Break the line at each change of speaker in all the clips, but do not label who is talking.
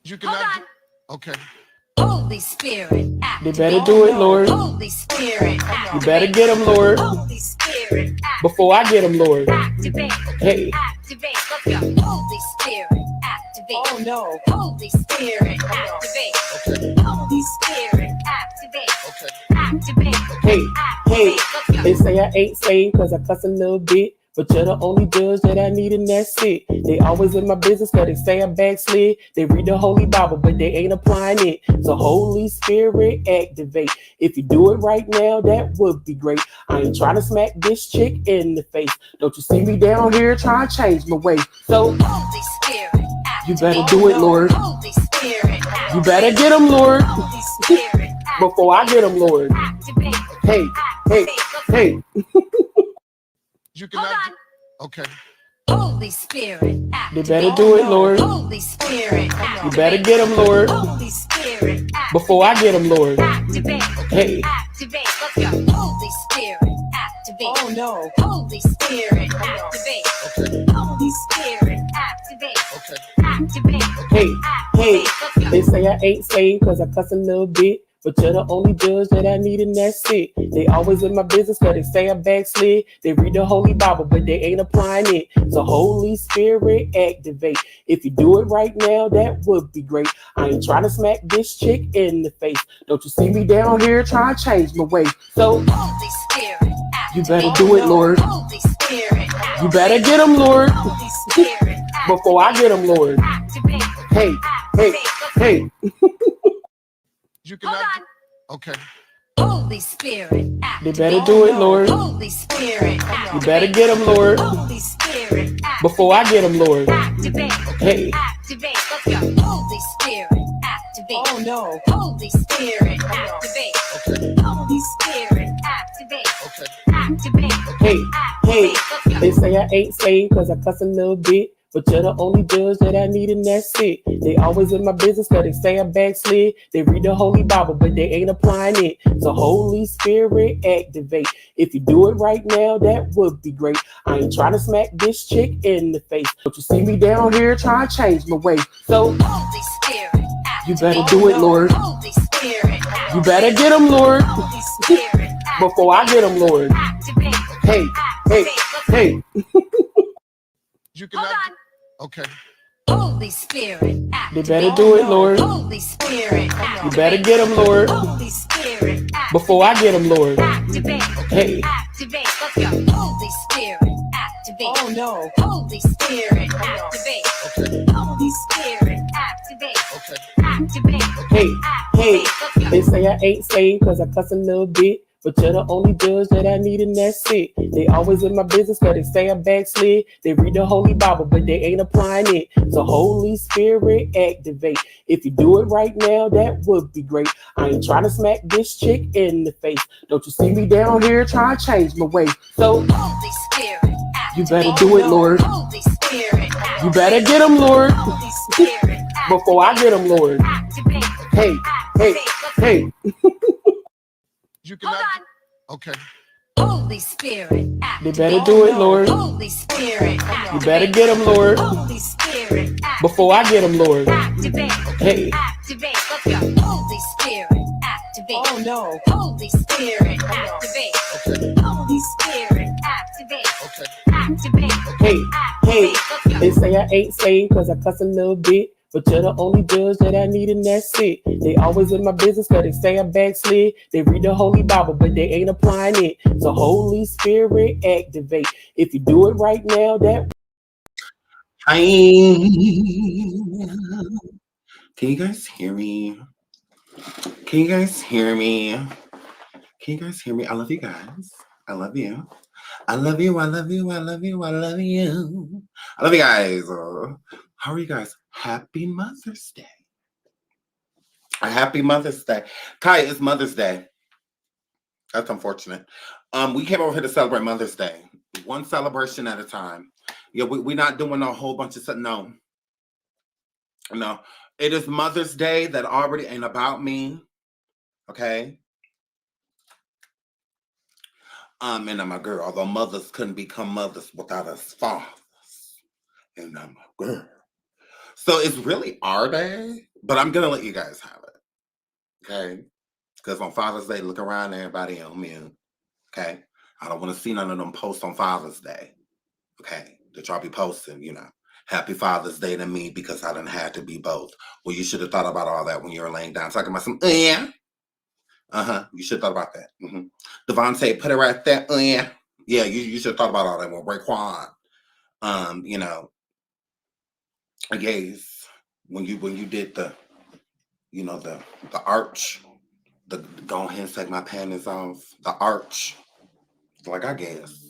You cannot. Okay.
Holy Spirit,
They better do it, Lord.
Holy Spirit,
You better get them, Lord.
Holy Spirit,
Before I get them, Lord.
activate.
Hey.
Activate. Let's go. Holy Spirit, activate.
Oh no.
Holy Spirit, activate.
Okay.
Holy Spirit, activate.
Okay.
Activate.
Hey, hey,
Activate. Let's go.
they say I ain't saved cause I cuss a little bit. But you're the only judge that I need and that's it. They always in my business cause they say I backslid. They read the Holy Bible but they ain't applying it. So Holy Spirit activate. If you do it right now, that would be great. I ain't trying to smack this chick in the face. Don't you see me down here trying to change my way. So
Holy Spirit,
you better do it, Lord.
Holy Spirit,
You better get them, Lord.
Holy Spirit,
Before I get them, Lord.
activate.
Hey, hey, hey.
You cannot. Okay.
Holy Spirit,
They
activate.
better do it, Lord.
Holy Spirit,
You better get them, Lord.
Holy Spirit,
Before I get them, Lord.
activate.
Hey.
Activate. Let's go. Holy Spirit, activate.
Oh no.
Holy Spirit, activate.
Okay.
Holy Spirit, activate.
Okay.
Activate.
Hey, hey,
Let's go.
they say I ain't saved cause I cuss a little bit. But you're the only judge that I need and that's it. They always in my business cause they say I backslid. They read the Holy Bible but they ain't applying it. So Holy Spirit activate. If you do it right now, that would be great. I ain't trying to smack this chick in the face. Don't you see me down here trying to change my way. So
Holy Spirit,
you better do it, Lord.
Holy Spirit,
You better get them, Lord.
Holy Spirit,
Before I get them, Lord.
activate.
Hey, hey, hey.
You cannot. Okay.
Holy Spirit,
They
activate.
better do it, Lord.
Holy Spirit,
You better get them, Lord.
Holy Spirit,
Before I get them, Lord.
activate.
Hey.
Activate. Let's go. Holy Spirit, activate.
Oh no.
Holy Spirit, activate.
Okay.
Holy Spirit, activate.
Okay.
Activate.
Hey, hey,
Let's go.
they say I ain't saved cause I cuss a little bit. But you're the only judge that I need and that's it. They always in my business cause they say I backslid. They read the Holy Bible but they ain't applying it. So Holy Spirit activate. If you do it right now, that would be great. I ain't trying to smack this chick in the face. Don't you see me down here trying to change my way. So
Holy Spirit,
you better do it, Lord.
Holy Spirit,
You better get them, Lord.
Holy Spirit,
Before I get them, Lord.
activate.
Hey, hey, hey.
You cannot. Okay.
Holy Spirit,
They
activate.
better do it, Lord.
Holy Spirit,
You better get them, Lord.
Holy Spirit,
Before I get them, Lord.
activate.
Hey.
Activate. Let's go. Holy Spirit, activate.
Oh no.
Holy Spirit, activate.
Okay.
Holy Spirit, activate.
Okay.
Activate.
Hey, hey,
Let's go.
they say I ain't saved cause I cuss a little bit. But you're the only judge that I need and that's it. They always in my business cause they say I backslid. They read the Holy Bible but they ain't applying it. So Holy Spirit activate. If you do it right now, that would be great. I ain't trying to smack this chick in the face. Don't you see me down here trying to change my way. So
Holy Spirit,
you better do it, Lord.
Holy Spirit,
You better get them, Lord.
Holy Spirit,
Before I get them, Lord.
activate.
Hey, hey, hey.
You cannot. Okay.
Holy Spirit,
They
activate.
better do it, Lord.
Holy Spirit,
You better get them, Lord.
Holy Spirit,
Before I get them, Lord.
activate.
Hey.
Activate. Let's go. Holy Spirit, activate.
Oh no.
Holy Spirit, activate.
Okay.
Holy Spirit, activate.
Okay.
Activate.
Hey, hey,
Let's go.
they say I ain't saved cause I cuss a little bit. But you're the only judge that I need and that's it. They always in my business cause they say I backslid. They read the Holy Bible but they ain't applying it. So Holy Spirit activate. If you do it right now, that
Hi. Can you guys hear me? Can you guys hear me? Can you guys hear me? I love you guys. I love you. I love you. I love you. I love you. I love you. I love you guys. How are you guys? Happy Mother's Day. A happy Mother's Day. Kai, it's Mother's Day. That's unfortunate. We came over here to celebrate Mother's Day. One celebration at a time. Yeah, we're not doing a whole bunch of stuff. No. No. It is Mother's Day that already ain't about me. Okay. And I'm a girl, although mothers couldn't become mothers without us fathers. And I'm a girl. So it's really our day, but I'm gonna let you guys have it. Okay. Because on Father's Day, look around everybody on mute. Okay. I don't want to see none of them posts on Father's Day. Okay. That y'all be posting, Happy Father's Day to me because I done had to be both. Well, you should have thought about all that when you were laying down talking about some, yeah. You should have thought about that. Devontae, put it right there. Yeah. Yeah, you should have thought about all that when Raekwon. Yes, when you did the arch, the go ahead and take my panties off. The arch. Like I guess.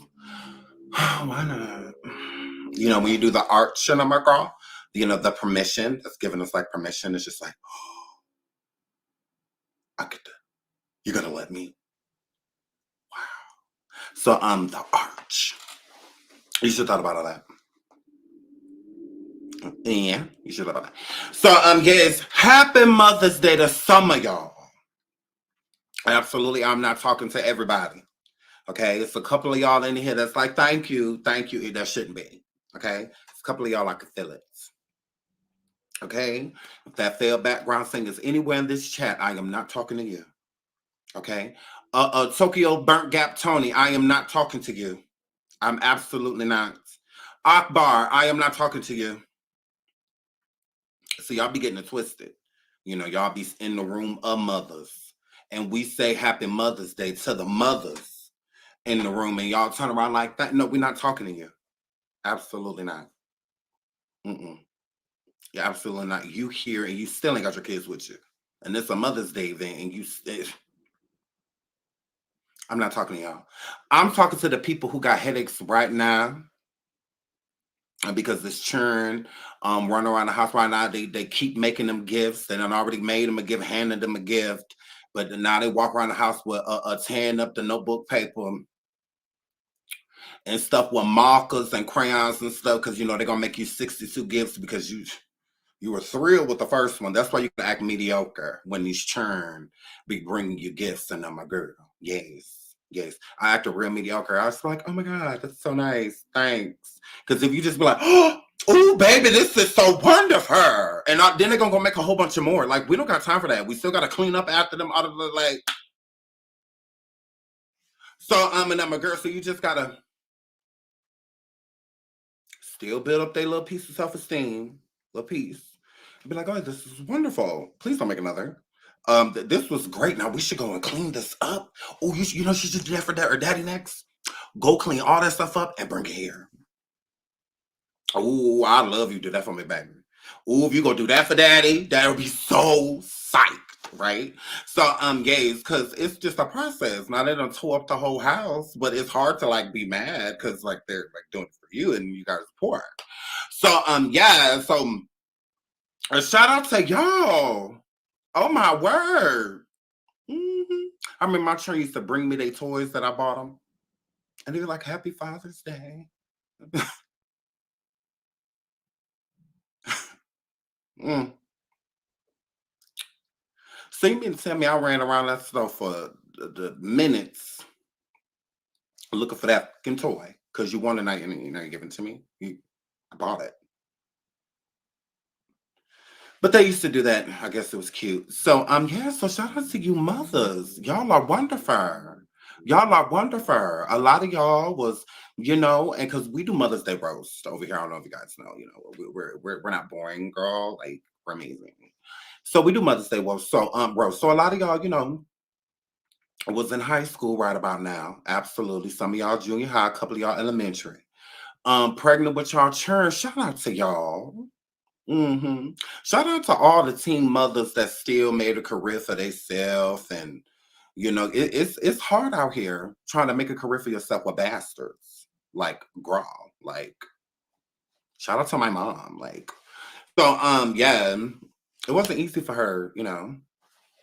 Why not? When you do the arch in my girl, the permission that's giving us like permission. It's just like, I could. You're gonna let me. Wow. So the arch. You should have thought about all that. Yeah, you should have thought about that. So yes, happy Mother's Day to some of y'all. Absolutely, I'm not talking to everybody. Okay, it's a couple of y'all in here that's like, thank you. That shouldn't be. Okay, it's a couple of y'all I can feel it. Okay, if that failed background thing is anywhere in this chat, I am not talking to you. Okay, Tokyo Burnt Gap Tony, I am not talking to you. I'm absolutely not. Akbar, I am not talking to you. So y'all be getting it twisted. Y'all be in the room of mothers, and we say Happy Mother's Day to the mothers in the room, and y'all turn around like that. No, we're not talking to you. Absolutely not. Yeah, absolutely not. You here and you still ain't got your kids with you. And it's a Mother's Day event and I'm not talking to y'all. I'm talking to the people who got headaches right now. Because this churn running around the house right now, they keep making them gifts. They done already made them a gift, handed them a gift. But now they walk around the house with tearing up the notebook paper and stuff with markers and crayons and stuff. Because, they're going to make you 62 gifts because you were thrilled with the first one. That's why you can act mediocre when these churn be bringing you gifts. And I'm a girl. Yes. I acted real mediocre. I was like, oh my God, that's so nice. Thanks. Because if you just be like, oh, baby, this is so wonderful. And then they're going to go make a whole bunch of more. Like, we don't got time for that. We still got to clean up after them out of the, like. So, and I'm a girl. So you just got to still build up their little piece of self-esteem. Little piece. Be like, oh, this is wonderful. Please don't make another. This was great. Now we should go and clean this up. Oh, she should do that for that or daddy next. Go clean all that stuff up and bring it here. Oh, I love you. Do that for me, baby. Oh, if you go do that for daddy, that'll be so psyched, right? So, gays, because it's just a process. Now they done tore up the whole house, but it's hard to like be mad because like they're like doing it for you and you guys poor. So, yeah. So. A shout out to y'all. Oh my word. I mean, my children used to bring me their toys that I bought them. And they were like, Happy Father's Day. So you mean to tell me I ran around that store for the minutes looking for that fucking toy? Because you wanted it and you're not giving it to me. I bought it. But they used to do that. I guess it was cute. So, yeah, so shout out to you mothers. Y'all are wonderful. Y'all are wonderful. A lot of y'all was, and because we do Mother's Day roast over here. I don't know if you guys know, we're not boring, girl. Like, we're amazing. So we do Mother's Day roast. So, So a lot of y'all, was in high school right about now. Absolutely. Some of y'all junior high, a couple of y'all elementary. Pregnant with y'all churn. Shout out to y'all. Shout out to all the teen mothers that still made a career for themselves, and it's hard out here trying to make a career for yourself with bastards. Like, girl, like, shout out to my mom. Like, so yeah, it wasn't easy for her,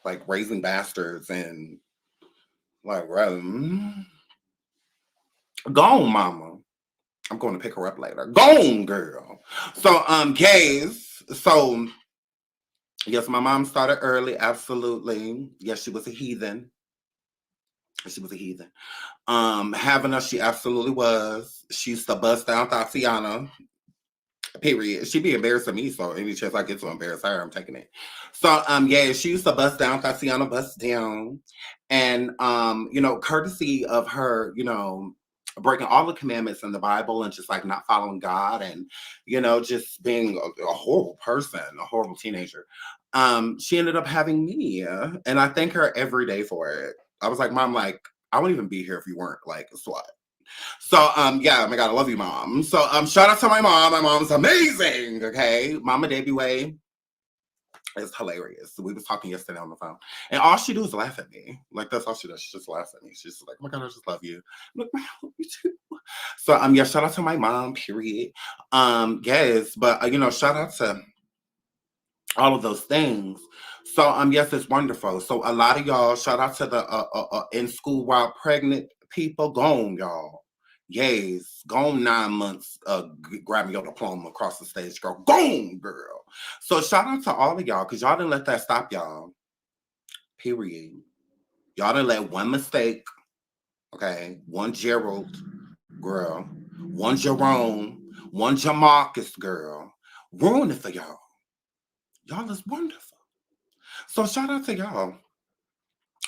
like raising bastards and like, go on, mama. I'm going to pick her up later. Go on, girl. So guys, so. Yes, my mom started early. Absolutely. Yes, she was a heathen. Having us, she absolutely was. She used to bust down Tatiana Period. She be embarrassing me, so any chance I get to embarrass her, I'm taking it. So yeah, she used to bust down, Tatiana bust down. And courtesy of her, breaking all the commandments in the Bible and just like not following God and just being a horrible person, a horrible teenager. She ended up having me, and I thank her every day for it. I was like, Mom, like, I wouldn't even be here if you weren't like a slut. So yeah, oh my God, I love you, Mom. So shout out to my mom. My mom's amazing. Okay. Mama Debbie Way is hilarious. We was talking yesterday on the phone. And all she do is laugh at me. Like that's all she does. She just laughs at me. She's just like, oh my God, I just love you. I'm like, I love you too. So yeah, shout out to my mom, period. Yes, but shout out to all of those things. So yes, it's wonderful. So a lot of y'all, shout out to the in school while pregnant people, gone, y'all. Yes, gone 9 months, grabbing your diploma across the stage, girl. Gone, girl. So shout out to all of y'all, because y'all didn't let that stop y'all. Period. Y'all didn't let one mistake, okay, one Gerald, girl, one Jerome, one Jamarcus, girl, ruin it for y'all. Y'all is wonderful. So shout out to y'all.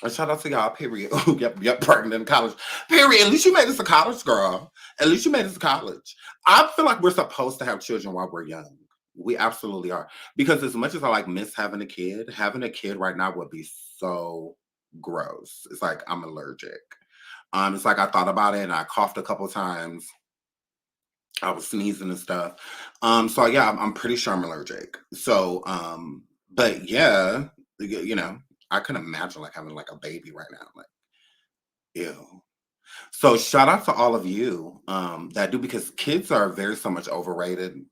And shout out to y'all, period. Oh, yep, pregnant in college. Period. At least you made this a college, girl. At least you made this a college. I feel like we're supposed to have children while we're young. We absolutely are. Because as much as I like miss having a kid right now would be so gross. It's like I'm allergic. It's like I thought about it and I coughed a couple times. I was sneezing and stuff. So yeah, I'm pretty sure I'm allergic. So, but yeah, I can imagine like having like a baby right now. Like, ew. So shout out to all of you that do, because kids are very so much overrated.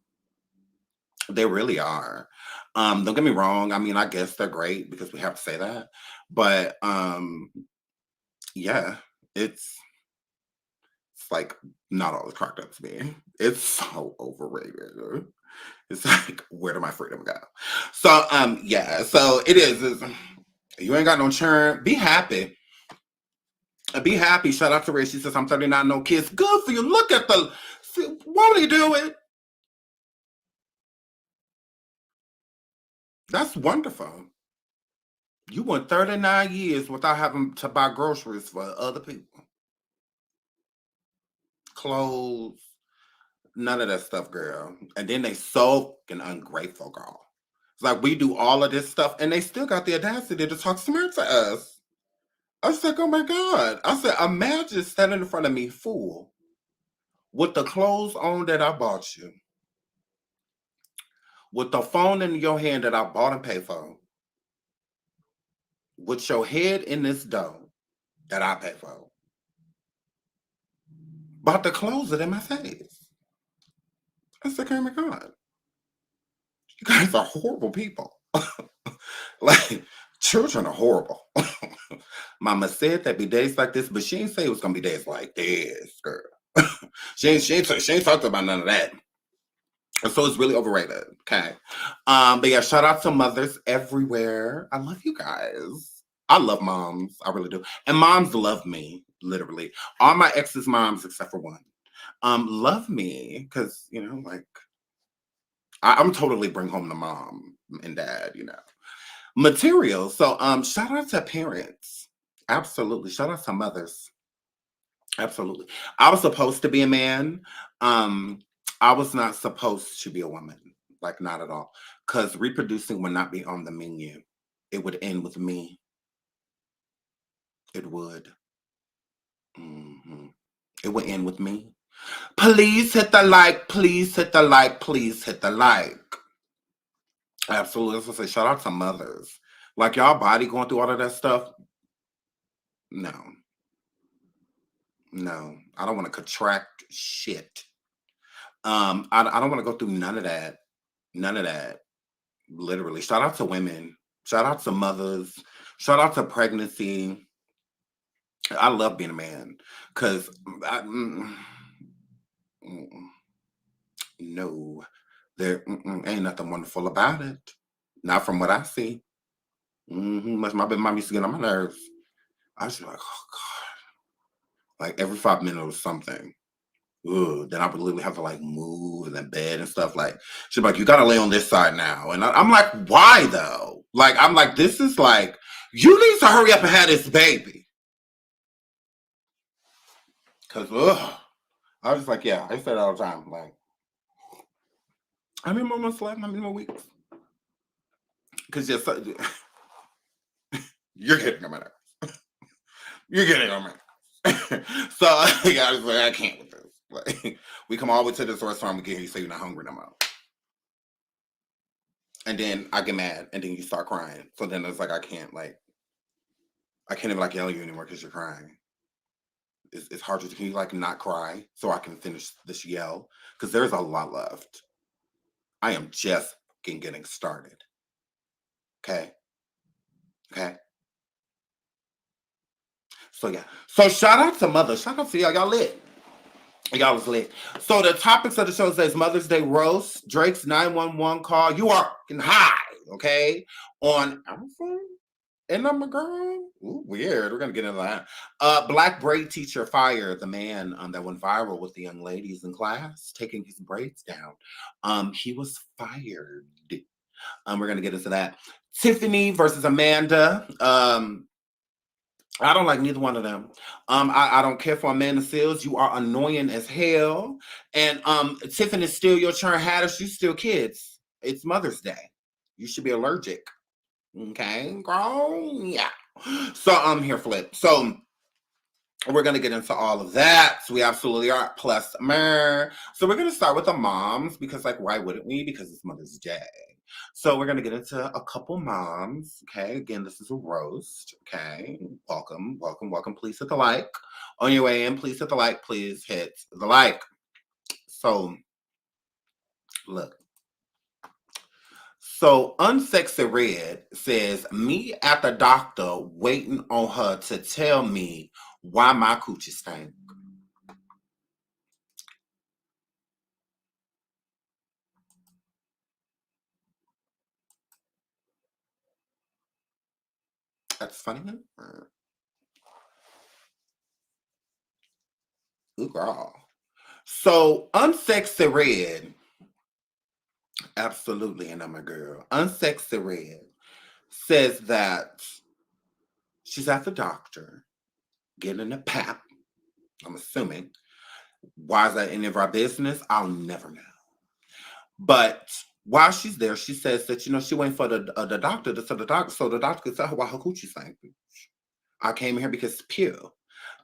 They really are. Don't get me wrong. I mean, I guess they're great because we have to say that. But yeah, it's like not all it's cracked up to be. It's so overrated. It's like, where did my freedom go? So yeah, so it is. You ain't got no churn. Be happy. Be happy. Shout out to Ray. She says, I'm 39, no kids. Good for you. Look at the. See, why do you do it? That's wonderful. You went 39 years without having to buy groceries for other people. Clothes, none of that stuff, girl. And then they so fucking ungrateful, girl. It's like we do all of this stuff and they still got the audacity to talk smack to us. I was like, oh my God. I said, imagine standing in front of me full with the clothes on that I bought you, with the phone in your hand that I bought and paid for, with your head in this dough that I paid for, about to close it in my face. I said, oh my God. You guys are horrible people. Like, children are horrible. Mama said there'd be days like this, but she didn't say it was gonna be days like this, girl. she ain't talked about none of that. So it's really overrated. Okay. But yeah, shout out to mothers everywhere. I love you guys. I love moms. I really do. And moms love me, literally. All my ex's moms, except for one, love me. Cause, like I'm totally bring home the mom and dad, Material. So shout out to parents. Absolutely. Shout out to mothers. Absolutely. I was supposed to be a man. I was not supposed to be a woman. Like not at all. Because reproducing would not be on the menu. It would end with me. It would. It would end with me. Please hit the like. Please hit the like. Please hit the like. Absolutely. That's what I say. Shout out to mothers. Like y'all body going through all of that stuff. No. No. I don't want to contract shit. I don't want to go through none of that. None of that. Literally. Shout out to women. Shout out to mothers. Shout out to pregnancy. I love being a man. Because no. There ain't nothing wonderful about it. Not from what I see. My mom used to get on my nerves. I was like, oh God. Like every 5 minutes or something. ugh, then I would literally have to like move in the bed and stuff. Like she's like, you gotta lay on this side now. And I'm like, why though? Like, I'm like, this is like, you need to hurry up and have this baby. Cause ugh. I was just like, yeah, I say that all the time. Like, how many more months left? How many more weeks? Cause just you're getting on my nerves. You're getting on my nerves. So I was like, I can't with this. Like, we come all the way to this restaurant, we get here, you say you're not hungry no more. And then I get mad, and then you start crying. So then it's like I can't even like yell at you anymore because you're crying. It's hard to, can you like not cry so I can finish this yell? Because there's a lot left. I am just getting started. Okay. So yeah. So shout out to mothers. Shout out to y'all. Y'all lit. Y'all was lit. So the topics of the show says Mother's Day roast, Drake's 911 call. You are high, okay? On Amazon. And I'm a girl. Ooh, weird. We're gonna get into that. Black braid teacher fired the man that went viral with the young ladies in class taking his braids down. He was fired. We're gonna get into that. Tiffany versus Amanda. I don't like neither one of them. I don't care for Amanda Seals. You are annoying as hell. And Tiffany, still your turn. Haddish, you still kids. It's Mother's Day. You should be allergic. Okay, girl. Yeah. So I'm here, Flip. So we're going to get into all of that. So we absolutely are. Plus, so we're going to start with the moms because, like, why wouldn't we? Because it's Mother's Day. So we're going to get into a couple moms. Okay. Again, this is a roast. Okay. Welcome. Please hit the like. On your way in, please hit the like. Please hit the like. So, look. So Unsexy Red says, me at the doctor waiting on her to tell me why my coochie stank. That's funny. Ooh, girl. So Unsexy Red, absolutely, and I'm a girl. Unsexy Red says that she's at the doctor getting a pap. I'm assuming. Why is that any of our business? I'll never know. But while she's there, she says that, you know, she waiting for the doctor to tell the doctor, so the doctor could tell her why her coochie stank. I came here because it's pure.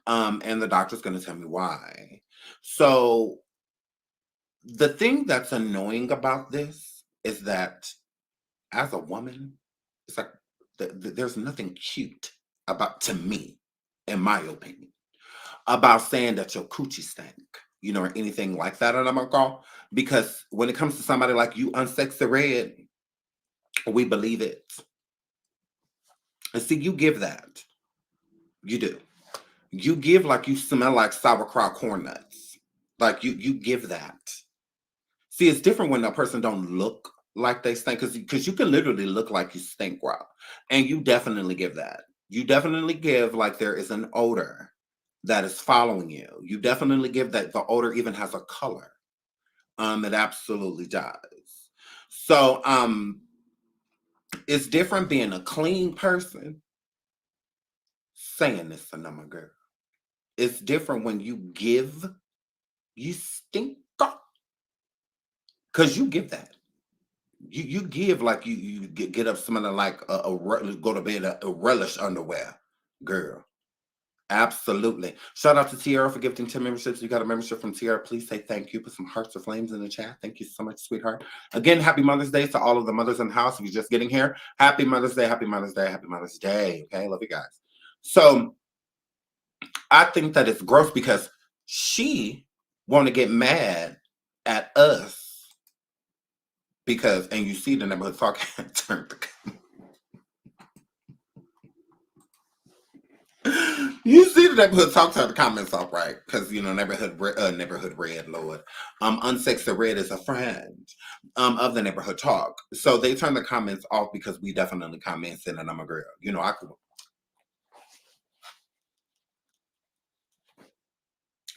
And the doctor's going to tell me why. So the thing that's annoying about this is that as a woman, it's like there's nothing cute about, to me, in my opinion, about saying that your coochie stank, you know, or anything like that. And I'm gonna call, because when it comes to somebody like you, Unsexy Red, we believe it. And see, you give that. You do. You give like you smell like sauerkraut corn nuts. Like you give that. See, it's different when a person don't look like they stink, because you can literally look like you stink, wow. And you definitely give that. You definitely give like there is an odor that is following you. You definitely give that the odor even has a color. It absolutely does. So it's different being a clean person saying this to my girl. It's different when you give, you stink up. Because you give that. You give like you get up smelling like go to bed a relish underwear, girl. Absolutely. Shout out to Tiara for gifting 10 memberships. You got a membership from Tiara. Please say thank you. Put some hearts or flames in the chat. Thank you so much, sweetheart. Again, happy Mother's Day to all of the mothers in the house. If you're just getting here, happy Mother's Day, happy Mother's Day, happy Mother's Day. Okay, love you guys. So I think that it's gross because she want to get mad at us because, and you see the neighborhood talk turn. You see the neighborhood talk to the comments off, right? Because, you know, neighborhood red, Lord. Unsexy Red is a friend of the neighborhood talk. So they turn the comments off because we definitely comment saying that I'm a girl. You know,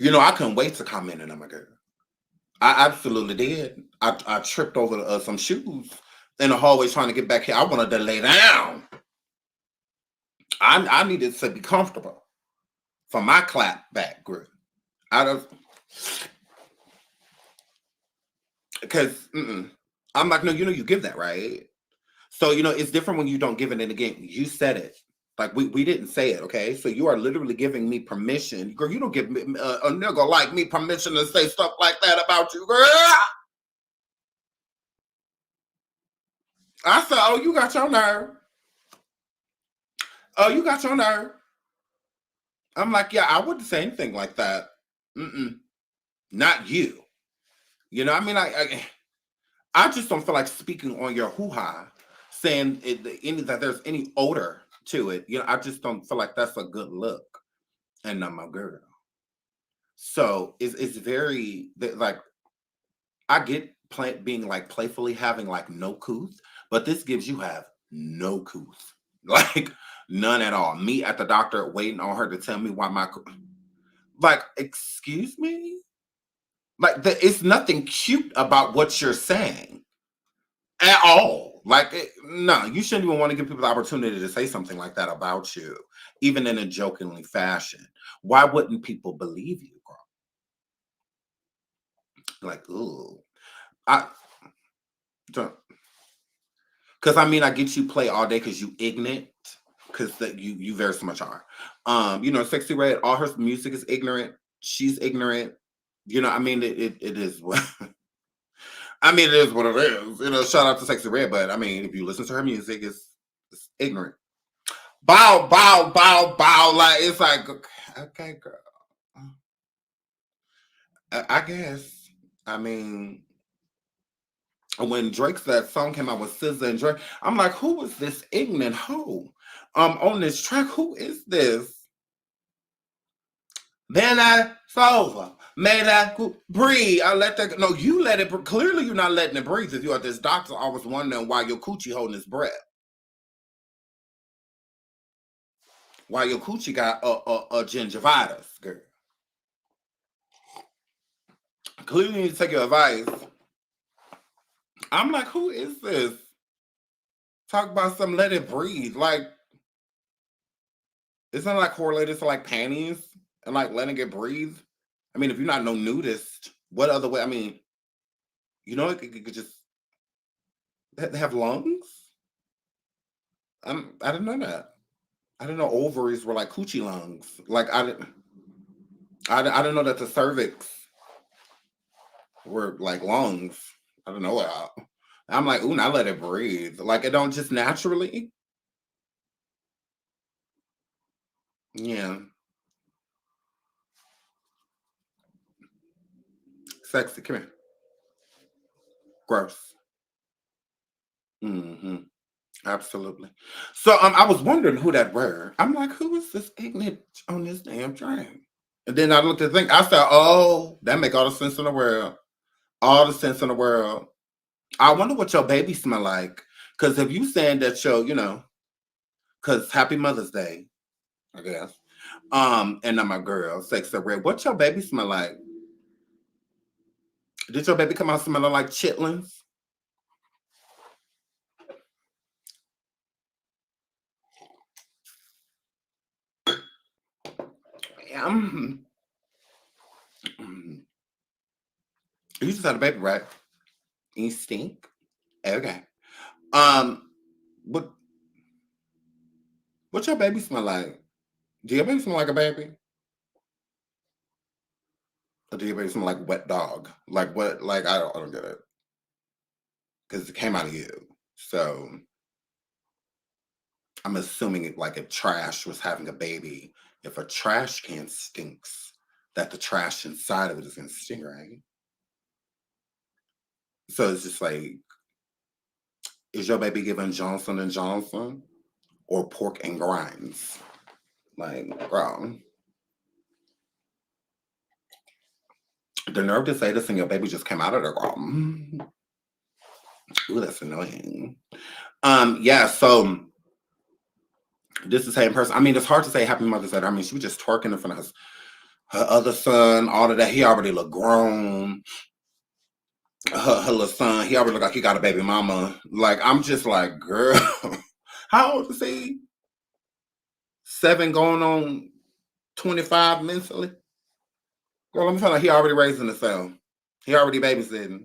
You know, I couldn't wait to comment on my girl. I absolutely did. I tripped over some shoes in the hallway trying to get back here. I wanted to lay down. I needed to be comfortable for my clap back group. Because I'm like, no, you give that, right? So, it's different when you don't give it. And again, you said it. Like, we didn't say it, okay? So you are literally giving me permission. Girl, you don't give me, a nigga like me permission to say stuff like that about you, girl. I said, oh, you got your nerve. Oh, you got your nerve. I'm like, yeah, I wouldn't say anything like that. Not you. You know, I mean, I just don't feel like speaking on your hoo-ha, saying that there's any odor to it. You know, I just don't feel like that's a good look. And I'm a girl. So it's very, like, I get being like playfully having like no couth, but this gives you have no couth. Like, none at all. Me at the doctor waiting on her to tell me why like, excuse me? Like, it's nothing cute about what you're saying at all. Like, no, you shouldn't even want to give people the opportunity to say something like that about you, even in a jokingly fashion. Why wouldn't people believe you, girl? Like, ooh. Because I mean, I get you play all day because you ignorant, because you very much are. Sexy Red, all her music is ignorant. She's ignorant. I mean, it is what I mean, it is what it is. Shout out to Sexy Red, but I mean, if you listen to her music, it's ignorant. Bow, bow, bow, bow. Like, it's like, okay, girl. I guess. I mean, when Drake's that song came out with SZA and Drake, I'm like, who is this ignorant hoe on this track? Who is this? Then I over. Made I breathe. I let that. No, you let it. Clearly, you're not letting it breathe. If you are this doctor, I was wondering why your coochie holding his breath. Why your coochie got a gingivitis, girl. Clearly, you need to take your advice. I'm like, who is this? Talk about some let it breathe. Like, isn't it like correlated to like panties and like letting it breathe? I mean, if you're not no nudist, what other way? I mean, it could just have lungs. I didn't know that. I didn't know ovaries were like coochie lungs. Like, I didn't know that the cervix were like lungs. I don't know that. I'm like, ooh, now let it breathe. Like, it don't just naturally. Yeah. Sexy, come here. Gross. Absolutely. So I was wondering who that were. I'm like, who is this ignorant on this damn train? And then I looked at the thing. I said, oh, that make all the sense in the world. All the sense in the world. I wonder what your baby smell like. Because if you saying that because Happy Mother's Day, I guess. And I'm my girl, Sexy Red. What your baby smell like? Did your baby come out smelling like chitlins? You just had a baby, right? You stink. Okay. What your baby smell like? Do your baby smell like a baby? Or do your baby smell like wet dog? Like what? Like I don't get it. Because it came out of you. So I'm assuming if trash was having a baby, if a trash can stinks, that the trash inside of it is gonna stink, right? So it's just like, is your baby giving Johnson and Johnson or pork and grinds? Like, girl. The nerve to say this and your baby just came out of there, girl. Ooh, that's annoying. Yeah, so this is the same person. I mean, it's hard to say Happy Mother's Day. I mean, she was just twerking in front of us. Her other son, all of that, he already look grown. Her little son, he already look like he got a baby mama. Like, I'm just like, girl, how old is he? 7 going on 25 mentally. Girl, let me tell you, he already raising himself. He already babysitting.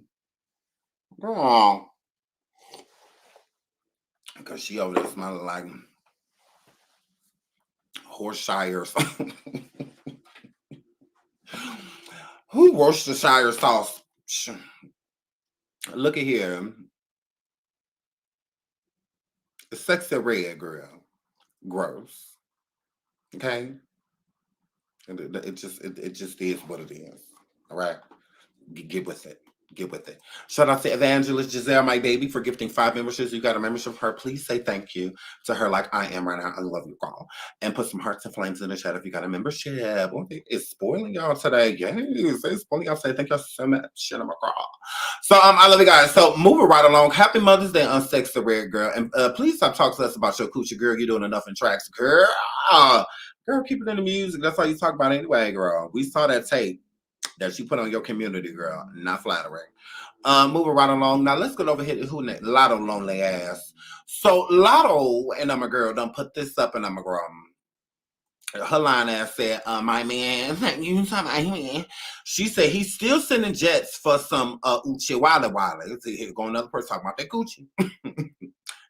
Girl. Because she over there smelling like Horseshire or something. Who Worcestershire sauce? Look at here. Sexy red, girl. Gross. Okay? It just is what it is. All right? Get with it. Get with it. Shout out to Evangelist Giselle, my baby, for gifting 5 memberships. You got a membership for her. Please say thank you to her like I am right now. I love you, girl. And put some hearts and flames in the chat if you got a membership. It's spoiling y'all today. Yes, it's spoiling y'all today. Thank y'all so much. Shit, I'm a girl. So I love you guys. So moving right along. Happy Mother's Day, Unsexy Red Girl. And please stop talking to us about your coochie, girl. You're doing enough in tracks, girl. Girl, keep it in the music. That's all you talk about anyway, girl. We saw that tape that you put on your community, girl. Not flattering. Moving right along. Now let's go over here to who next? Lotto lonely ass. So Lotto and I'm a girl done put this up and I'm a girl. Her line ass said, my man, thank you so much. She said he's still sending jets for some Uchi Wale Wale. Here go another person talking about that coochie.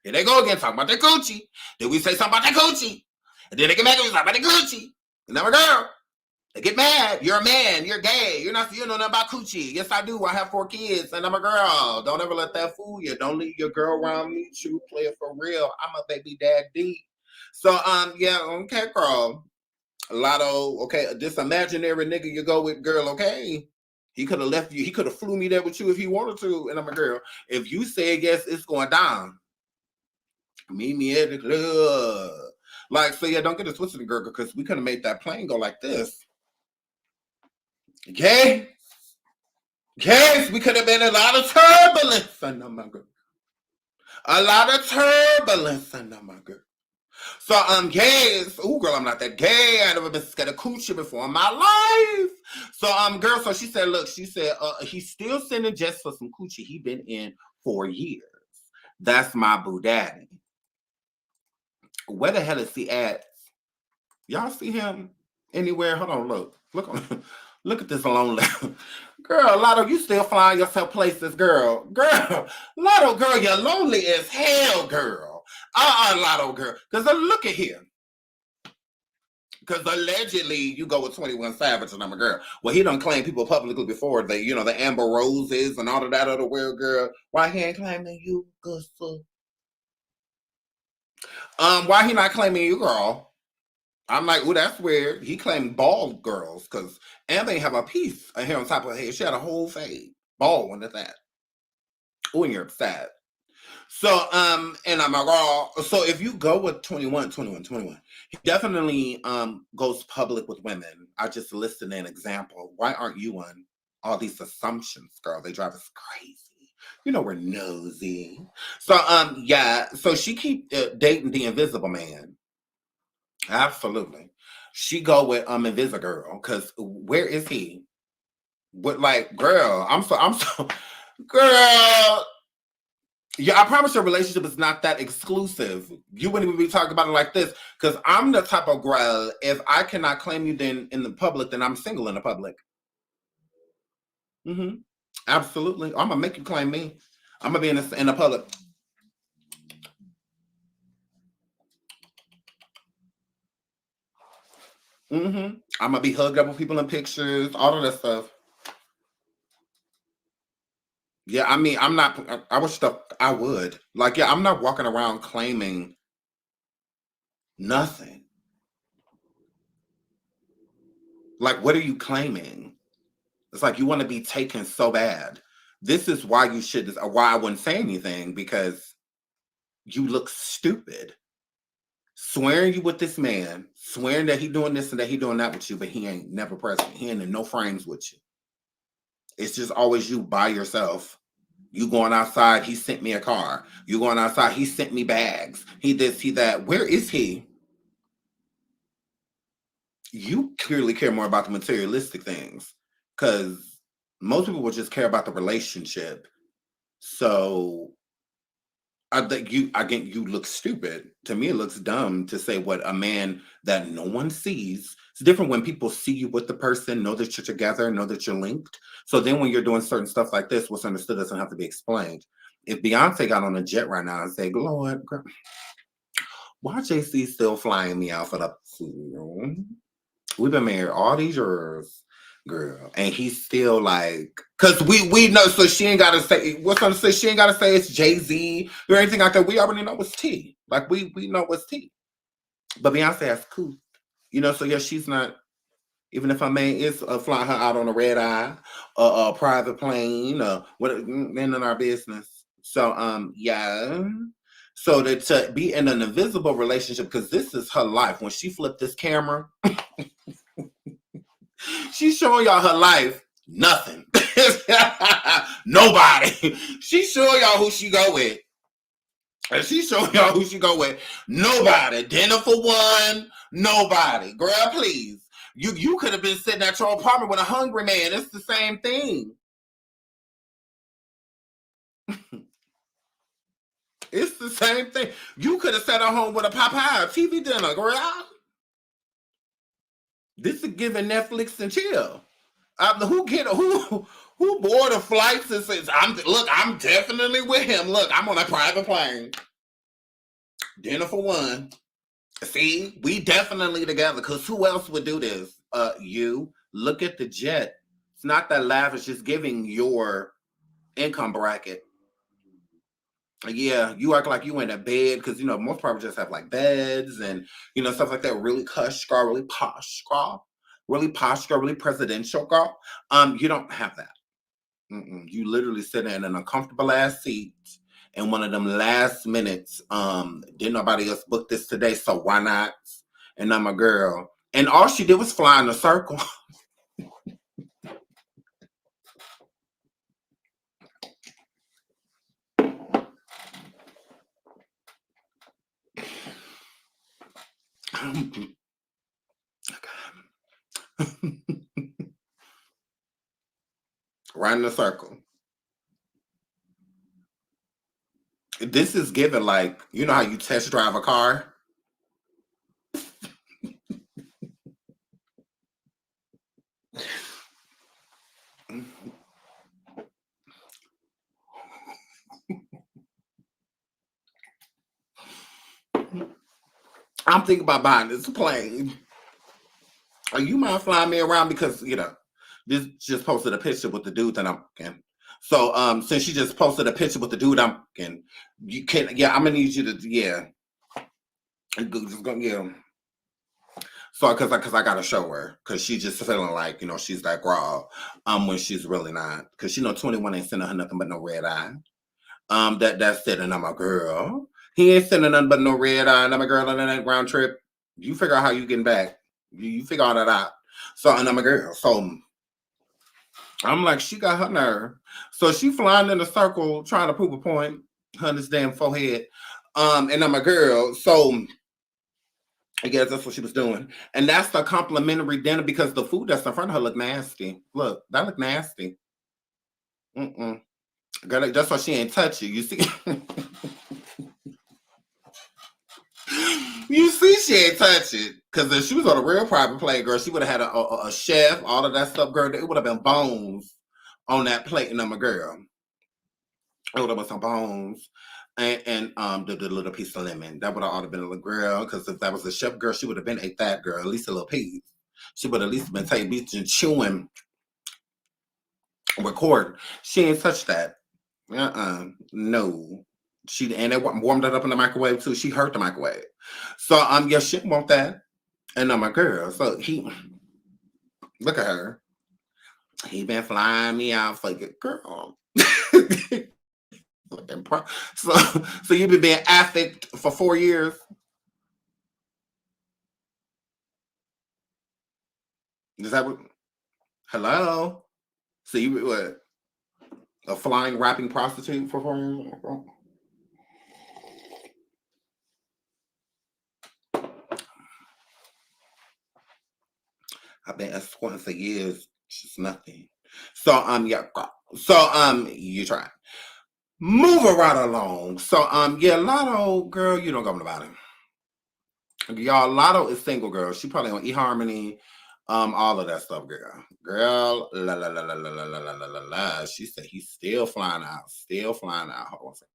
Here they go again talking about that coochie. Then we say something about that coochie. And then they get mad and we talk about that coochie. And I'm a girl. They get mad. You're a man. You're gay. You know nothing about coochie. Yes, I do. I have 4 kids and I'm a girl. Don't ever let that fool you. Don't leave your girl around me. True player for real. I'm a baby daddy. So, yeah, okay, girl. Lotto, okay, this imaginary nigga you go with, girl, okay? He could have left you. He could have flew me there with you if he wanted to, and I'm a girl. If you said yes, it's going down. Meet me at the club. Like, so yeah, don't get it twisted, girl, because we could have made that plane go like this. Okay? Yes, we could have been a lot of turbulence, and I'm a girl. A lot of turbulence, and I'm a girl. So gay. Oh, girl, I'm not that gay. I never been scared of coochie before in my life. So girl, so she said, look, she said, he's still sending jets for some coochie he been in for years. That's my boo daddy. Where the hell is he at? Y'all see him anywhere? Hold on, look at this lonely girl. Lotto, you still flying yourself places, girl. Lotto, girl, you're lonely as hell, girl. Lotto, girl. Because look at here. Because allegedly you go with 21 Savage and I'm a girl. Well, he done claimed people publicly before the Amber Roses and all of that other weird girl. Why he ain't claiming you, good fool? Why he not claiming you, girl? I'm like, oh, that's weird. He claimed bald girls because Amber ain't have a piece of hair on top of her head. She had a whole fade. Bald one at that. Oh, and you're upset. So, and I'm a girl. So if you go with 21, he definitely goes public with women. I just listed an example. Why aren't you on all these assumptions, girl? They drive us crazy. We're nosy. So, yeah. So she keep dating the Invisible Man. Absolutely. She go with Invisible Girl because where is he? What, like, girl? I'm so girl. Yeah, I promise your relationship is not that exclusive. You wouldn't even be talking about it like this because I'm the type of girl, if I cannot claim you then in the public, then I'm single in the public. Absolutely. I'm going to make you claim me. I'm going to be in the public. I'm going to be hugged up with people in pictures, all of that stuff. Yeah, I mean, I'm not, I wish I would. Like, yeah, I'm not walking around claiming nothing. Like, what are you claiming? It's like you want to be taken so bad. This is why you should, why I wouldn't say anything, because you look stupid. Swearing you with this man, swearing that he doing this and that he doing that with you, but he ain't never present. He ain't in no frames with you. It's just always you by yourself. You going outside, he sent me a car. You going outside, he sent me bags. He this, he that. Where is he? you clearly care more about the materialistic things, because most people will just care about the relationship. So I think you look stupid. To me, it looks dumb to say what a man that no one sees. It's different when people see you with the person, know that you're together, know that you're linked. So then when you're doing certain stuff like this, what's understood doesn't have to be explained. If Beyonce got on a jet right now and say, Lord, why JC still flying me out for the food? We've been married all these years, girl, and he's still like, cause we know. So she ain't gotta say what's gonna say. She ain't gotta say it's Jay-Z or anything like that. We already know it's T. Like we know it's T. But Beyonce has cool, So yeah, she's not. Even if I may, is flying her out on a red eye, a private plane, what? None of our business. So yeah. So to be in an invisible relationship, because this is her life. When she flipped this camera, she's showing y'all her life. Nothing. Nobody. She's showing y'all who she go with. And she's showing y'all who she go with. Nobody. Dinner for one. Nobody. Girl, please. You could have been sitting at your apartment with a hungry man. It's the same thing. It's the same thing. You could have sat at home with a Popeye TV dinner, girl. This is giving Netflix and chill. Who board the flights and says, I'm definitely with him. Look, I'm on a private plane. Dinner for one. See, we definitely together, because who else would do this? You. Look at the jet. It's not that lavish, just giving your income bracket. Yeah, you act like you in a bed, because most probably just have like beds and stuff like that. Really cush girl, really posh girl, really presidential girl. You don't have that. You literally sit in an uncomfortable ass seat in one of them last minutes. Didn't nobody else book this today, so why not? And I'm a girl. And all she did was fly in a circle. Right in a circle. This is given like, how you test drive a car? I'm thinking about buying this plane. Are you mind flying me around? Because, this just posted a picture with the dude that I'm in. So since she just posted a picture with the dude I'm in, I'm gonna need you to, just go, So because I gotta show her, because she's just feeling like, she's that girl, when she's really not. Because 21 ain't sending her nothing but no red eye. That's it, and I'm a girl. He ain't sending nothing but no red eye, and I'm a girl on that round trip. You figure out how you getting back. You figure all that out. So, and I'm a girl. So I'm like, she got her nerve. So she flying in a circle trying to prove a point. Her this damn forehead. And I'm a girl. So I guess that's what she was doing. And that's the complimentary dinner, because the food that's in front of her look nasty. Look, that look nasty. Girl, that's why she ain't touch you. You see? You see, she ain't touch it. Because if she was on a real private plane, girl, she would have had a chef, all of that stuff, girl. It would have been bones on that plate, and I'm a girl. It would have been some bones and the little piece of lemon. That would have ought to been a little girl. Because if that was a chef girl, she would have been ate that girl, at least a little piece. She would at least been taking beats and chewing, recording. She ain't touched that. No. And they warmed it up in the microwave too. She hurt the microwave. So yeah, she didn't want that. And I'm a girl. So look at her. He been flying me out for your girl. So you've been being affect for 4 years. Is that what? Hello? So you what? A flying rapping prostitute for 4 years? I've been escorting for years. It's just nothing. So yeah, girl. So you try. Moving right along. So yeah, Lotto, girl, you don't go about it. Y'all, Lotto is single, girl. She probably on eHarmony, all of that stuff, girl. Girl, la la la la la la la la la la. She said he's still flying out, still flying out. Hold on a second.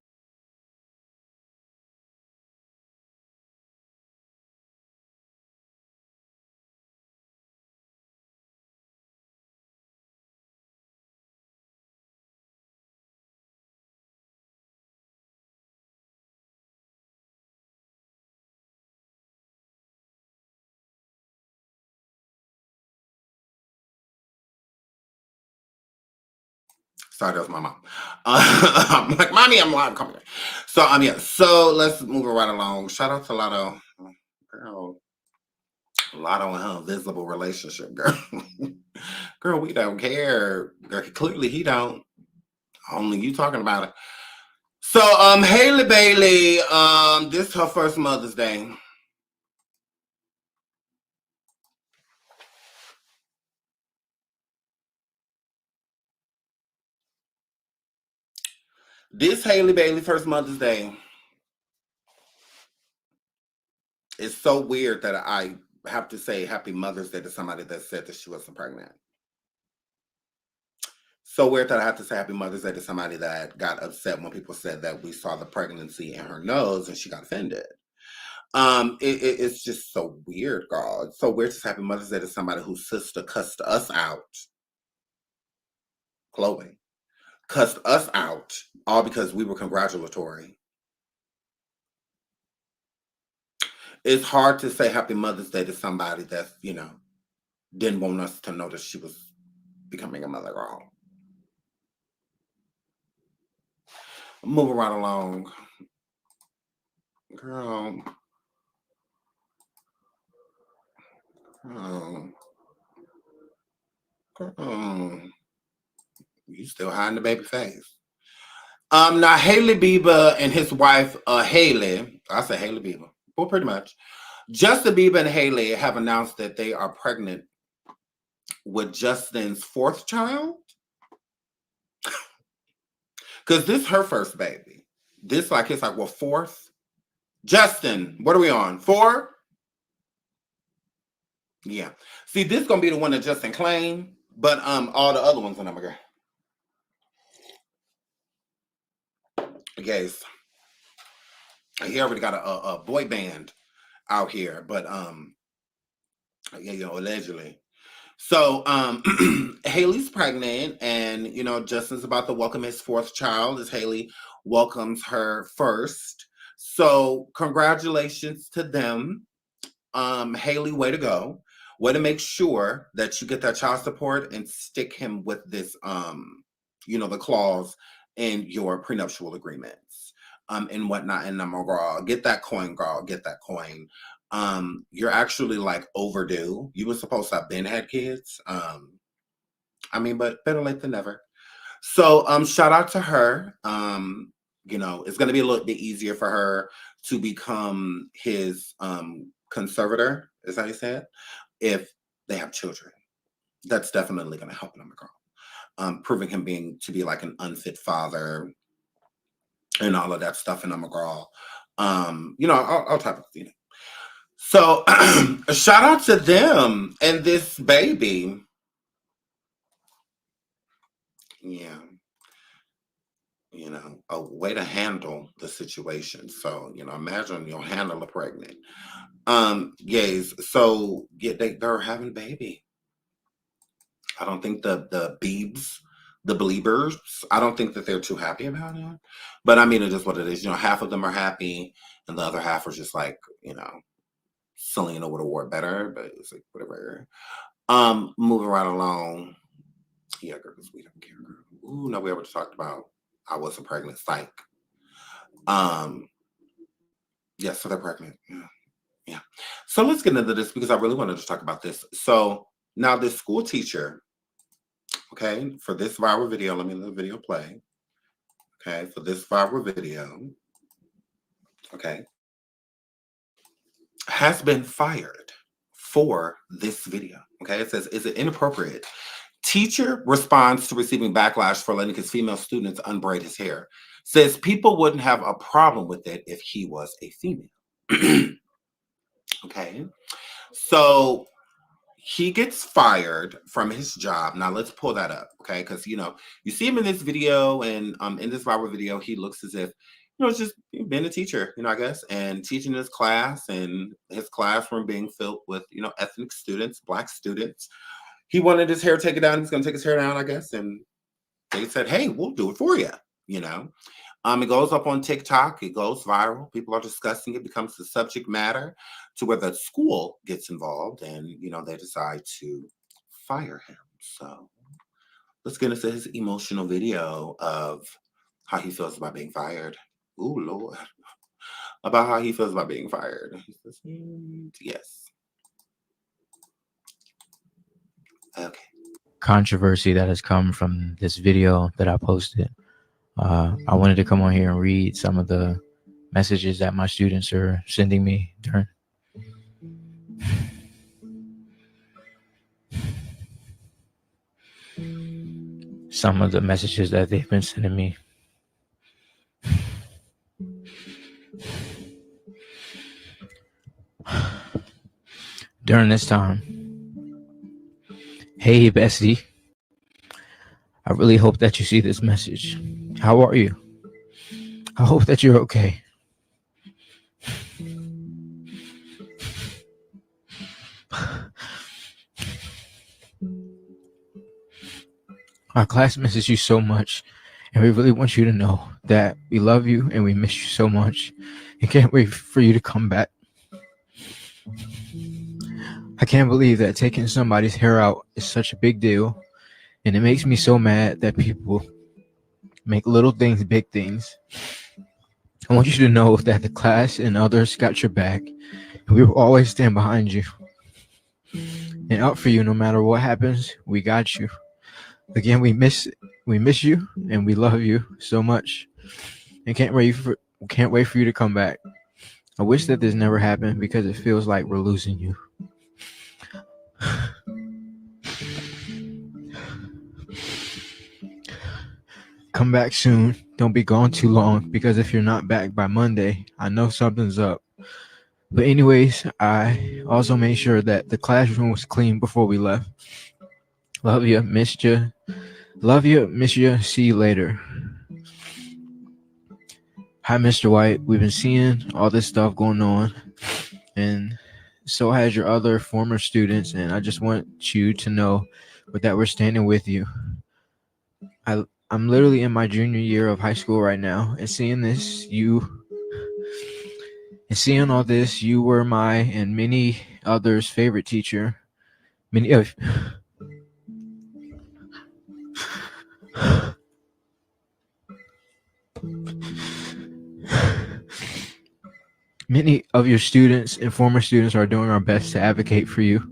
Sorry, that was my mom. I'm like, mommy, I'm live. Come here. So yeah. So let's move it right along. Shout out to Lotto. Girl, Lotto and her invisible relationship, girl. Girl, we don't care. Girl, clearly he don't. Only you talking about it. So Haley Bailey, this is her first Mother's Day. This Haley Bailey first Mother's Day. It's so weird that I have to say Happy Mother's Day to somebody that said that she wasn't pregnant. So weird that I have to say Happy Mother's Day to somebody that got upset when people said that we saw the pregnancy in her nose and she got offended. It's just so weird, girl. It's so weird to say Happy Mother's Day to somebody whose sister cussed us out. Chloe cussed us out all because we were congratulatory. It's hard to say Happy Mother's Day to somebody that's, didn't want us to know that she was becoming a mother, girl. Moving right along. Girl. Girl. You still hiding the baby face. Now Haley Bieber and his wife, Haley, I say Haley Bieber, well, pretty much. Justin Bieber and Haley have announced that they are pregnant with Justin's fourth child. Because this is her first baby. It's like, well, fourth. Justin, what are we on? 4? Yeah. See, this is gonna be the one that Justin claimed, but all the other ones are number. Yes. He already got a boy band out here, but yeah, allegedly. So Haley's pregnant, and Justin's about to welcome his fourth child as Haley welcomes her first. So congratulations to them. Haley, way to go. Way to make sure that you get that child support and stick him with this the clause in your prenuptial agreements. And whatnot. And I'm girl, get that coin, girl, get that coin. You're actually like overdue. You were supposed to have been had kids. But better late than never. So shout out to her. It's gonna be a little bit easier for her to become his conservator, is how you say it, if they have children. That's definitely gonna help him, girl. Proving him to be like an unfit father and all of that stuff, and I'm a girl. All type of So shout out to them and this baby. Yeah. A way to handle the situation. So, imagine you'll handle a pregnant. Yes. So yeah, they're having a baby. I don't think the Beebs, the Beliebers, I don't think that they're too happy about it. But it's just what it is. Half of them are happy and the other half are just like, Selena would have wore better, but it's like whatever. Moving right along. Yeah, girl, because we don't care, girl. Ooh, no, we ever talked about I wasn't pregnant, psych. Yeah, so they're pregnant. Yeah. So let's get into this because I really wanted to talk about this. So now this school teacher, okay, for this viral video, let me let the video play. Okay, for this viral video, okay, has been fired for this video. Okay, it says, is it inappropriate? Teacher responds to receiving backlash for letting his female students unbraid his hair. Says people wouldn't have a problem with it if he was a female. Okay, so he gets fired from his job. Now let's pull that up, okay? Because you see him in this video, and in this viral video, he looks as if it's just being a teacher, I guess, and teaching his class, and his classroom being filled with ethnic students, Black students. He wanted his hair taken down. He's going to take his hair down, I guess, and they said, "Hey, we'll do it for you." It goes up on TikTok. It goes viral. People are discussing it. Becomes the subject matter to where the school gets involved, and they decide to fire him. So let's get into his emotional video of how he feels about being fired. Ooh, Lord. About how he feels about being fired. He says, yes. Okay.
Controversy that has come from this video that I posted. I wanted to come on here and read some of the messages that my students are sending me during. Some of the messages that they've been sending me. During this time. Hey, Bestie. I really hope that you see this message. How are you? I hope that you're okay. Our class misses you so much, and we really want you to know that we love you and we miss you so much and can't wait for you to come back. I can't believe that taking somebody's hair out is such a big deal, and it makes me so mad that people make little things big things. I want you to know that the class and others got your back, and we will always stand behind you and up for you no matter what happens. We got you. Again, we miss you and we love you so much, and can't wait for you to come back. I wish that this never happened because it feels like we're losing you. Come back soon. Don't be gone too long, because if you're not back by Monday, I know something's up. But anyways, I also made sure that the classroom was clean before we left. Love you, missed you. Love you, miss you. See you later. Hi, Mr. White. We've been seeing all this stuff going on, and so has your other former students, and I just want you to know that we're standing with you. I'm literally in my junior year of high school right now, and seeing all this, you were my and many others' favorite teacher. Many of your students and former students are doing our best to advocate for you.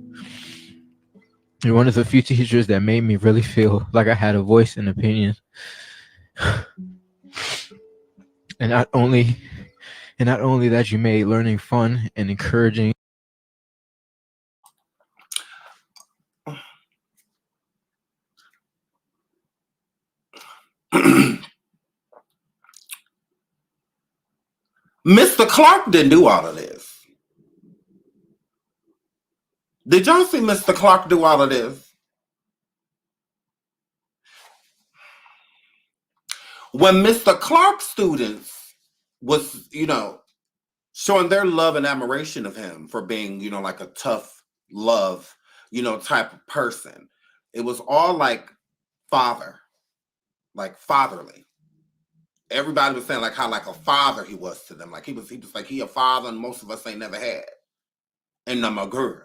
You're one of the few teachers that made me really feel like I had a voice and opinion. And not only that, you made learning fun and encouraging.
Mr. Clark didn't do all of this. Did y'all see Mr. Clark do all of this? When Mr. Clark's students was, showing their love and admiration of him for being, like a tough love, type of person, it was all like fatherly. Everybody was saying like how like a father he was to them. Like he was like he a father, and most of us ain't never had. And I'm a girl.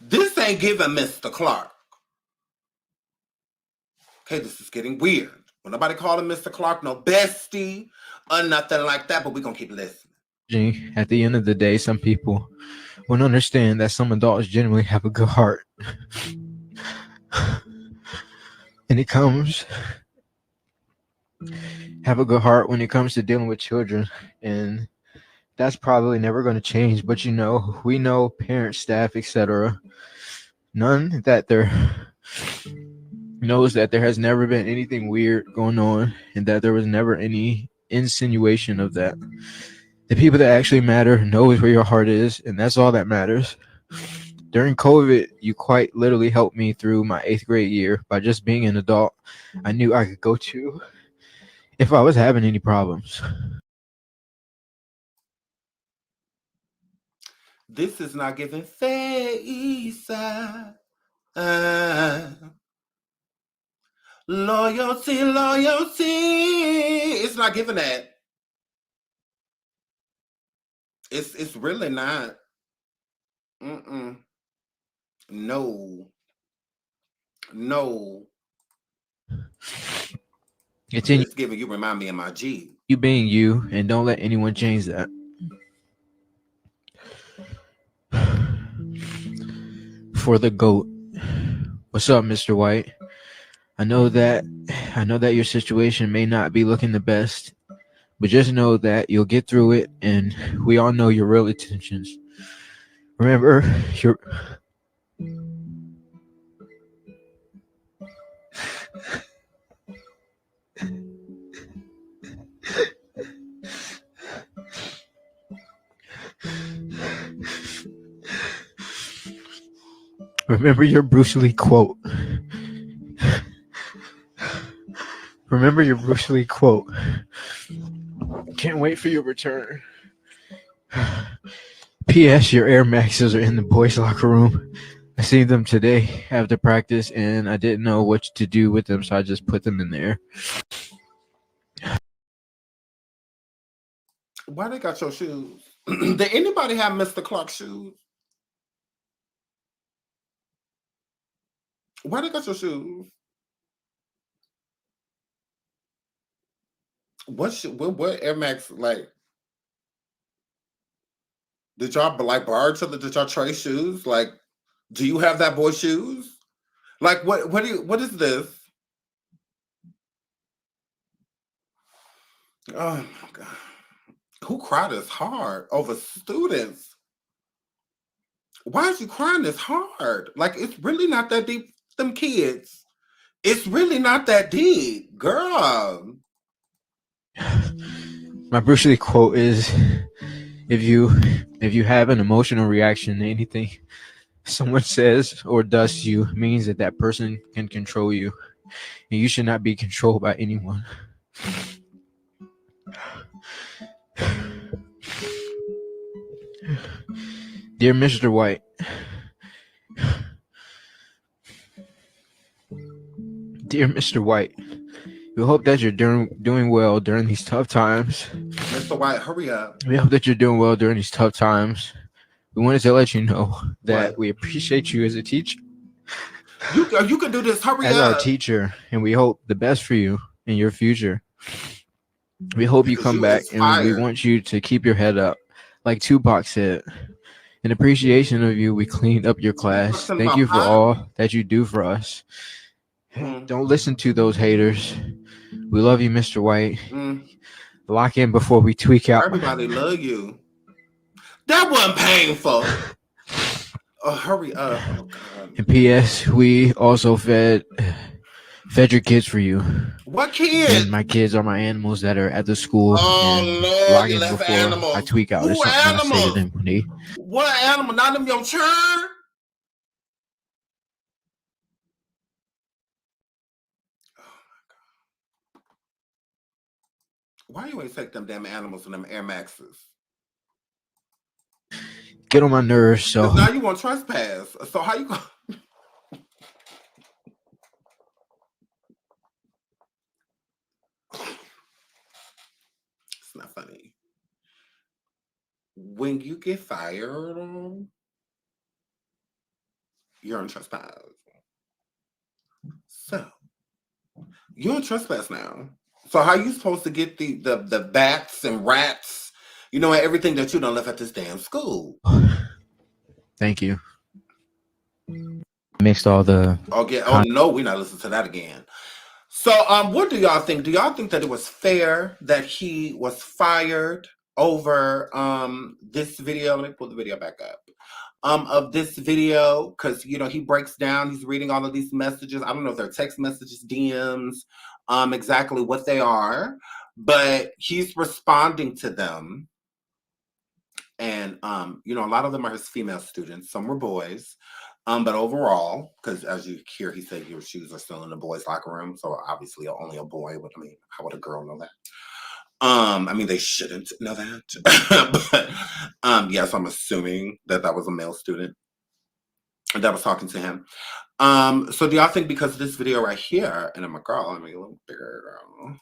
This ain't giving Mr. Clark. Okay, this is getting weird. Well, nobody called him Mr. Clark, no bestie or nothing like that, but we're going to keep listening.
At the end of the day, some people won't understand that some adults genuinely have a good heart. And it comes... have a good heart when it comes to dealing with children and that's probably never going to change. But you know, we know parents, staff, etc. None that there knows that there has never been anything weird going on, and that there was never any insinuation of that. The people that actually matter knows where your heart is, and that's all that matters. During COVID, you quite literally helped me through my 8th grade year by just being an adult I knew I could go to if I was having any problems.
This is not giving face. Loyalty, loyalty. It's not giving that. It's really not. Mm-mm. No.
It's in
It's giving you remind me of my G.
you being you, and don't let anyone change that. For the GOAT. What's up, Mr. White? I know that your situation may not be looking the best, but just know that you'll get through it, and we all know your real intentions. Remember, your remember your Bruce Lee quote. Remember your Bruce Lee quote. Can't wait for your return. P.S. Your Air Maxes are in the boys' locker room. I seen them today after practice, and I didn't know what to do with them, so I just put them in there.
Why they got your shoes? Did anybody have Mr. Clark shoes? Why they got your shoes? What Air Max like? Did y'all like borrow each other? Did y'all trade shoes? Like, do you have that boy's shoes? Like, what is this? Oh my god. Who cried this hard over students? Why is you crying this hard? Like, it's really not that deep. Them kids. It's really not that deep, girl.
My Bruce Lee quote is, if you have an emotional reaction to anything someone says or does to you, means that that person can control you, and you should not be controlled by anyone. Dear Mr. White, dear Mr. White, we hope that you're doing well during these tough times.
Mr. White, hurry up.
We hope that you're doing well during these tough times. We wanted to let you know that
What?
we appreciate you as a teacher.
You can do this. Hurry
As
up.
our teacher, and we hope the best for you in your future. We hope you
Because
come
you
back, and we
inspired.
want you to keep your head up. Like Tupac said, in appreciation of you, we cleaned up your class.
Talking
Thank
about
you for
pop?
all that you do for us. Don't listen to those haters. We love you, Mr. White. Lock in before we tweak out.
Everybody love you. That wasn't painful. Oh, hurry up. Oh, God.
And P.S. We also fed your kids for you.
What kids?
And my kids are my animals that are at the school.
Oh,
and
Lord,
lock
you
in
left
before
animals.
I tweak out.
Who
There's something that I say to
animals?
them when they...
What animal? Not them your churn? Why you ain't take them damn animals and them Air Maxes?
Get on my nerves, so...
Now you want trespass. So how you go? It's not funny. When you get fired, you're on trespass. So you're on trespass now. So how you supposed to get the bats and rats, and everything that you done left at this damn school?
Thank you. Mixed all the...
Oh no, we're not listening to that again. So what do y'all think? Do y'all think that it was fair that he was fired over this video. Let me pull the video back up. Of this video, because he breaks down, he's reading all of these messages. I don't know if they're text messages, DMs, exactly what they are, but he's responding to them. And a lot of them are his female students, some were boys. But overall, because as you hear, he said your shoes are still in the boys' locker room, so obviously only a boy would. I mean, how would a girl know that? I mean, they shouldn't know that. But yes, I'm assuming that was a male student that was talking to him. So do y'all think because of this video right here, and I'm a girl, I mean a little bigger girl,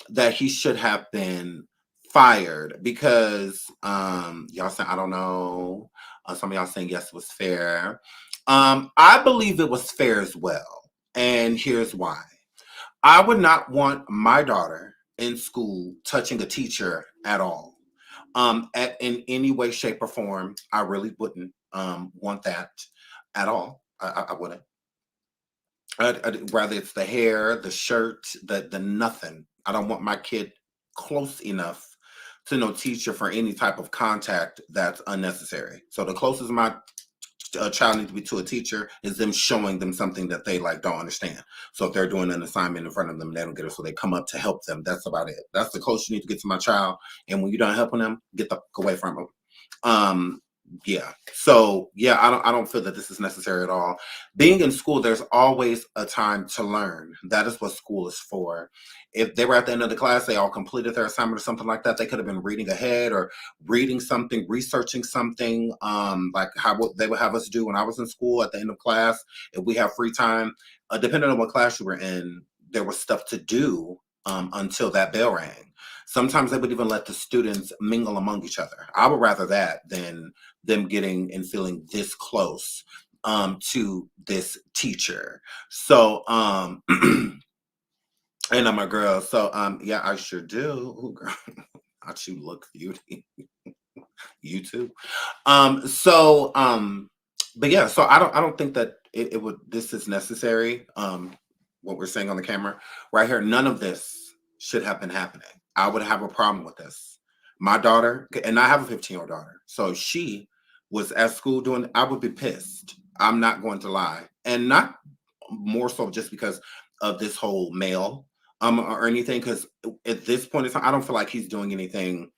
that he should have been fired? Because y'all saying I don't know. Some of y'all saying yes, it was fair. I believe it was fair as well, and here's why. I would not want my daughter in school touching a teacher at all, in any way, shape, or form. I really wouldn't want that at all. I wouldn't. Whether it's the hair, the shirt, the nothing. I don't want my kid close enough to no teacher for any type of contact that's unnecessary. So the closest my child needs to be to a teacher is them showing them something that they don't understand. So if they're doing an assignment in front of them, they don't get it, so they come up to help them. That's about it. That's the closest you need to get to my child. And when you're done helping them, get the away from them. Yeah. So yeah, I don't feel that this is necessary at all. Being in school, there's always a time to learn. That is what school is for. If they were at the end of the class, they all completed their assignment or something like that, they could have been reading ahead or reading something, researching something, like what they would have us do when I was in school at the end of class. If we have free time, depending on what class you were in, there was stuff to do until that bell rang. Sometimes they would even let the students mingle among each other. I would rather that than them getting and feeling this close to this teacher. So, and I'm a girl. So, yeah, I sure do. Ooh, girl, how'd you look, beauty? You too. But yeah, so I don't think that this is necessary. What we're saying on the camera right here, none of this should have been happening. I would have a problem with this. My daughter, and I have a 15-year-old daughter, so she was at school doing, I would be pissed. I'm not going to lie. And not more so just because of this whole male or anything, because at this point in time, I don't feel like he's doing anything.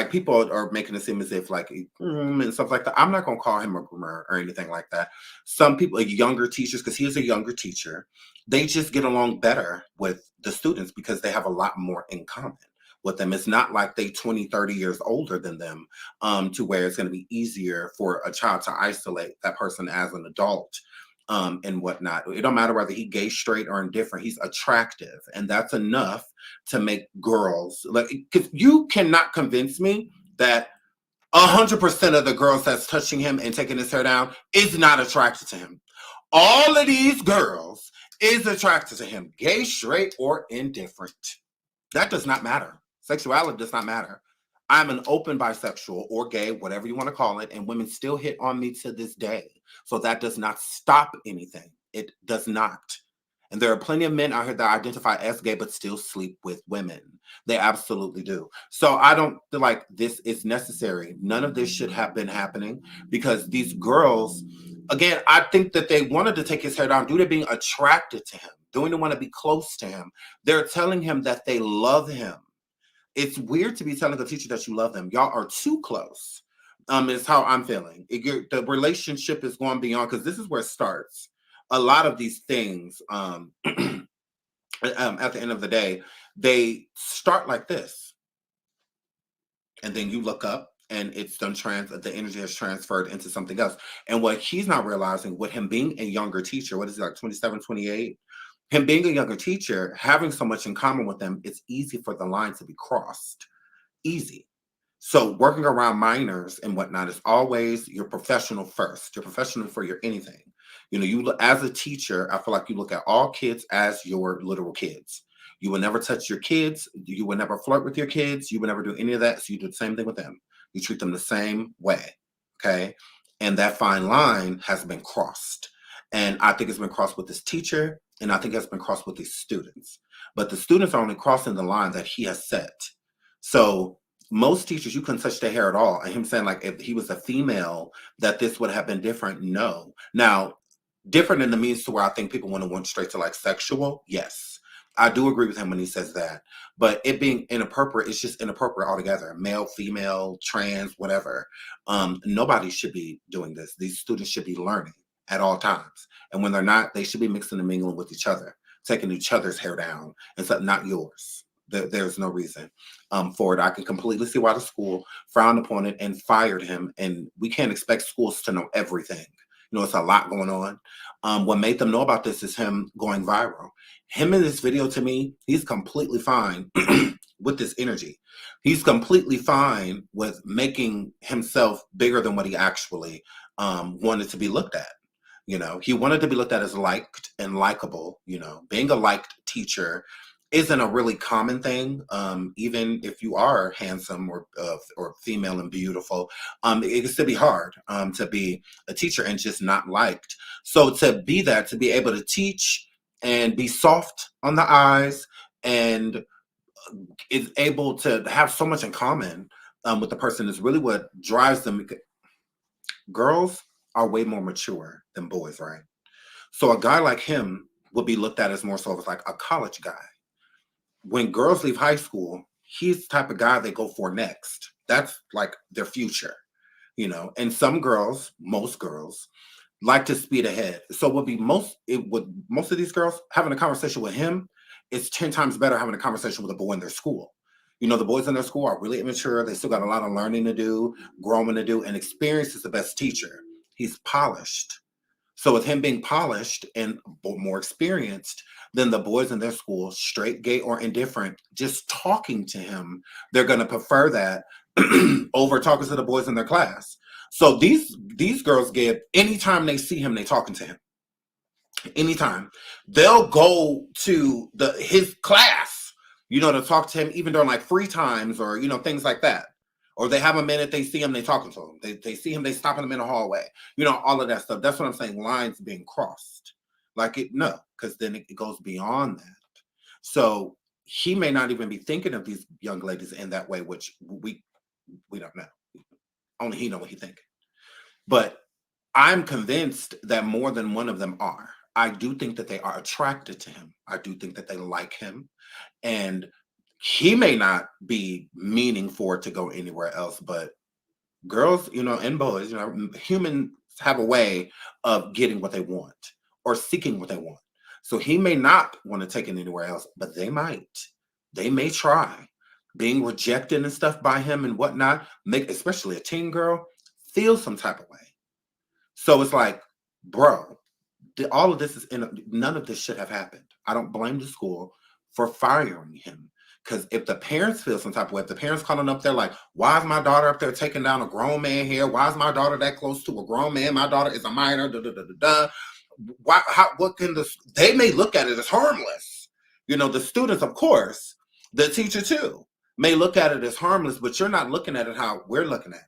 People are making it seem as if and stuff like that. I'm not going to call him a groomer or anything like that. Some people, younger teachers, because he is a younger teacher, they just get along better with the students because they have a lot more in common with them. It's not like they 20, 30 years older than them, to where it's going to be easier for a child to isolate that person as an adult. And whatnot. It don't matter whether he gay, straight, or indifferent. He's attractive, and that's enough to make girls because you cannot convince me that 100% of the girls that's touching him and taking his hair down is not attracted to him. All of these girls is attracted to him, gay, straight, or indifferent. That does not matter. Sexuality does not matter. I'm an open bisexual or gay, whatever you want to call it, and women still hit on me to this day. So that does not stop anything. It does not. And there are plenty of men out here that identify as gay but still sleep with women. They absolutely do. So I don't feel like this is necessary. None of this should have been happening because these girls, again, I think that they wanted to take his hair down due to being attracted to him, due to want to be close to him. They're telling him that they love him. It's weird to be telling a teacher that you love them. Y'all are too close. Is how I'm feeling. The relationship is going beyond, because this is where it starts. A lot of these things, at the end of the day, they start like this. And then you look up and it's done the energy has transferred into something else. And what he's not realizing, with him being a younger teacher, what is he, like 27, 28? Him being a younger teacher, having so much in common with them, it's easy for the line to be crossed. Easy. So working around minors and whatnot is always your professional first. You're professional for your anything. You look as a teacher, I feel like you look at all kids as your literal kids. You will never touch your kids. You will never flirt with your kids. You will never do any of that. So you do the same thing with them. You treat them the same way. Okay. And that fine line has been crossed. And I think it's been crossed with this teacher. And I think it's been crossed with these students. But the students are only crossing the line that he has set. So most teachers, you couldn't touch their hair at all. And him saying like if he was a female, that this would have been different. No. Now, different in the means to where I think people want to went straight to like sexual. Yes. I do agree with him when he says that. But it being inappropriate, it's just inappropriate altogether. Male, female, trans, whatever. Nobody should be doing this. These students should be learning at all times. And when they're not, they should be mixing and mingling with each other, taking each other's hair down, and so not yours. There's no reason for it. I can completely see why the school frowned upon it and fired him. And we can't expect schools to know everything. You know, it's a lot going on. What made them know about this is him going viral. Him in this video, to me, he's completely fine with this energy. He's completely fine with making himself bigger than what he actually wanted to be looked at. You know, he wanted to be looked at as liked and likable. You know, being a liked teacher isn't a really common thing. Even if you are handsome or female and beautiful, it can still be hard to be a teacher and just not liked. So to be that, to be able to teach and be soft on the eyes and is able to have so much in common with the person is really what drives them. Girls are way more mature than boys, right? So a guy like him would be looked at as more so as like a college guy. When girls leave high school, he's the type of guy they go for next. That's like their future, you know. And some girls, most girls, like to speed ahead. So most of these girls having a conversation with him, it's 10 times better having a conversation with a boy in their school. You know, the boys in their school are really immature. They still got a lot of learning to do, growing to do, and experience is the best teacher. He's polished. So with him being polished and more experienced than the boys in their school, straight, gay, or indifferent, just talking to him, they're going to prefer that over talking to the boys in their class. So these girls give, anytime they see him, they talking to him. Anytime. They'll go to his class, you know, to talk to him, even during like free times or, you know, things like that. Or they have a minute, they see him, they talking to him. They see him, they stopping him in the hallway. You know, all of that stuff. That's what I'm saying, lines being crossed. No, because then it goes beyond that. So he may not even be thinking of these young ladies in that way, which we don't know. Only he know what he thinking. But I'm convinced that more than one of them are. I do think that they are attracted to him. I do think that they like him. And he may not be meaning for it to go anywhere else, but girls, you know, and boys, you know, humans have a way of getting what they want or seeking what they want. So he may not want to take it anywhere else, but they might. They may try. Being rejected and stuff by him and whatnot, especially a teen girl, feel some type of way. So it's like, bro, all of this none of this should have happened. I don't blame the school for firing him. Because if the parents feel some type of way, if the parents calling up there like, why is my daughter up there taking down a grown man here? Why is my daughter that close to a grown man? My daughter is a minor. They may look at it as harmless. You know, the students, of course, the teacher too, may look at it as harmless, but you're not looking at it how we're looking at it.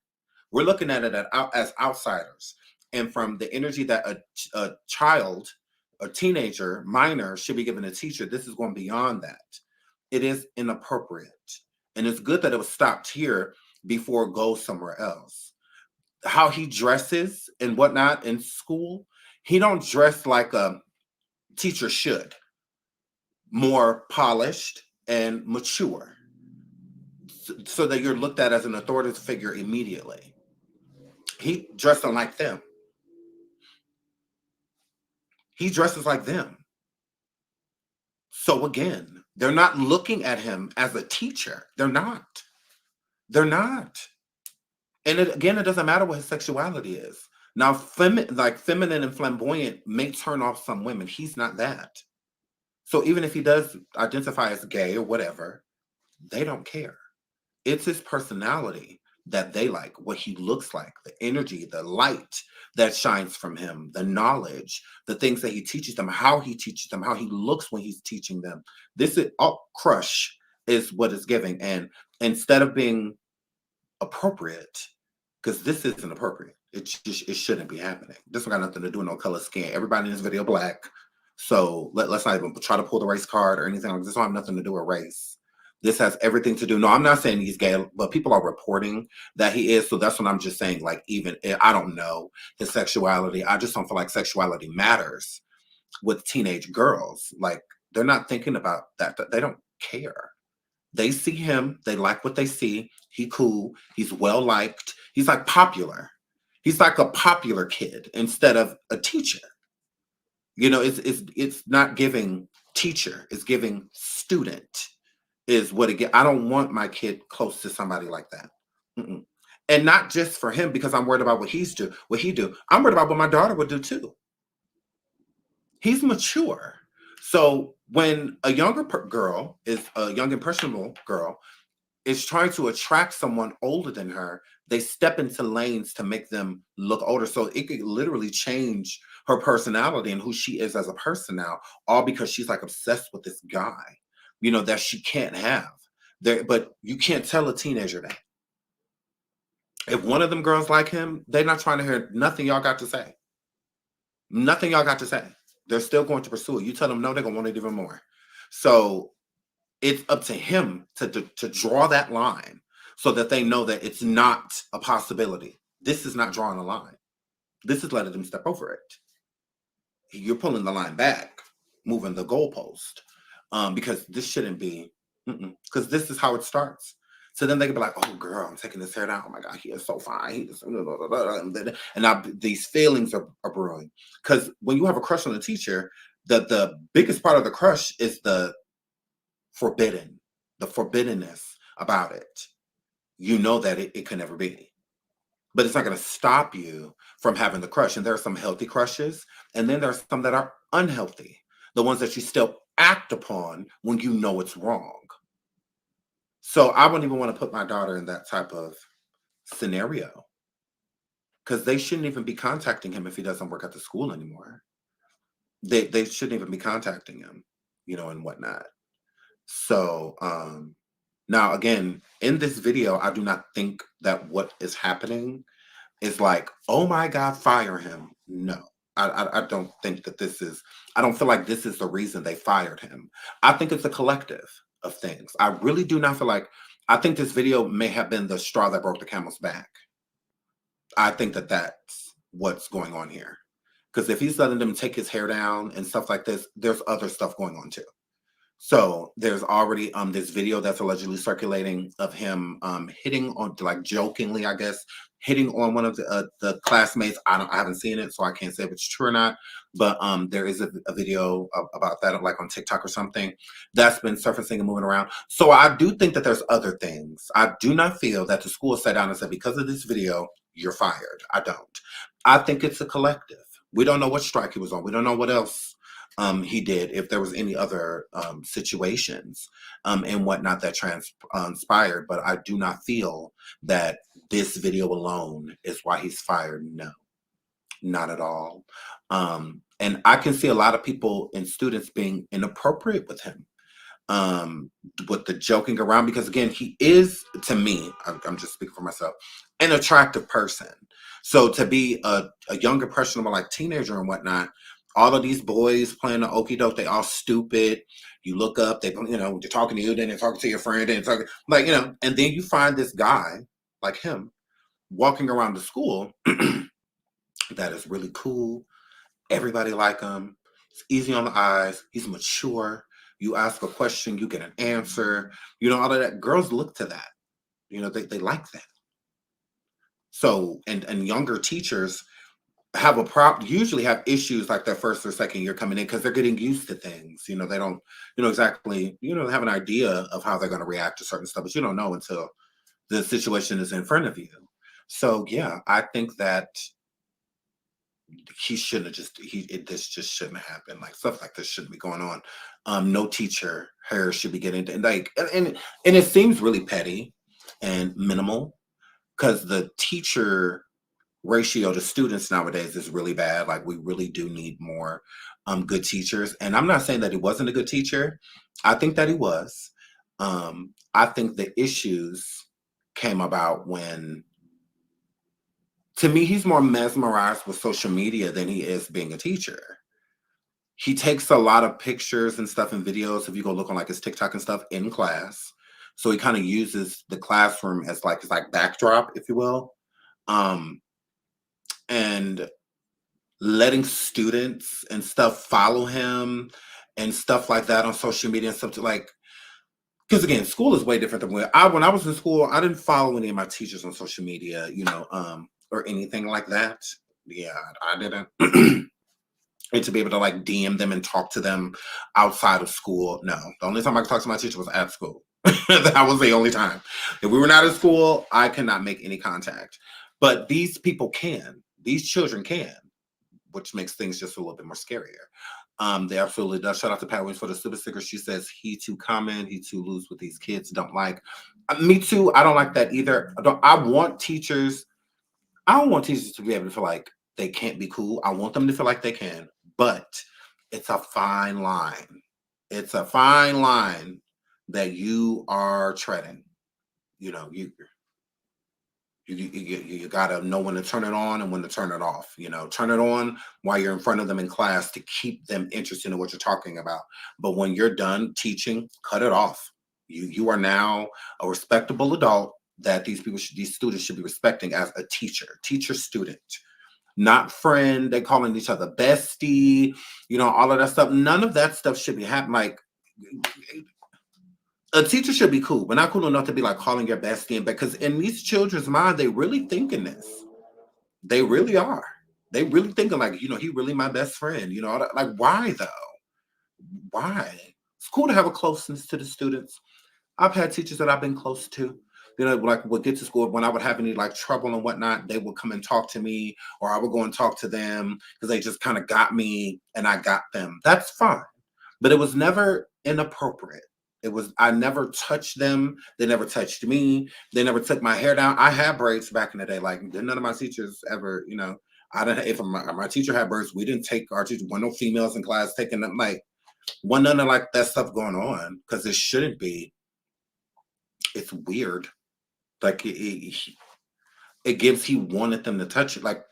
We're looking at it as outsiders. And from the energy that a child, a teenager, minor should be given a teacher, this is going beyond that. It is inappropriate. And it's good that it was stopped here before it goes somewhere else. How he dresses and whatnot in school, he don't dress like a teacher should. More polished and mature. So that you're looked at as an authoritative figure immediately. He dressed like them. He dresses like them. So again, they're not looking at him as a teacher. They're not. They're not. And it doesn't matter what his sexuality is. Now, feminine and flamboyant may turn off some women. He's not that. So even if he does identify as gay or whatever, they don't care. It's his personality that they like, what he looks like, the energy, the light that shines from him, the knowledge, the things that he teaches them, how he teaches them, how he looks when he's teaching them. This is crush is what it's giving. And instead of being appropriate, because this isn't appropriate, it shouldn't be happening. This one got nothing to do with no color skin. Everybody in this video black. So let's not even try to pull the race card or anything like this. Don't have nothing to do with race. This has everything to do. No, I'm not saying he's gay, but people are reporting that he is. So that's what I'm just saying. Like, even I don't know his sexuality. I just don't feel like sexuality matters with teenage girls. Like, they're not thinking about that. They don't care. They see him. They like what they see. He cool. He's well liked. He's like popular. He's like a popular kid instead of a teacher. You know, it's not giving teacher. It's giving student is what it get. I don't want my kid close to somebody like that. Mm-mm. And not just for him, because I'm worried about what he do. I'm worried about what my daughter would do too. He's mature. So when a younger girl is a young impressionable girl is trying to attract someone older than her, they step into lanes to make them look older. So it could literally change her personality and who she is as a person now, all because she's like obsessed with this guy, you know, that she can't have. There, but you can't tell a teenager that. If one of them girls like him, they're not trying to hear nothing y'all got to say. Nothing y'all got to say. They're still going to pursue it. You tell them no, they're gonna want it even more. So it's up to him to draw that line so that they know that it's not a possibility. This is not drawing a line. This is letting them step over it. You're pulling the line back, moving the goalpost, because this shouldn't be, because this is how it starts. So then they can be like, oh, girl, I'm taking his hair down. Oh, my God, he is so fine. He is, and now these feelings are brewing. Because when you have a crush on a teacher, the biggest part of the crush is the forbiddenness about it. You know that it can never be. But it's not going to stop you from having the crush. And there are some healthy crushes, and then there are some that are unhealthy. The ones that you still act upon when you know it's wrong. So I wouldn't even want to put my daughter in that type of scenario, because they shouldn't even be contacting him if he doesn't work at the school anymore. They shouldn't even be contacting him, you know, and whatnot. So now again, in this video, I do not think that what is happening is like, oh my God, fire him. No, I don't think that this is, I don't feel like this is the reason they fired him. I think it's a collective of things. I really do not feel like, I think this video may have been the straw that broke the camel's back. I think that that's what's going on here. Because if he's letting them take his hair down and stuff like this, there's other stuff going on too. So there's already this video that's allegedly circulating of him hitting on, like jokingly, I guess, hitting on one of the classmates. I haven't seen it, so I can't say if it's true or not. But there is a video about that, like on TikTok or something, that's been surfacing and moving around. So I do think that there's other things. I do not feel that the school sat down and said, because of this video, you're fired. I don't. I think it's a collective. We don't know what strike he was on. We don't know what else he did, if there was any other situations and whatnot that transpired. But I do not feel that this video alone is why he's fired. No, not at all. And I can see a lot of people and students being inappropriate with him, with the joking around, because again, he is, to me, I'm just speaking for myself, an attractive person. So to be a young impressionable, like teenager and whatnot, all of these boys playing the okie doke, they all stupid. You look up, they're talking to you, then they're talking to your friend, and talking, like, and then you find this guy like him walking around the school that is really cool. Everybody like him. It's easy on the eyes. He's mature. You ask a question, you get an answer. All of that. Girls look to that. They like that. So, and younger teachers usually have issues like their first or second year coming in, because they're getting used to things. They don't, exactly, have an idea of how they're going to react to certain stuff, but you don't know until the situation is in front of you. So yeah, I think that he shouldn't have this just shouldn't have happened. Like, stuff like this shouldn't be going on. No teacher hair should be getting like, and it seems really petty and minimal, because the teacher ratio to students nowadays is really bad. Like, we really do need more good teachers. And I'm not saying that he wasn't a good teacher. I think that he was. I think the issues came about when, to me, he's more mesmerized with social media than he is being a teacher. He takes a lot of pictures and stuff and videos, if you go look on like his TikTok and stuff, in class. So he kind of uses the classroom as like his like backdrop, if you will. And letting students and stuff follow him and stuff like that on social media and stuff to like, because again, school is way different than when I was in school. I didn't follow any of my teachers on social media, or anything like that. Yeah, I didn't. And to be able to like DM them and talk to them outside of school, no. The only time I could talk to my teacher was at school. That was the only time. If we were not at school, I could not make any contact. But these people can. These children can, which makes things just a little bit more scarier. They absolutely does. Shout out to Pat Williams for the super sticker. She says he too common, he too loose with these kids. Don't like. Me too. I don't like that either. I want teachers. I don't want teachers to be able to feel like they can't be cool. I want them to feel like they can, but it's a fine line. It's a fine line that you are treading. You gotta know when to turn it on and when to turn it off. Turn it on while you're in front of them in class to keep them interested in what you're talking about. But when you're done teaching, cut it off. You are now a respectable adult that these students should be respecting as a teacher student, not friend. They calling each other bestie, all of that stuff. None of that stuff should be happening. Like, a teacher should be cool, but not cool enough to be like calling your bestie. Because in these children's mind, they really thinking this. They really are. They really thinking like, he really my best friend. Like, why though? Why? It's cool to have a closeness to the students. I've had teachers that I've been close to. Like would get to school when I would have any like trouble and whatnot, they would come and talk to me, or I would go and talk to them because they just kind of got me and I got them. That's fine. But it was never inappropriate. I never touched them. They never touched me. They never took my hair down. I had braids back in the day. Like none of my teachers ever, I didn't, if my teacher had braids, we didn't take our teacher, no females in class taking them, like, none of like that stuff going on because it shouldn't be. It's weird. Like it gives he wanted them to touch it. Like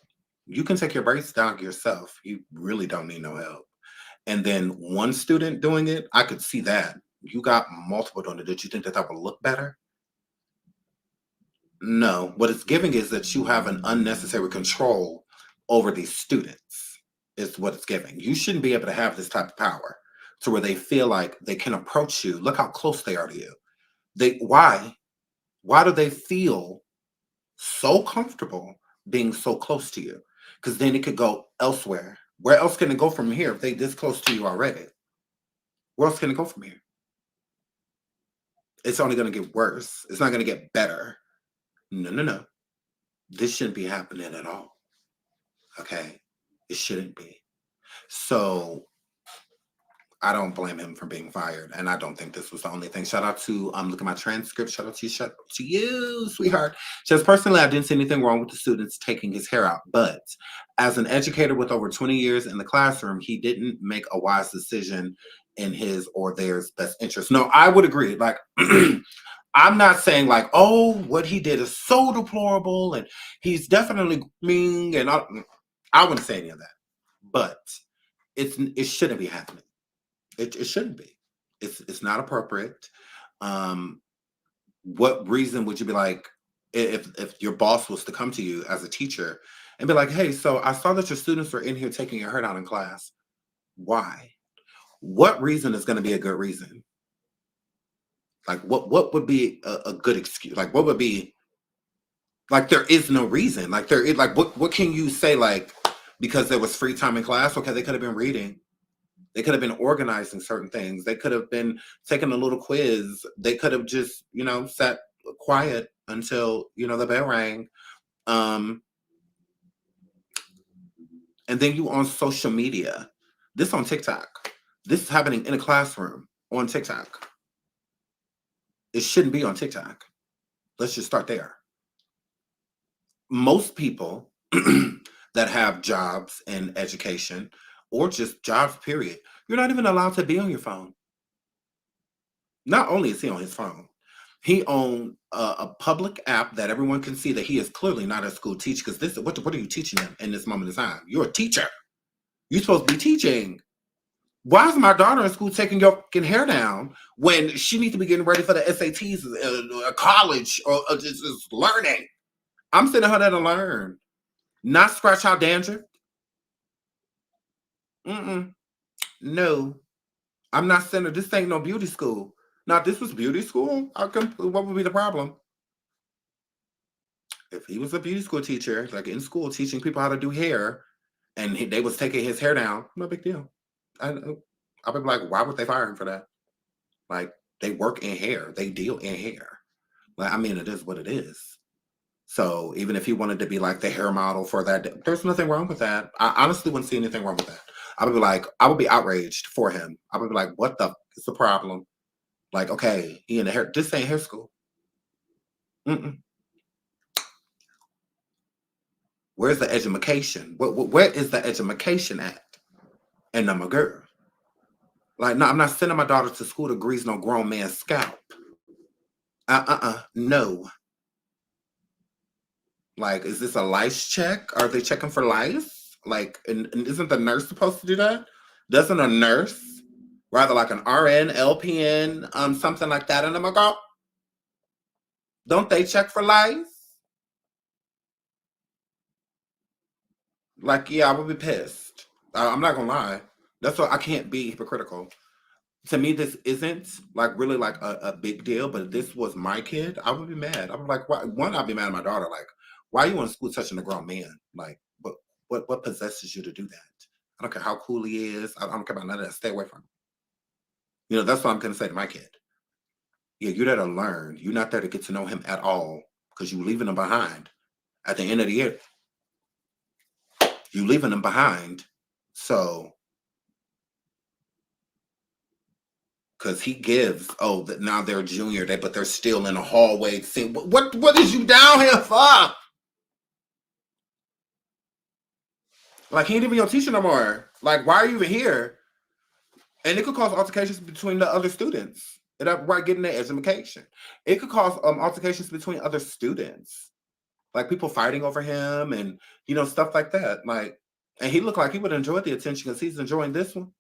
you can take your braids down yourself. You really don't need no help. And then one student doing it, I could see that. You got multiple doing it. Did you think that would look better? No. What it's giving is that you have an unnecessary control over these students. Is what it's giving. You shouldn't be able to have this type of power to where they feel like they can approach you. Look how close they are to you. Why do they feel so comfortable being so close to you? Because then it could go elsewhere. Where else can it go from here if they this close to you already? Where else can it go from here? It's only going to get worse. It's not going to get better. No. This shouldn't be happening at all. Okay? It shouldn't be. So I don't blame him for being fired, and I don't think this was the only thing. Shout out to look at my transcript. Shout out to you, sweetheart. She says, personally, I didn't see anything wrong with the students taking his hair out, but as an educator with over 20 years in the classroom, he didn't make a wise decision in his or theirs best interest. No, I would agree. Like, I'm not saying like, oh, what he did is so deplorable, and he's definitely mean, and I wouldn't say any of that, but it shouldn't be happening. It shouldn't be. It's not appropriate. What reason would you be like if your boss was to come to you as a teacher and be like, hey, so I saw that your students are in here taking your hair down in class. Why? What reason is going to be a good reason? Like what would be a good excuse? Like what would be like there is no reason. Like there is like what can you say like because there was free time in class? Okay, they could have been reading. They could have been organizing certain things. They could have been taking a little quiz. They could have just, sat quiet until, the bell rang. And then you on social media. This on TikTok. This is happening in a classroom on TikTok. It shouldn't be on TikTok. Let's just start there. Most people that have jobs in education or just jobs, period, you're not even allowed to be on your phone. Not only is he on his phone, he owns a public app that everyone can see that he is clearly not a school teacher. Because this, what are you teaching them in this moment of time? You're a teacher. You're supposed to be teaching. Why is my daughter in school taking your fucking hair down when she needs to be getting ready for the SATs, college, or just learning? I'm sending her there to learn, not scratch out dandruff. No, I'm not sending her. This ain't no beauty school. Now, if this was beauty school, what would be the problem? If he was a beauty school teacher, like in school, teaching people how to do hair, and they was taking his hair down, no big deal. I would be like, why would they fire him for that? Like, they work in hair. They deal in hair. Like, I mean, it is what it is. So even if he wanted to be like the hair model for that, there's nothing wrong with that. I honestly wouldn't see anything wrong with that. I would be like, I would be outraged for him. I would be like, what the is the problem? Like, okay, he in the hair, this ain't hair school. Where's the education? Where is the education at? And I'm a girl. Like, no, I'm not sending my daughter to school to grease no grown man's scalp. No. Like, is this a lice check? Are they checking for lice? Like, and isn't the nurse supposed to do that? Doesn't a nurse, rather like an RN, LPN, something like that, and I'm like, oh, don't they check for lice? Like, yeah, I would be pissed. I'm not gonna lie. That's why I can't be hypocritical. To me, this isn't like really like a big deal, but if this was my kid, I would be mad. I would be like, why? One, I'd be mad at my daughter. Like, why are you in school touching a grown man? Like, what possesses you to do that? I don't care how cool he is. I don't care about none of that. Stay away from him. You know, that's what I'm gonna say to my kid. Yeah, you're there to learn. You're not there to get to know him at all because you're leaving him behind. At the end of the year, you're leaving him behind. So. Because he gives, that now they're junior, but they're still in the hallway saying, what is you down here for? Like, he ain't even your teacher no more. Like, why are you even here? And it could cause altercations between the other students. Right, getting their education. It could cause altercations between other students. Like, people fighting over him and, stuff like that. Like, and he looked like he would enjoy the attention because he's enjoying this one.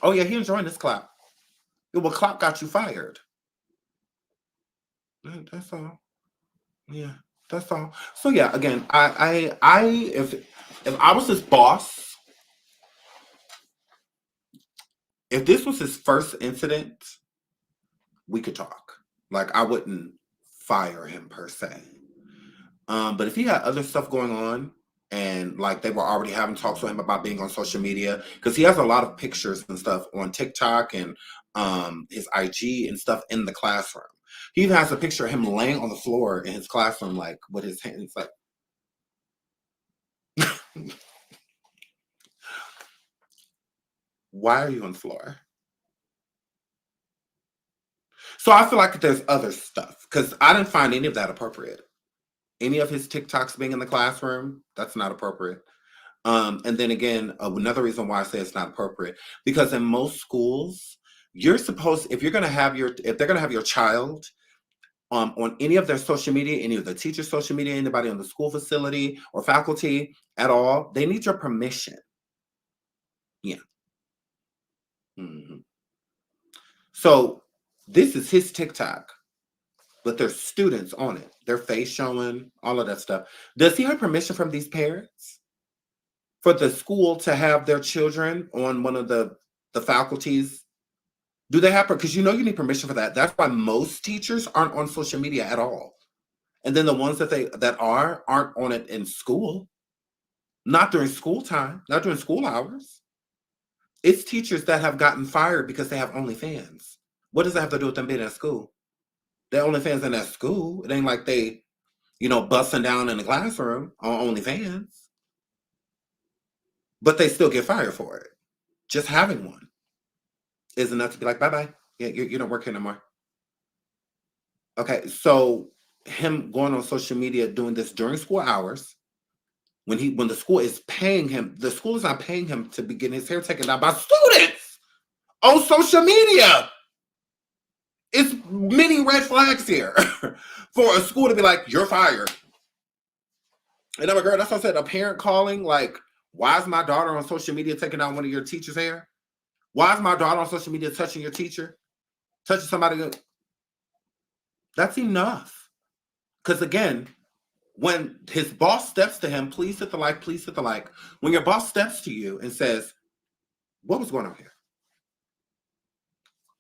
Oh, yeah, he's enjoying this clap. Well, clap got you fired. That's all. Yeah, that's all. So yeah, again, if I was his boss, if this was his first incident, we could talk. Like, I wouldn't fire him per se. But if he had other stuff going on and like they were already having talks with him about being on social media, because he has a lot of pictures and stuff on TikTok and his IG and stuff in the classroom. He even has a picture of him laying on the floor in his classroom, like with his hands like. Why are you on the floor? So I feel like there's other stuff because I didn't find any of that appropriate. Any of his TikToks being in the classroom, that's not appropriate. And then again, another reason why I say it's not appropriate, because in most schools, you're supposed, if they're going to have your child on any of their social media, any of the teacher's social media, anybody on the school facility or faculty at all, they need your permission. Yeah. Mm-hmm. So this is his TikTok, but there's students on it, their face showing, all of that stuff. Does he have permission from these parents for the school to have their children on one of the faculties? Do they have, because you need permission for that. That's why most teachers aren't on social media at all. And then the ones that aren't on it in school, not during school time, not during school hours. It's teachers that have gotten fired because they have OnlyFans. What does that have to do with them being at school? They're OnlyFans in that school. It ain't like they, busting down in the classroom on OnlyFans. But they still get fired for it. Just having one is enough to be like, bye-bye. Yeah, you don't work here no more. Okay, so him going on social media doing this during school hours, when the school is paying him, the school is not paying him to be getting his hair taken down by students on social media. It's many red flags here for a school to be like, you're fired. And I'm like, girl, that's what I said. A parent calling, like, Why is my daughter on social media taking down one of your teacher's hair? Why is my daughter on social media touching your teacher? Touching somebody? That's enough. Because again, when his boss steps to him, please hit the like, please hit the like. When your boss steps to you and says, what was going on here?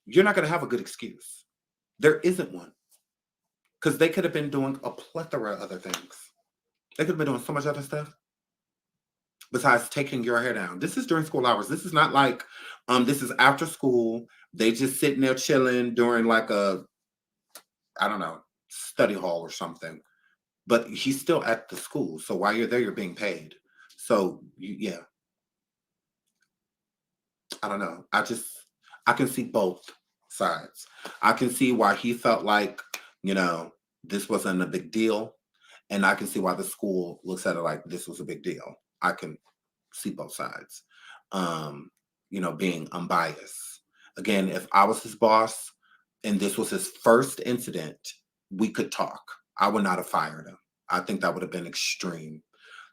You're not going to have a good excuse. There isn't one. Because they could have been doing a plethora of other things. They could have been doing so much other stuff besides taking your hair down. This is during school hours. This is not like, this is after school. They just sitting there chilling during like a, I don't know, study hall or something. But he's still at the school. So while you're there, you're being paid. So, yeah. I don't know. I can see both sides. I can see why he felt like, this wasn't a big deal. And I can see why the school looks at it like this was a big deal. I can see both sides, being unbiased. Again, if I was his boss and this was his first incident, we could talk. I would not have fired him. I think that would have been extreme.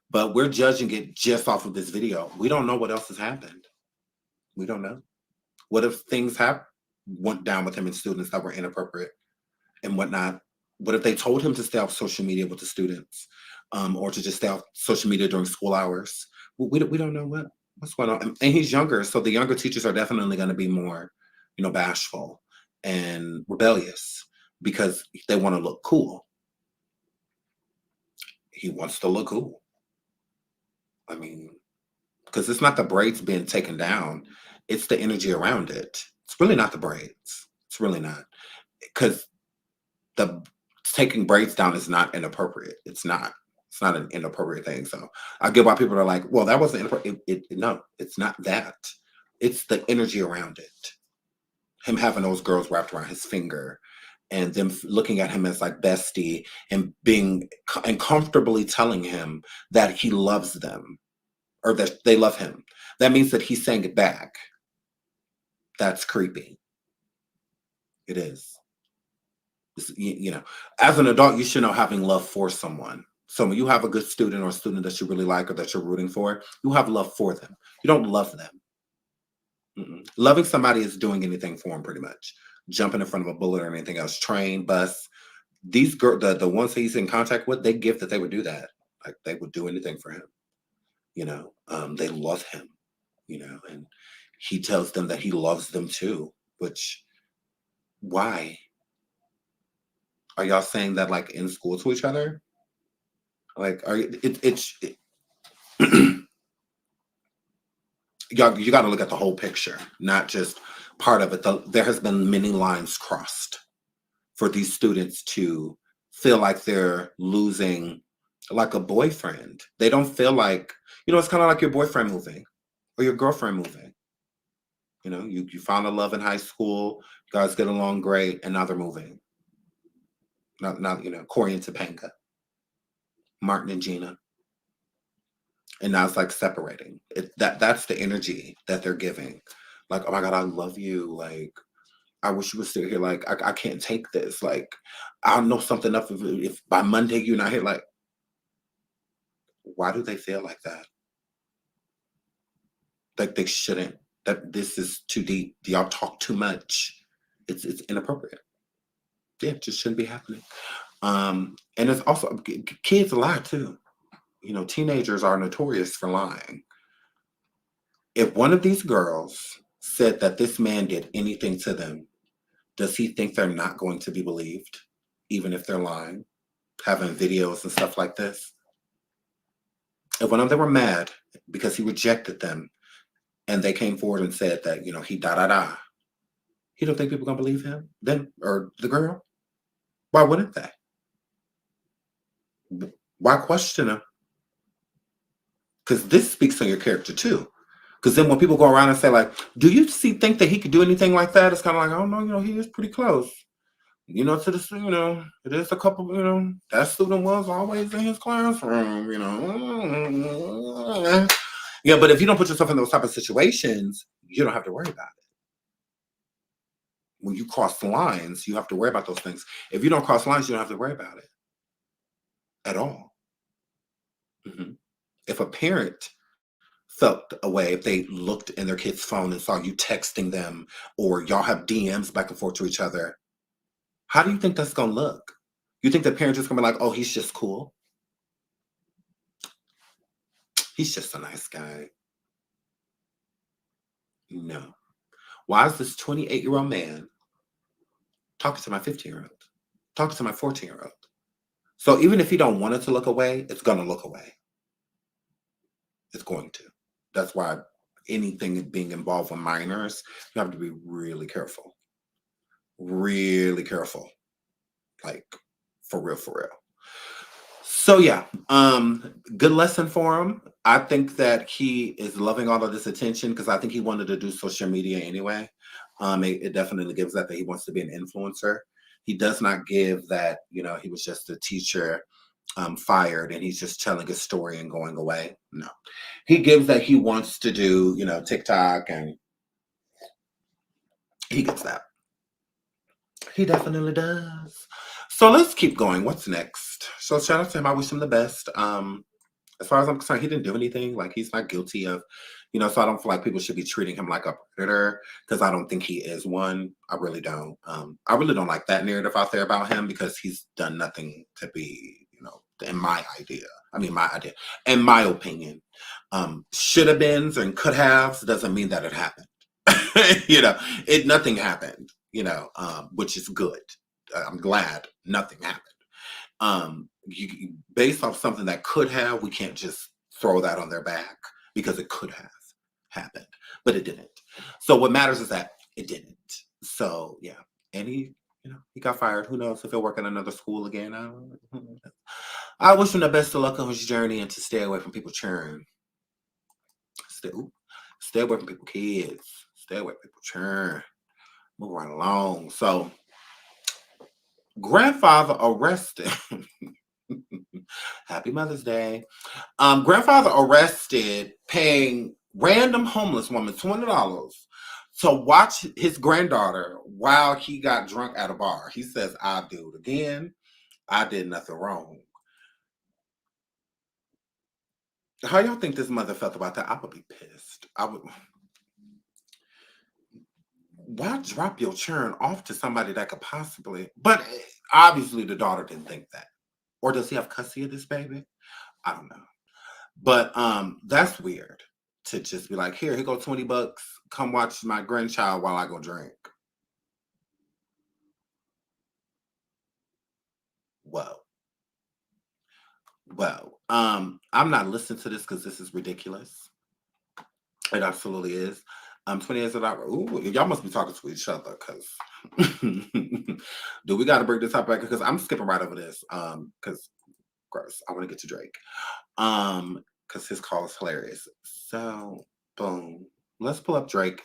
But we're judging it just off of this video. We don't know what else has happened. We don't know. What if things went down with him and students that were inappropriate and whatnot? What if they told him to stay off social media with the students, or to just stay off social media during school hours? We don't know what's going on. And he's younger, so the younger teachers are definitely going to be more, bashful and rebellious because they want to look cool. He wants to look cool. I mean, because it's not the braids being taken down, it's the energy around it. It's really not the braids. It's really not. Because the taking braids down is not inappropriate. It's not. It's not an inappropriate thing. So I get why people are like, well, that wasn't inappropriate. No, it's not that. It's the energy around it. Him having those girls wrapped around his finger and them looking at him as like bestie and and comfortably telling him that he loves them or that they love him. That means that he's saying it back. That's creepy. It is. As an adult, you should know having love for someone. So when you have a good student or a student that you really like or that you're rooting for, you have love for them. You don't love them. Loving somebody is doing anything for them, pretty much. Jumping in front of a bullet or anything else. Train, bus. These girls, the ones that he's in contact with, they give that they would do that. Like they would do anything for him. They love him. And he tells them that he loves them too. Which, why? Are y'all saying that like in school to each other? Like, are you? Y'all, you got to look at the whole picture, not just part of it. There has been many lines crossed for these students to feel like they're losing like a boyfriend. They don't feel like, it's kind of like your boyfriend moving or your girlfriend moving. You found a love in high school, you guys get along great, and now they're moving. Now, Corey and Topanga, Martin and Gina. And now it's like separating. That's the energy that they're giving. Like, oh my God, I love you. Like, I wish you would stay here. Like, I can't take this. Like, I'll know something up if by Monday you're not here. Like, why do they feel like that? Like they shouldn't. That this is too deep. Y'all talk too much. It's inappropriate. Yeah, it just shouldn't be happening. And it's also kids lie too. Teenagers are notorious for lying. If one of these girls said that this man did anything to them, does he think they're not going to be believed, even if they're lying, having videos and stuff like this? If one of them were mad because he rejected them and they came forward and said that, he da-da-da, he don't think people are going to believe him then, or the girl? Why wouldn't they? Why question him? Because this speaks on your character too. Because then when people go around and say like, do you think that he could do anything like that? It's kind of like, oh no, he is pretty close. To this, it is a couple, that student was always in his classroom, Yeah, but if you don't put yourself in those type of situations, you don't have to worry about it. When you cross the lines, you have to worry about those things. If you don't cross lines, you don't have to worry about it at all. If a parent felt away if they looked in their kid's phone and saw you texting them or y'all have DMs back and forth to each other? How do you think that's going to look? You think the parents just going to be like, oh, he's just cool? He's just a nice guy. No. Why is this 28-year-old man talking to my 15-year-old? Talking to my 14-year-old? So even if he don't want it to look away, it's going to look away. It's going to. That's why anything being involved with minors, you have to be really careful. Really careful. Like, for real, for real. So yeah, good lesson for him. I think that he is loving all of this attention because I think he wanted to do social media anyway. It definitely gives that he wants to be an influencer. He does not give that, he was just a teacher fired and he's just telling his story and going away. No. He gives that he wants to do, TikTok, and he gets that. He definitely does. So let's keep going. What's next? So shout out to him. I wish him the best. As far as I'm concerned, he didn't do anything. Like, he's not guilty of, so I don't feel like people should be treating him like a predator because I don't think he is one. I really don't. I really don't like that narrative out there about him because he's done nothing to be, in my opinion. Should have beens and could haves doesn't mean that it happened. Nothing happened, which is good. I'm glad nothing happened. Based off something that could have, we can't just throw that on their back because it could have happened, but it didn't. So what matters is that it didn't. So yeah, and he got fired. Who knows if he'll work at another school again? I wish him the best of luck on his journey and to stay away from people churn. Stay away from people kids. Stay away from people churn. Move right along. So, grandfather arrested. Happy Mother's Day. Grandfather arrested paying random homeless woman $20 to watch his granddaughter while he got drunk at a bar. He says, I'll do it again. I did nothing wrong. How y'all think this mother felt about that? I would be pissed. Why drop your churn off to somebody that could possibly, but obviously the daughter didn't think that. Or does he have custody of this baby? I don't know. But that's weird to just be like, here go $20. Come watch my grandchild while I go drink. Whoa. Well, I'm not listening to this because this is ridiculous. It absolutely is. 20 years of ooh, y'all must be talking to each other because do we got to bring this up back? Because I'm skipping right over this because gross. I want to get to Drake because his call is hilarious. So boom, let's pull up Drake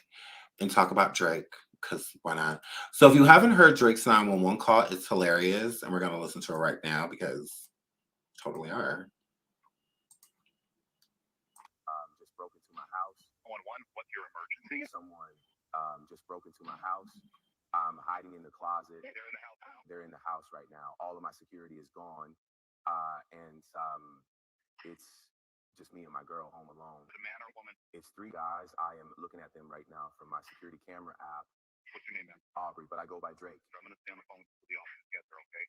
and talk about Drake because why not? So if you haven't heard Drake's 911 call, it's hilarious, and we're gonna listen to it right now because totally are.
Just broke into my house. 911, what's your emergency? Someone just broke into my house. I'm hiding in the closet. They're in the house now. They're in the house right now. All of my security is gone. And it's just me and my girl home alone. The man or woman? It's 3 guys. I am looking at them right now from my security camera app. What's your name, man? Aubrey, but I go by Drake. So I'm going to stay on the phone with the officer together, okay?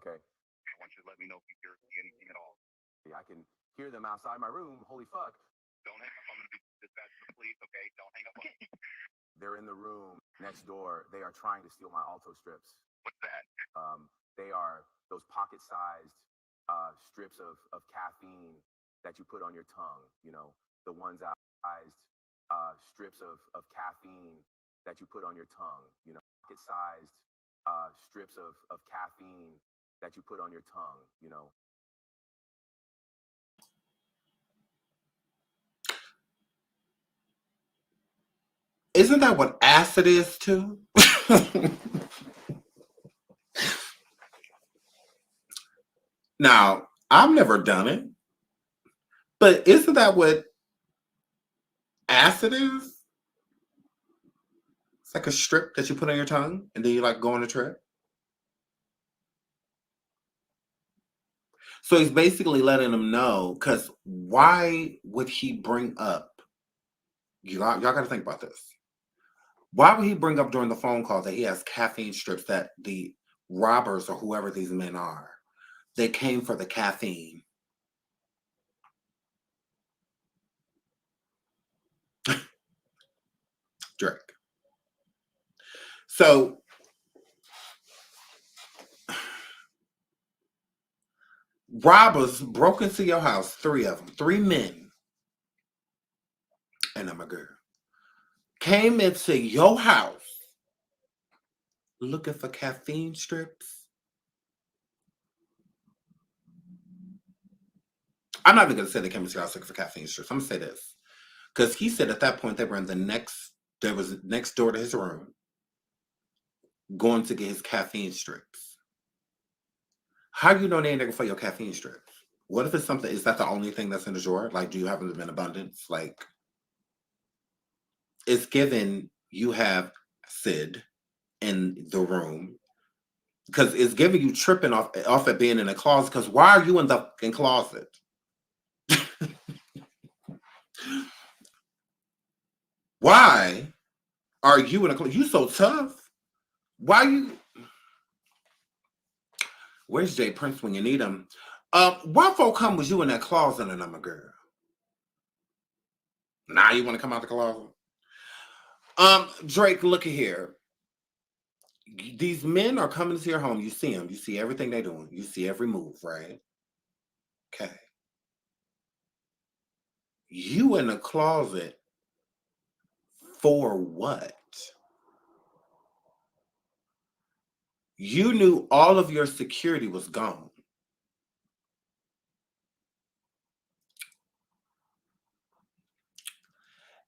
Okay. I want you to let me know if you hear anything at all. Yeah, I can hear them outside my room. Holy fuck. Don't hang up. I'm going to be dispatched to the police, okay? Don't hang up. They're in the room next door. They are trying to steal my Alto strips. What's that? They are those pocket-sized strips of caffeine that you put on your tongue. The ones sized strips of caffeine that you put on your tongue. Pocket-sized strips of caffeine that you put on your tongue.
Isn't that what acid is too? Now, I've never done it, but isn't that what acid is? It's like a strip that you put on your tongue and then you like go on a trip. So he's basically letting them know, because why would he bring up, y'all got to think about this. Why would he bring up during the phone call that he has caffeine strips, that the robbers or whoever these men are, they came for the caffeine? Drake. So robbers broke into your house, 3 of them, 3 men, and I'm a girl, came into your house looking for caffeine strips. I'm not even going to say they came into your house looking for caffeine strips. I'm going to say this. Because he said at that point they were in there was next door to his room, going to get his caffeine strips. How do you know they ain't looking for your caffeine strips? What if it's something, is that the only thing that's in the drawer? Like, do you have them in abundance? Like, it's given you have Sid in the room, because it's giving you tripping off at being in a closet. Because why are you in the fucking closet? Why are you in a closet? You so tough. Why you? Where's Jay Prince when you need him? Why folk come with you in that closet and I'm a girl? Now you want to come out the closet? Drake, look at here. These men are coming to your home. You see them. You see everything they're doing. You see every move, right? Okay. You in the closet for what? You knew all of your security was gone.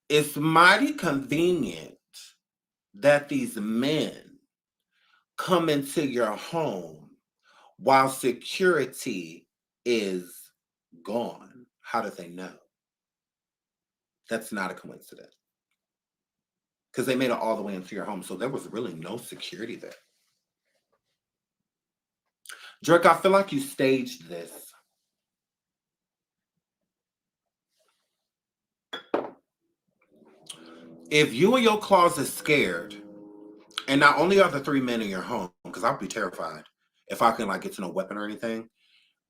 It's mighty convenient that these men come into your home while security is gone. How do they know? That's not a coincidence. Because they made it all the way into your home. So there was really no security there. Drake, I feel like you staged this. If you in your closet scared, and not only are the 3 men in your home, because I'd be terrified if I can like get to no weapon or anything.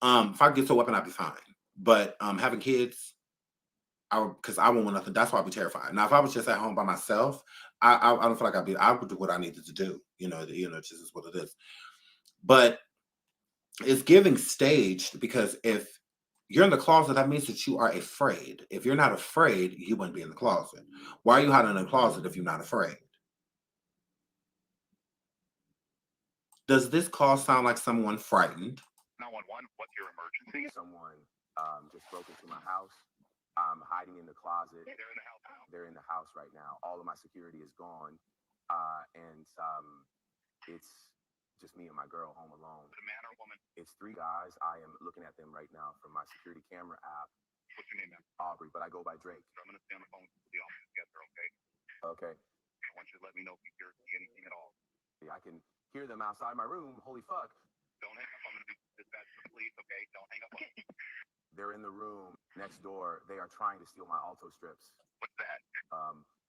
If I get to a weapon, I'd be fine. But having kids, because I won't want nothing. That's why I'd be terrified. Now, if I was just at home by myself, I don't feel like I would do what I needed to do. Just is what it is. But it's giving staged, because if you're in the closet, that means that you are afraid. If you're not afraid, you wouldn't be in the closet. Why are you hiding in the closet if you're not afraid? Does this call sound like someone frightened?
911, what's your emergency? Someone just broke into my house. I'm hiding in the closet. They're in the house now. They're in the house right now. All of my security is gone. And it's just me and my girl home alone. The man or woman? It's 3 guys. I am looking at them right now from my security camera app. What's your name, man? Aubrey, but I go by Drake. So I'm going to stay on the phone with the officer together, okay? Okay. I want you to let me know if you hear anything at all. Yeah, I can hear them outside my room. Holy fuck. Don't hang up. I'm going to do dispatch to the police, okay? Don't hang up on me. They're in the room next door. They are trying to steal my Alto strips. What's that?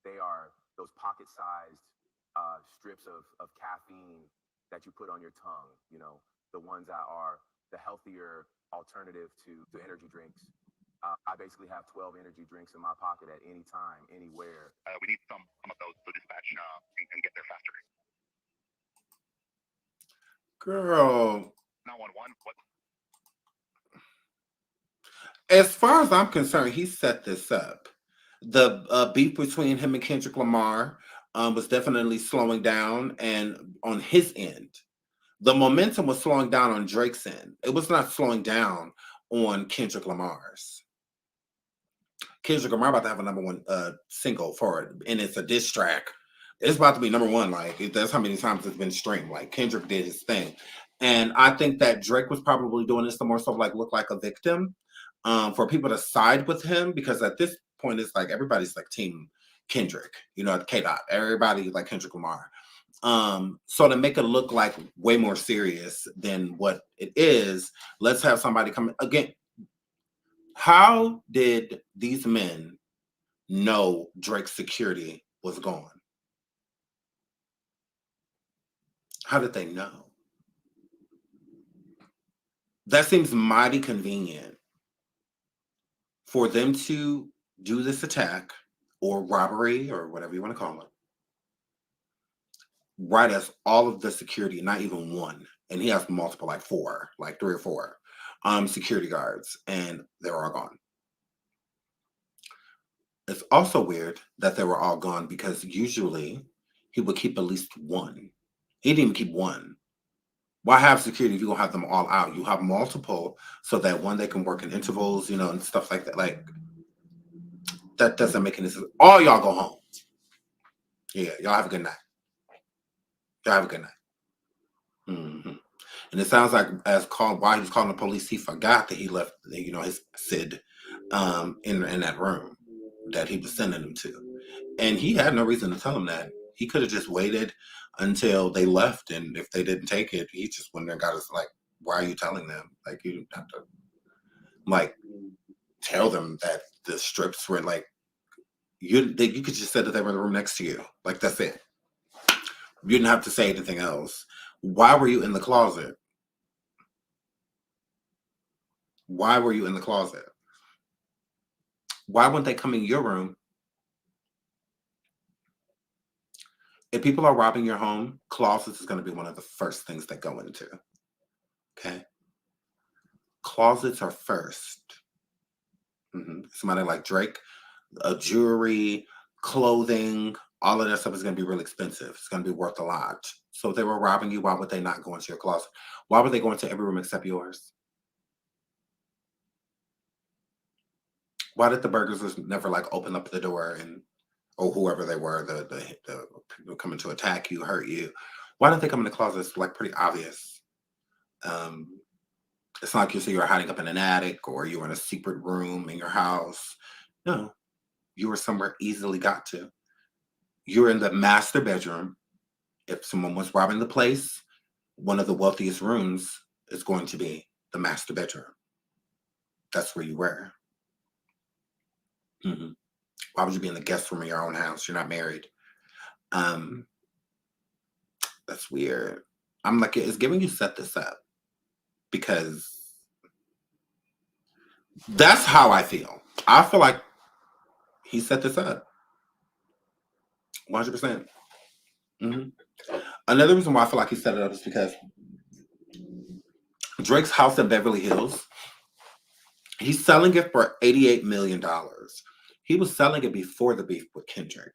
They are those pocket-sized strips of caffeine that you put on your tongue. The ones that are the healthier alternative to energy drinks. I basically have 12 energy drinks in my pocket at any time, anywhere. We need some of those to dispatch and get there faster.
Girl.
911, what?
As far as I'm concerned, he set this up. The beef between him and Kendrick Lamar was definitely slowing down, and on his end, the momentum was slowing down on Drake's end. It was not slowing down on Kendrick Lamar's. Kendrick Lamar about to have a #1 single for it, and it's a diss track. It's about to be #1. Like, that's how many times it's been streamed. Like, Kendrick did his thing. And I think that Drake was probably doing this to more so like look like a victim, for people to side with him, because at this point it's like everybody's like team Kendrick, K-Dot. Everybody like Kendrick Lamar. So to make it look like way more serious than what it is, let's have somebody come again. How did these men know Drake's security was gone? How did they know? That seems mighty convenient for them to do this attack or robbery or whatever you want to call it, right as all of the security, not even one, and he has multiple, like four, like 3 or 4 security guards, and they're all gone. It's also weird that they were all gone because usually he would keep at least one. He didn't even keep one. Why have security if you're gonna have them all out? You have multiple so that one they can work in intervals, and stuff like that. Like that doesn't make any sense. All y'all go home. Yeah, y'all have a good night. Y'all have a good night. hmm And it sounds like while he was calling the police, he forgot that he left, his Sid, in that room that he was sending him to, and he had no reason to tell him that. He could have just waited until they left, and if they didn't take it, he just went there and got us like, why are you telling them? Like you don't have to, like, tell them that the strips were like you could just say that they were in the room next to you. Like that's it. You didn't have to say anything else. Why were you in the closet? Why were you in the closet? Why wouldn't they come in your room? If people are robbing your home, closets is going to be one of the first things they go into. Okay? Closets are first. Somebody like Drake, jewelry, clothing, all of that stuff is going to be really expensive. It's going to be worth a lot. So if they were robbing you, why would they not go into your closet? Why would they go into every room except yours? Why did the burglars never like open up the door or whoever they were, the people coming to attack you, hurt you? Why didn't they come in the closet? It's like pretty obvious. It's not like you were hiding up in an attic or you were in a secret room in your house. No, you were somewhere easily got to. You were in the master bedroom. If someone was robbing the place, one of the wealthiest rooms is going to be the master bedroom. That's where you were. Why would you be in the guest room in your own house? You're not married. That's weird. I'm like, it's giving you set this up because that's how I feel. I feel like he set this up. 100%. Another reason why I feel like he set it up is because Drake's house in Beverly Hills, he's selling it for $88 million. He was selling it before the beef with Kendrick.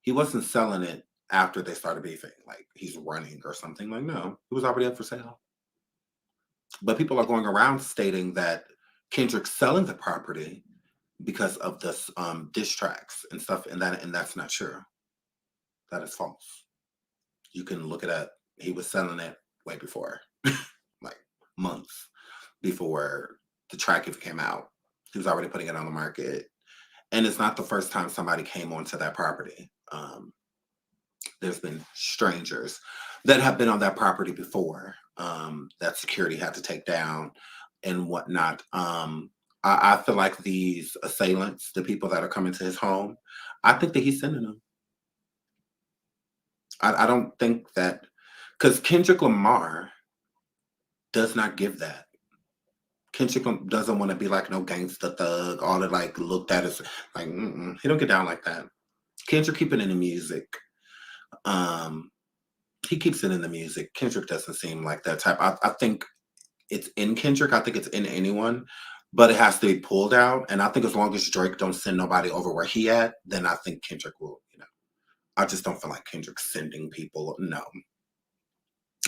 He wasn't selling it after they started beefing, like he's running or something. Like, no, it was already up for sale. But people are going around stating that Kendrick's selling the property because of this diss tracks and stuff, and that's not true. That is false. You can look it up. He was selling it way before, like months before the track even came out. He was already putting it on the market. And it's not the first time somebody came onto that property. There's been strangers that have been on that property before that security had to take down and whatnot. I feel like these assailants, the people that are coming to his home, I think that he's sending them. I don't think that, because Kendrick Lamar does not give that. Kendrick doesn't want to be like no gangsta thug, all that like looked at as like, he don't get down like that. Kendrick keep it in the music. He keeps it in the music. Kendrick doesn't seem like that type. I think it's in Kendrick. I think it's in anyone, but it has to be pulled out. And I think as long as Drake don't send nobody over where he at, then I think Kendrick will, I just don't feel like Kendrick's sending people. No,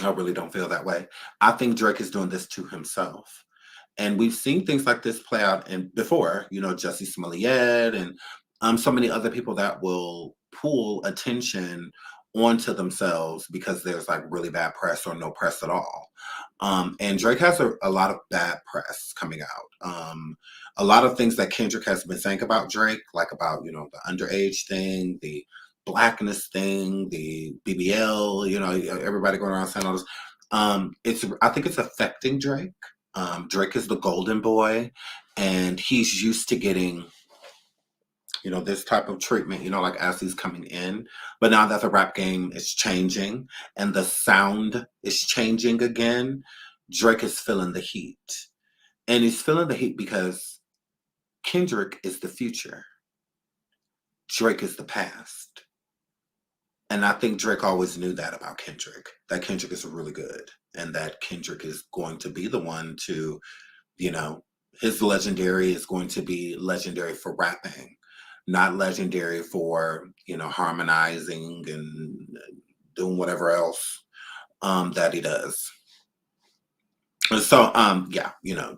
I really don't feel that way. I think Drake is doing this to himself. And we've seen things like this play out before, Jussie Smollett and so many other people that will pull attention onto themselves because there's like really bad press or no press at all. And Drake has a lot of bad press coming out. A lot of things that Kendrick has been saying about Drake, like about, the underage thing, the blackness thing, the BBL, you know, everybody going around saying all this. I think it's affecting Drake. Drake is the golden boy, and he's used to getting, you know, this type of treatment, you know, like as he's coming in. But now that the rap game is changing and the sound is changing again, Drake is feeling the heat. And he's feeling the heat because Kendrick is the future. Drake is the past. And I think Drake always knew that about Kendrick, that Kendrick is really good and that Kendrick is going to be the one to, you know, his legendary is going to be legendary for rapping, not legendary for, you know, harmonizing and doing whatever else that he does. And so, yeah, you know,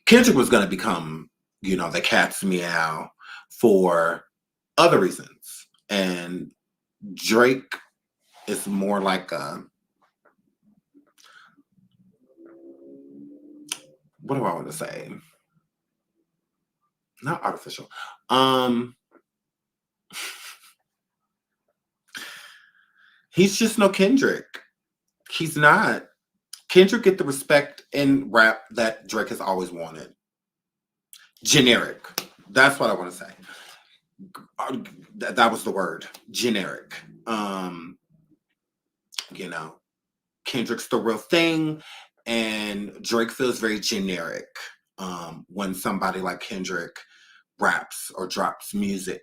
Kendrick was going to become, you know, the cat's meow for other reasons. And Drake is more like a, what do I want to say? Not artificial. He's just no Kendrick. He's not. Kendrick get the respect in rap that Drake has always wanted. Generic. That's what I want to say. That was the word. Generic. You know, Kendrick's the real thing, and Drake feels very generic when somebody like Kendrick raps or drops music.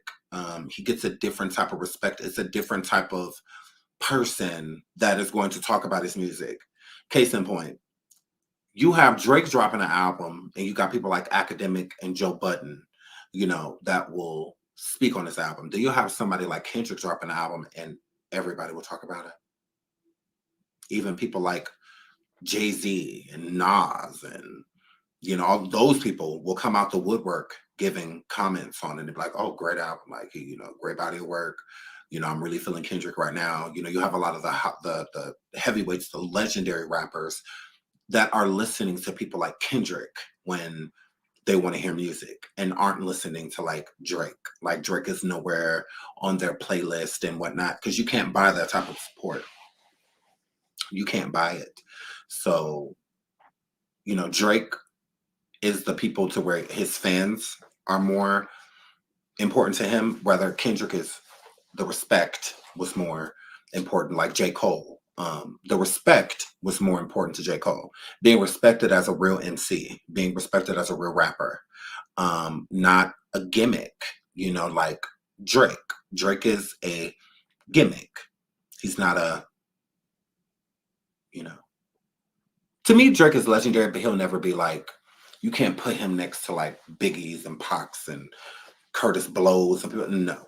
He gets a different type of respect. It's a different type of person that is going to talk about his music. Case in point, you have Drake dropping an album, and you got people like Academic and Joe Budden, you know, that will speak on this album. Then you'll have somebody like Kendrick dropping an album, and everybody will talk about it. Even people like Jay-Z and Nas and, you know, all those people will come out the woodwork giving comments on it and be like, oh, great album, like, you know, great body of work. You know, I'm really feeling Kendrick right now. You know, you have a lot of the heavyweights, the legendary rappers that are listening to people like Kendrick when they want to hear music and aren't listening to like Drake. Like Drake is nowhere on their playlist and whatnot because you can't buy that type of support. You can't buy it. So, you know, Drake is the people to where his fans are more important to him, whether Kendrick is the respect was more important, like J. Cole. The respect was more important to J. Cole. Being respected as a real MC, being respected as a real rapper, not a gimmick, you know, like Drake. Drake is a gimmick. He's not a, you know. To me, Drake is legendary, but he'll never be like, you can't put him next to like Biggie's and Pacs and Curtis Blows and people. No,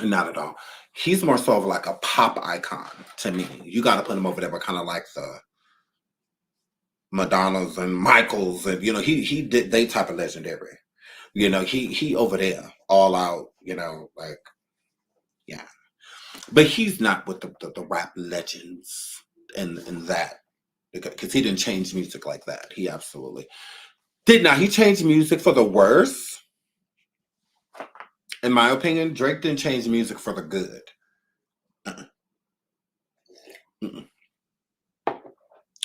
not at all. He's more so of like a pop icon to me. You got to put him over there, but kind of like the Madonnas and Michaels, and you know, he did they type of legendary. You know, he over there all out. You know, like yeah, but he's not with the rap legends and that because he didn't change music like that. He absolutely did not. He changed music for the worse. In my opinion, Drake didn't change music for the good. Mm-mm.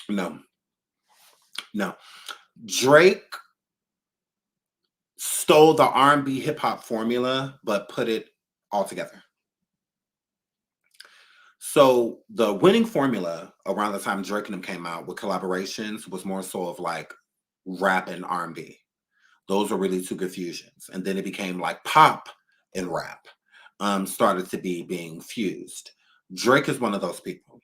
No, no. Drake stole the R&B hip hop formula, but put it all together. So the winning formula around the time Drake and them came out with collaborations was more so of like rap and R&B. Those were really two good fusions. And then it became like pop and rap started to be being fused. Drake is one of those people.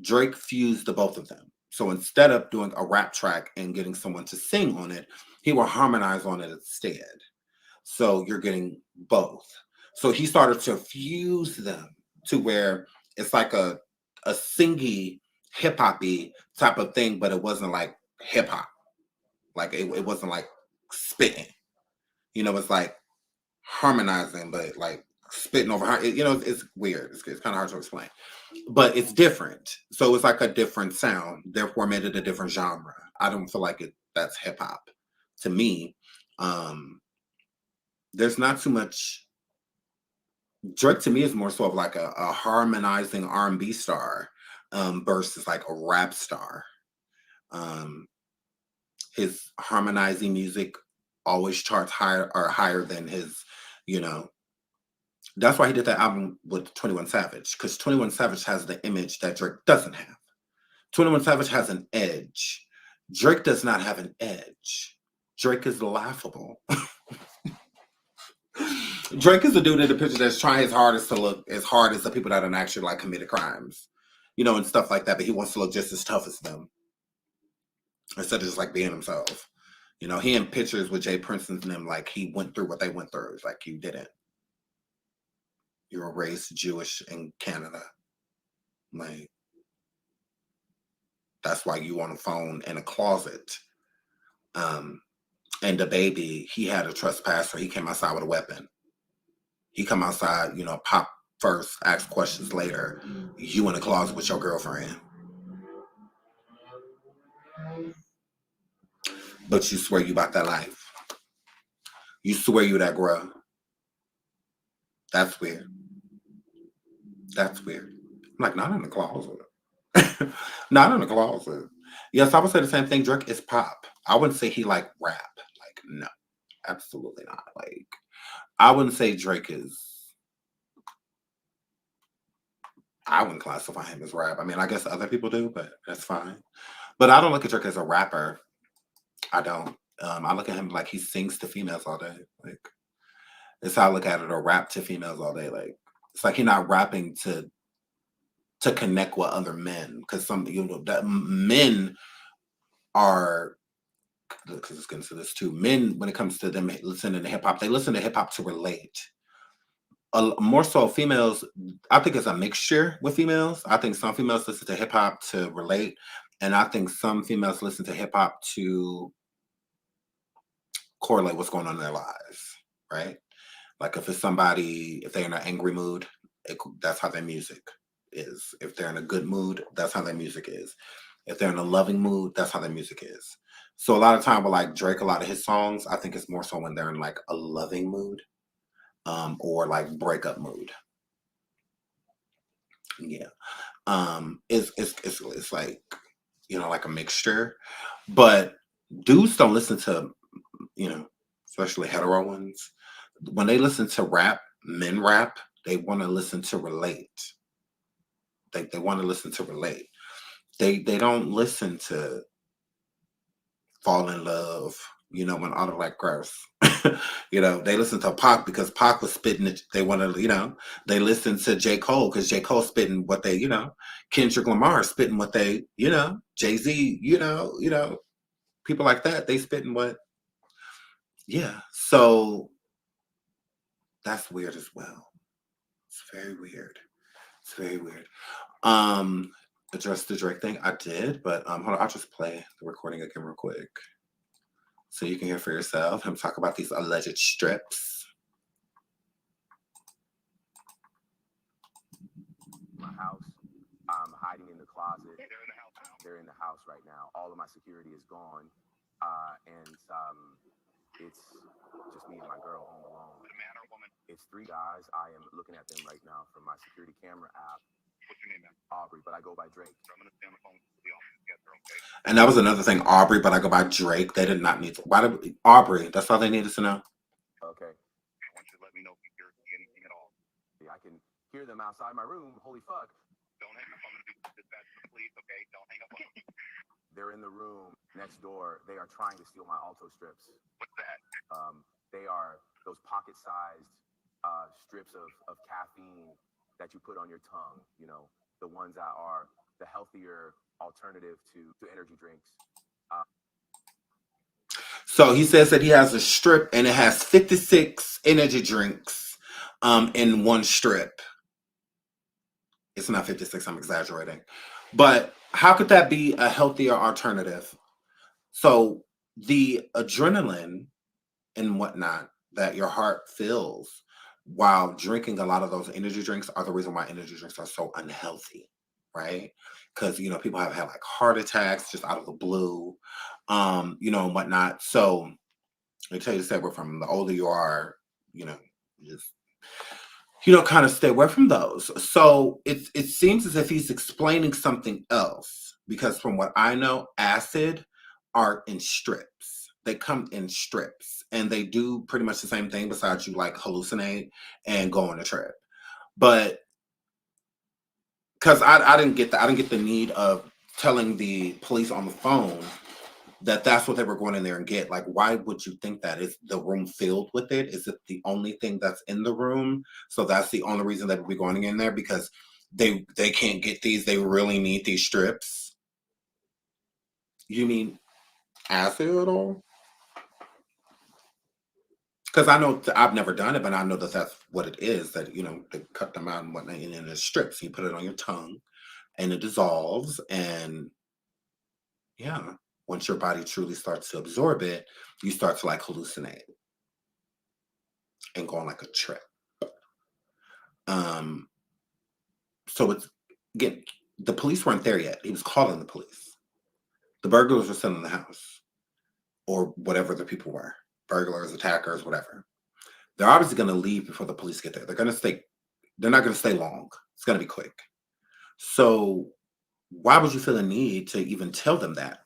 Drake fused the both of them. So instead of doing a rap track and getting someone to sing on it, he will harmonize on it instead. So you're getting both. So he started to fuse them to where it's like a singy hip hoppy type of thing, but it wasn't like hip hop. Like it wasn't like spitting. You know, it's like harmonizing, but like spitting over. You know, it's weird. It's kind of hard to explain, but it's different. So it's like a different sound. Therefore, made it a different genre. I don't feel like that's hip hop to me. There's not too much Drake to me is more so of like a harmonizing R&B star, versus like a rap star. Um, his harmonizing music always charts higher than his, you know. That's why he did that album with 21 Savage, because 21 Savage has the image that Drake doesn't have. 21 Savage has an edge. Drake does not have an edge. Drake is laughable. Drake is a dude in the picture that's trying his hardest to look as hard as the people that have actually like committed crimes, you know, and stuff like that. But he wants to look just as tough as them instead of just like being himself. You know, he in pictures with Jay Prince and them like he went through what they went through. It's like you didn't. You were raised Jewish in Canada. Like that's why you on a phone in a closet. And the baby, he had a trespasser. He came outside with a weapon. He come outside, you know, pop first, ask questions later. You in the closet with your girlfriend. But you swear you about that life. You swear you that girl. That's weird. That's weird. I'm like, not in the closet. Not in the closet. Yes, I would say the same thing. Drake is pop. I wouldn't say he like rap. Like, no, absolutely not. Like, I wouldn't say Drake is. I wouldn't classify him as rap. I mean, I guess other people do, but that's fine. But I don't look at Drake as a rapper. I don't. I look at him like he sings to females all day. Like, it's how I look at it, or rap to females all day. Like, it's like he's not rapping to connect with other men, because some, you know, that men are, because it's getting to this too. Men, when it comes to them listening to hip hop, they listen to hip hop to relate. More so, females. I think it's a mixture with females. I think some females listen to hip hop to relate, and I think some females listen to hip hop to correlate what's going on in their lives, right? Like if it's somebody, if they're in an angry mood, that's how their music is. If they're in a good mood, that's how their music is. If they're in a loving mood, that's how their music is. So a lot of time with like Drake, a lot of his songs, I think it's more so when they're in like a loving mood, or like breakup mood. Yeah. It's like, you know, like a mixture. But dudes don't listen to, you know, especially hetero ones. When they listen to rap, men rap, they want to listen to relate. They want to listen to relate. They don't listen to fall in love, you know, when all the like gross. You know, they listen to Pac because Pac was spitting it. They want to, you know, they listen to J. Cole because J. Cole spitting what they, you know, Kendrick Lamar spitting what they, you know, Jay-Z, you know, people like that, they spitting what, yeah. So that's weird as well. It's very weird. It's very weird. Address the Drake thing. I did, but hold on, I'll just play the recording again real quick. So you can hear for yourself him talk about these alleged strips.
My house. I'm hiding in the closet. They're in the house right now. All of my security is gone. And it's just me and my girl home alone. A man or woman? It's 3 guys. I am looking at them right now from my security camera app. What's your name, man? Aubrey, but I go by Drake. So I'm gonna stay on the phone with the office together, okay?
And that was another thing, Aubrey, but I go by Drake. They did not need to. Why did Aubrey? That's all they needed to know.
Okay. I want you to let me know if you hear anything at all. Yeah, I can hear them outside my room. Holy fuck. Don't hang up. I'm gonna do dispatch to the police, okay? Don't hang up on me. They're in the room next door. They are trying to steal my Alto strips. What's that? They are those pocket-sized strips of caffeine that you put on your tongue. You know, the ones that are the healthier alternative to energy drinks.
So he says that he has a strip and it has 56 energy drinks in one strip. It's not 56, I'm exaggerating. But how could that be a healthier alternative? So the adrenaline and whatnot that your heart feels while drinking a lot of those energy drinks are the reason why energy drinks are so unhealthy, right? Because, you know, people have had like heart attacks just out of the blue, you know, and whatnot. So I tell you this, from the older you are, you know, just kind of stay away from those. So it seems as if he's explaining something else, because from what I know, acid are in strips. They come in strips, and they do pretty much the same thing besides you like hallucinate and go on a trip. But because I didn't get the need of telling the police on the phone that that's what they were going in there and get. Like, why would you think that? Is the room filled with it? Is it the only thing that's in the room? So that's the only reason they would be going in there, because they can't get these. They really need these strips. You mean acid at all? Because I know I've never done it, but I know that that's what it is. That they cut them out and whatnot, and then there's strips. You put it on your tongue, and it dissolves, and yeah. Once your body truly starts to absorb it, you start to like hallucinate and go on like a trip. So it's, again, the police weren't there yet. He was calling the police. The burglars were still in the house, or whatever the people were, burglars, attackers, whatever. They're obviously going to leave before the police get there. They're not going to stay long. It's going to be quick. So why would you feel a need to even tell them that?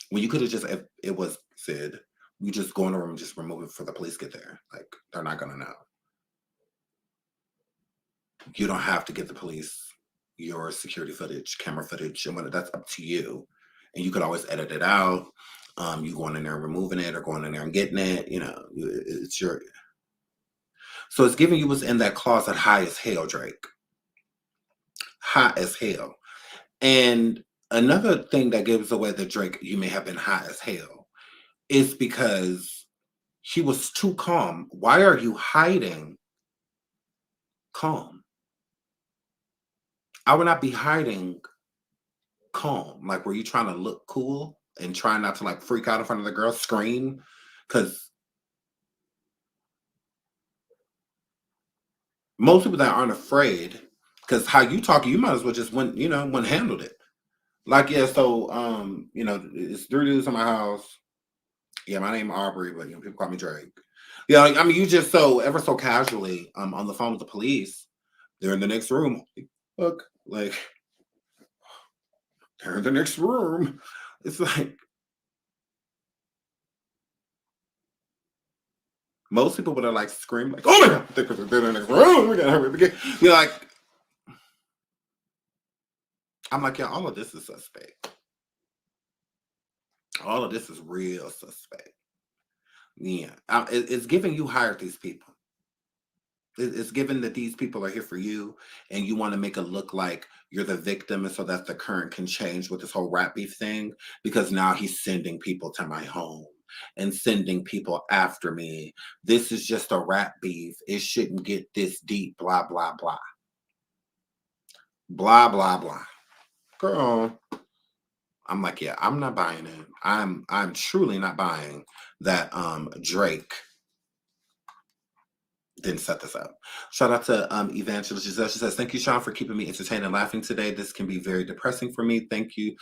When you could have just, if it was said, you just go in the room and just remove it before the police get there. Like, they're not going to know. You don't have to give the police your security footage, camera footage, and that's up to you. And you could always edit it out. You going in there and removing it, or going in there and getting it. It's your. So it's giving you what's in that closet high as hell, Drake. High as hell. And another thing that gives away that Drake, you may have been high as hell, is because he was too calm. Why are you hiding calm? I would not be hiding calm. Like, were you trying to look cool and trying not to like freak out in front of the girl, scream? Because most people that aren't afraid, because how you talk, you might as well just went handled it. Like, yeah, so it's 3 dudes in my house. Yeah, my name Aubrey, but people call me Drake. Yeah, I mean, you just ever so casually on the phone with the police. They're in the next room. Look, like, they're in the next room. It's like, most people would have like screamed like, "Oh my god, they're in the next room. We gotta hurry again." You're like, I'm like, yeah, all of this is suspect. All of this is real suspect. Yeah, it's giving you hired these people. It's given that these people are here for you, and you want to make it look like you're the victim, and so that the current can change with this whole rap beef thing, because now he's sending people to my home and sending people after me. This is just a rap beef. It shouldn't get this deep, blah, blah, blah. Blah, blah, blah. Girl, I'm like, yeah, I'm not buying it. I'm truly not buying that Drake didn't set this up. Shout out to Evangelist Giselle. She says, "Thank you, Sean, for keeping me entertained and laughing today. This can be very depressing for me. Thank you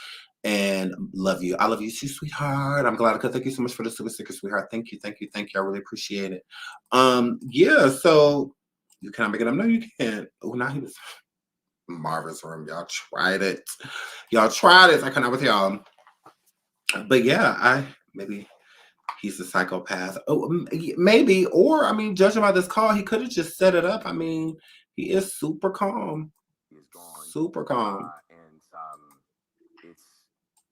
and love you. I love you too, sweetheart. I'm glad I could. Thank you so much for the super sticker, sweetheart. Thank you, thank you, thank you. I really appreciate it. Yeah, so you can make it up. No, you can't. Oh, now he was Marvin's room. Y'all tried it. Y'all tried it. I cannot with y'all. But yeah, maybe he's a psychopath. Oh, maybe. Or, I mean, judging by this call, he could have just set it up. I mean, he is super calm.
Is gone.
Super calm.
And it's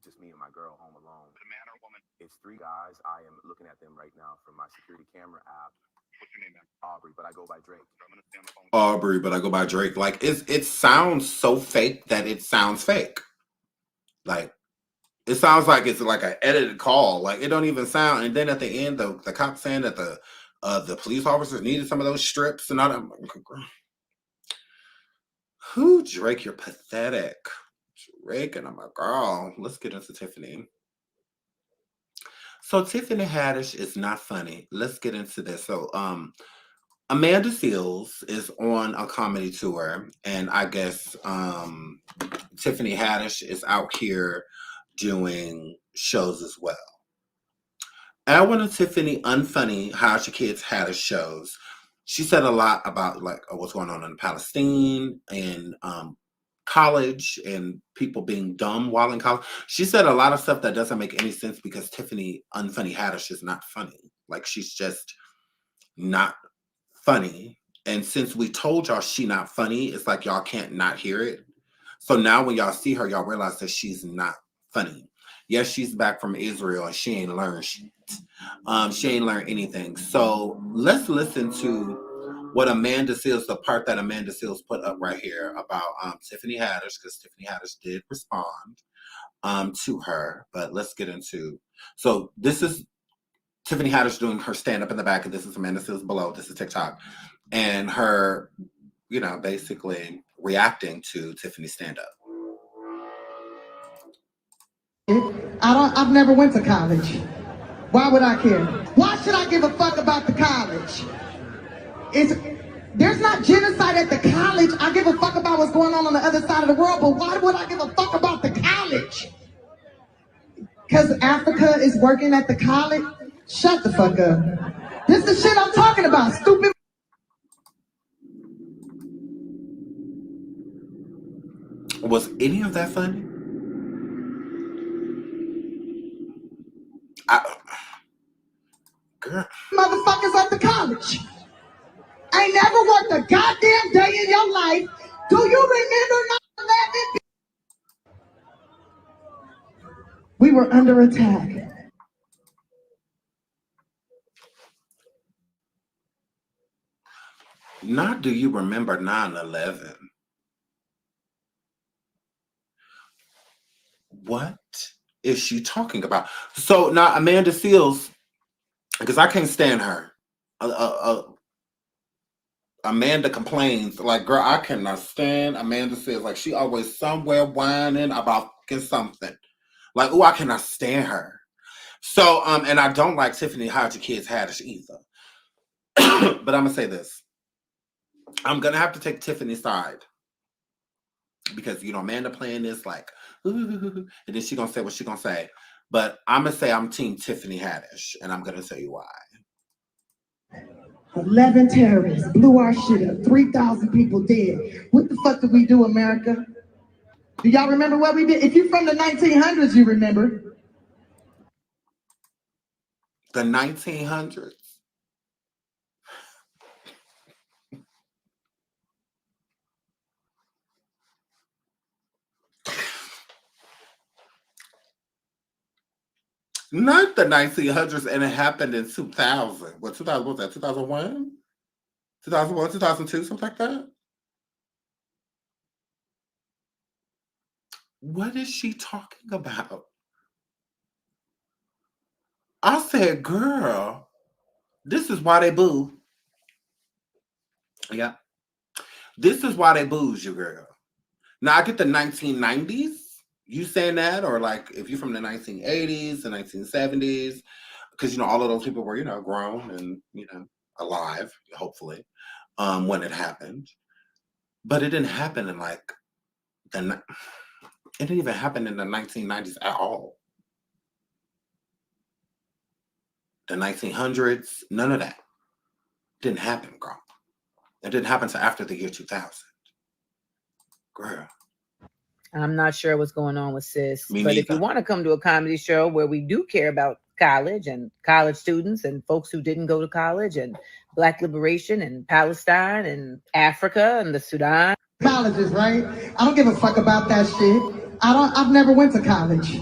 just me and my girl home alone. The man or woman? It's 3 guys. I am looking at them right now from my security camera app. What's your name, man? Aubrey, but I go by Drake. I'm gonna stay on the phone.
Aubrey, but I go by Drake. Like, it sounds so fake that it sounds fake. Like, it sounds like it's like an edited call. Like, it don't even sound. And then at the end, the cop saying that the police officers needed some of those strips and all that. Who, Drake? You're pathetic. Drake, and I'm like, girl, let's get into Tiffany. So Tiffany Haddish is not funny. Let's get into this. So Amanda Seales is on a comedy tour, and I guess Tiffany Haddish is out here doing shows as well. At one of Tiffany Unfunny How's Your Kids Haddish shows, she said a lot about like what's going on in Palestine and college and people being dumb while in college. She said a lot of stuff that doesn't make any sense because Tiffany Unfunny Haddish is not funny. Like she's just not funny. And since we told y'all she not funny, it's like y'all can't not hear it. So now when y'all see her, y'all realize that she's not funny. Yes, she's back from Israel and she ain't learned shit. She ain't learned anything. So let's listen to what Amanda Seales, the part that Amanda Seales put up right here about Tiffany Haddish, because Tiffany Haddish did respond to her. But let's get into, so this is Tiffany Haddish doing her stand-up in the back, and this is Amanda Seales below. This is TikTok. And her, you know, basically reacting to Tiffany's stand-up.
I've never went to college. Why would I care? Why should I give a fuck about the college? There's not genocide at the college. I give a fuck about what's going on the other side of the world, but why would I give a fuck about the college? Because Africa is working at the college? Shut the fuck up. This is the shit I'm talking about, stupid.
Was any of that funny? Girl.
Motherfuckers at the college. I never worked a goddamn day in your life. Do you remember 9/11? We were under attack.
Not do you remember 9/11? What is she talking about? So now Amanda Seales, because I can't stand her. Amanda complains, like, girl, I cannot stand Amanda Seales. Like, she always somewhere whining about something. Like, oh, I cannot stand her. So, and I don't like Tiffany Hide Your Kids Haddish either. But I'm gonna say this. I'm gonna have to take Tiffany's side. Because, you know, Amanda playing this like, and then she gonna say what she gonna say. But I'm gonna say I'm team Tiffany Haddish, and I'm gonna tell you why.
11 terrorists blew our shit up. 3,000 people dead. What the fuck did we do, America? Do y'all remember what we did? If you're from the 1900s, you remember.
The 1900s. Not the 1900s, and it happened in 2000. What 2000 was that? 2001? 2001, 2002, something like that? What is she talking about? I said, girl, this is why they boo. Yeah. This is why they booze you, girl. Now, I get the 1990s. You saying that? Or like, if you're from the 1980s, the 1970s, because, you know, all of those people were, you know, grown and, you know, alive, hopefully, when it happened. But it didn't happen in like, it didn't even happen in the 1990s at all. The 1900s, none of that. Didn't happen, girl. It didn't happen until after the year 2000. Girl.
I'm not sure what's going on with sis.
Me
but
neither.
If you want to come to a comedy show where we do care about college and college students and folks who didn't go to college and Black liberation and Palestine and Africa and the Sudan.
Colleges, right? I don't give a fuck about that shit. I've never went to college.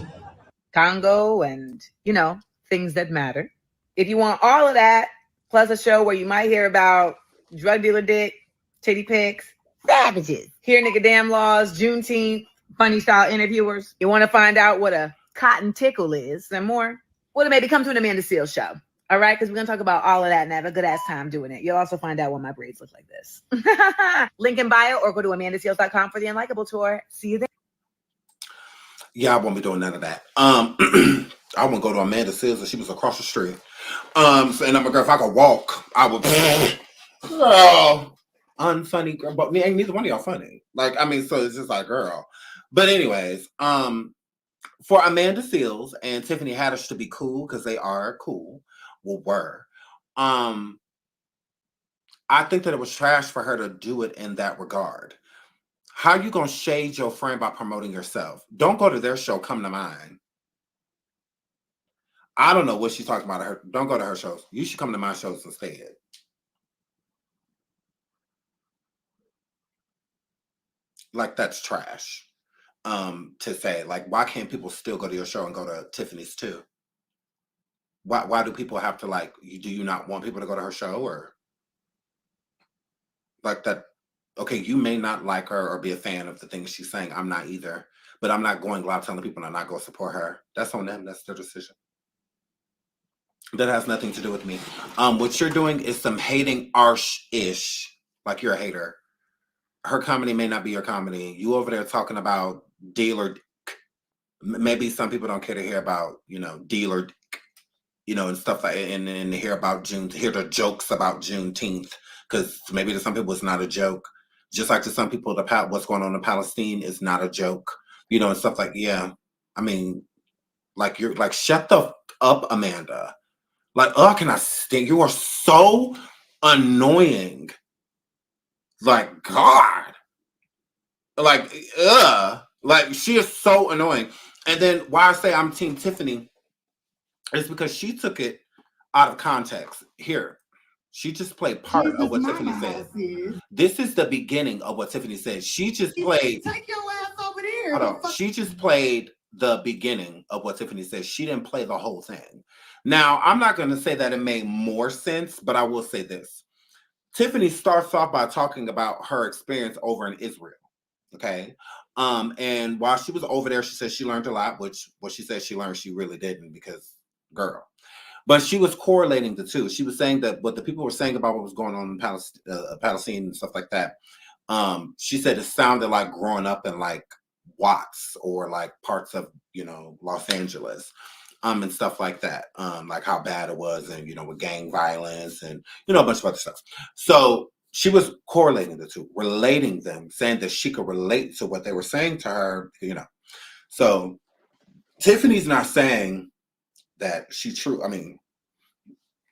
Congo and, you know, things that matter. If you want all of that, plus a show where you might hear about drug dealer dick, titty pics, savages, hear nigga damn laws, Juneteenth, funny style interviewers. You want to find out what a cotton tickle is and more? Well, maybe come to an Amanda Seales show. All right, because we're going to talk about all of that and have a good ass time doing it. You'll also find out why my braids look like this. Link in bio or go to amandaseales.com for the Unlikable tour. See you there.
Yeah, I won't be doing none of that. I won't go to Amanda Seales if she was across the street. So, and I'm a girl, if I could walk, I would. Girl, unfunny girl, but ain't neither one of y'all funny. Like, I mean, so it's just like, girl. But anyways, for Amanda Seales and Tiffany Haddish to be cool, because they are cool, well, were. I think that it was trash for her to do it in that regard. How you gonna shade your friend by promoting yourself? Don't go to their show, come to mine. I don't know what she's talking about. Her, don't go to her shows. You should come to my shows instead. Like that's trash. To say, like, why can't people still go to your show and go to Tiffany's too? Why do people have to, like, do you not want people to go to her show, or like that? Okay, you may not like her or be a fan of the things she's saying. I'm not either, but I'm not going loud telling people to not go support her. That's on them. That's their decision. That has nothing to do with me. What you're doing is some hating arsh-ish, like you're a hater. Her comedy may not be your comedy. You over there talking about dealer. Maybe some people don't care to hear about, dealer, and stuff like, and to hear about June, to hear the jokes about Juneteenth, because maybe to some people it's not a joke. Just like to some people, what's going on in Palestine is not a joke, and stuff like, yeah. I mean, like, you're like, shut the up, Amanda. Like, oh, can I stand? You are so annoying. Like, God. Like, like, she is so annoying. And then why I say I'm Team Tiffany is because she took it out of context. Here, she just played part of what Tiffany said. This is the beginning of what Tiffany said. She just played.
Take your ass over there.
Hold on. She just played the beginning of what Tiffany said. She didn't play the whole thing. Now, I'm not going to say that it made more sense, but I will say this. Tiffany starts off by talking about her experience over in Israel. Okay. And while she was over there, she said she learned a lot, which what she said she learned, she really didn't, because girl. But she was correlating the two. She was saying that what the people were saying about what was going on in Palestine and stuff like that. She said it sounded like growing up in like Watts or like parts of, Los Angeles, and stuff like that. Like how bad it was, and, with gang violence and, a bunch of other stuff. So she was correlating the two, relating them, saying that she could relate to what they were saying to her, So Tiffany's not saying that she's true. I mean,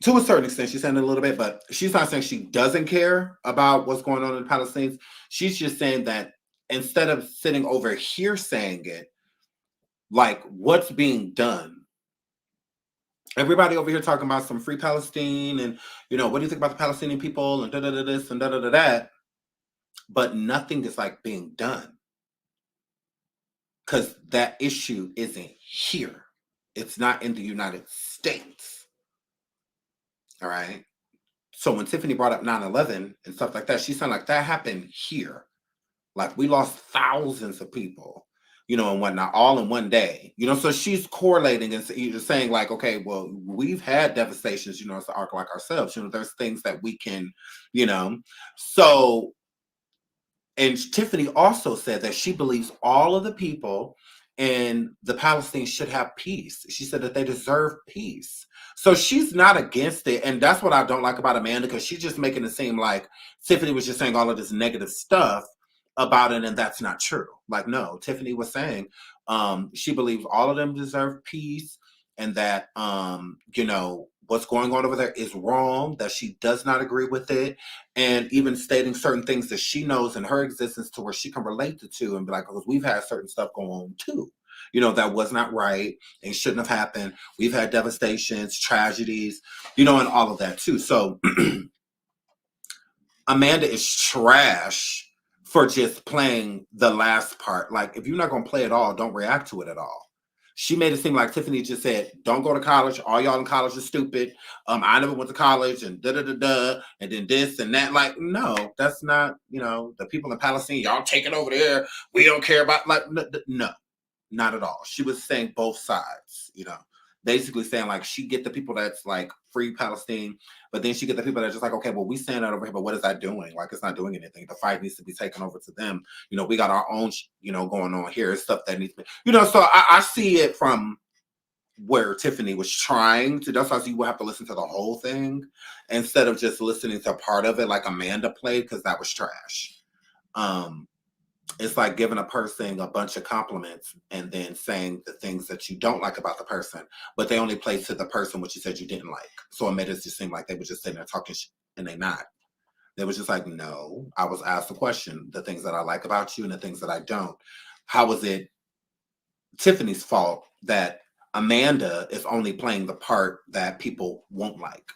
to a certain extent, she's saying it a little bit, but she's not saying she doesn't care about what's going on in Palestine. She's just saying that instead of sitting over here saying it, like, what's being done? Everybody over here talking about some free Palestine and, what do you think about the Palestinian people and da-da-da this and da-da-da that? But nothing is like being done. Because that issue isn't here. It's not in the United States. All right. So when Tiffany brought up 9/11 and stuff like that, she sounded like that happened here. Like we lost thousands of people, and whatnot, all in one day. So she's correlating and saying like, okay, well, we've had devastations, as the arc like ourselves. There's things that we can, So, and Tiffany also said that she believes all of the people in the Palestinians should have peace. She said that they deserve peace. So she's not against it. And that's what I don't like about Amanda, because she's just making it seem like Tiffany was just saying all of this negative stuff about it, and that's not true. Like, no, Tiffany was saying she believes all of them deserve peace, and that what's going on over there is wrong, that she does not agree with it, and even stating certain things that she knows in her existence to where she can relate to and be like, because we've had certain stuff going on too, that was not right and shouldn't have happened. We've had devastations, tragedies, and all of that too. So Amanda is trash for just playing the last part. Like, if you're not going to play it all, don't react to it at all. She made it seem like Tiffany just said, don't go to college. All y'all in college are stupid. I never went to college and da-da-da-da, and then this and that. Like, no, that's not, the people in Palestine, y'all take it over there. We don't care about, like, no, not at all. She was saying both sides, basically saying like she get the people that's like free Palestine, but then she get the people that's just like, okay, well, we stand out over here, but what is that doing? Like, it's not doing anything. The fight needs to be taken over to them. We got our own, going on here. It's stuff that needs to be, so I see it from where Tiffany was trying to. That's why you will have to listen to the whole thing instead of just listening to part of it like Amanda played, because that was trash. It's like giving a person a bunch of compliments and then saying the things that you don't like about the person, but they only play to the person what you said you didn't like. So it made it just seem like they were just sitting there talking shit, and they not. They was just like, no. I was asked the question, the things that I like about you and the things that I don't. How was it Tiffany's fault that Amanda is only playing the part that people won't like,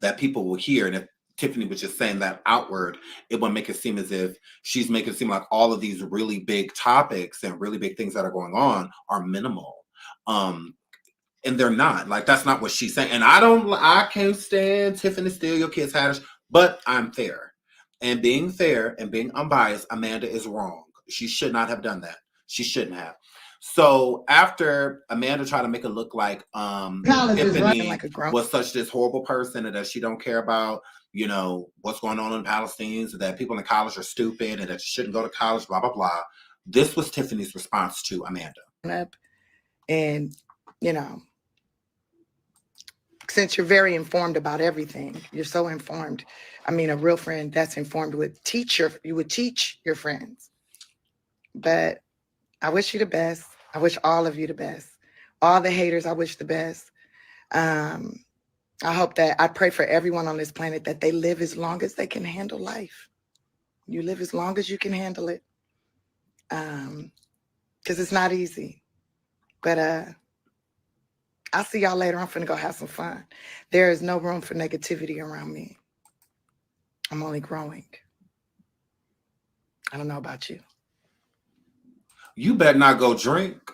that people will hear? And if Tiffany was just saying that outward, it would make it seem as if she's making it seem like all of these really big topics and really big things that are going on are minimal. And they're not. Like, that's not what she's saying. And I can't stand Tiffany steal your kids' haddish, but I'm fair. And being fair and being unbiased, Amanda is wrong. She should not have done that. She shouldn't have. So after Amanda tried to make it look like Tiffany was such this horrible person and that she don't care about, you know, what's going on in Palestine, so that people in college are stupid and that you shouldn't go to college, blah, blah, blah. This was Tiffany's response to Amanda.
And, you know, since you're very informed about everything, you're so informed. I mean, a real friend that's informed would teach your friends. But I wish you the best. I wish all of you the best. All the haters, I wish the best. I hope that I pray for everyone on this planet that they live as long as they can handle life. You live as long as you can handle it. Because it's not easy. But I'll see y'all later. I'm finna go have some fun. There is no room for negativity around me. I'm only growing. I don't know about you.
You better not go drink.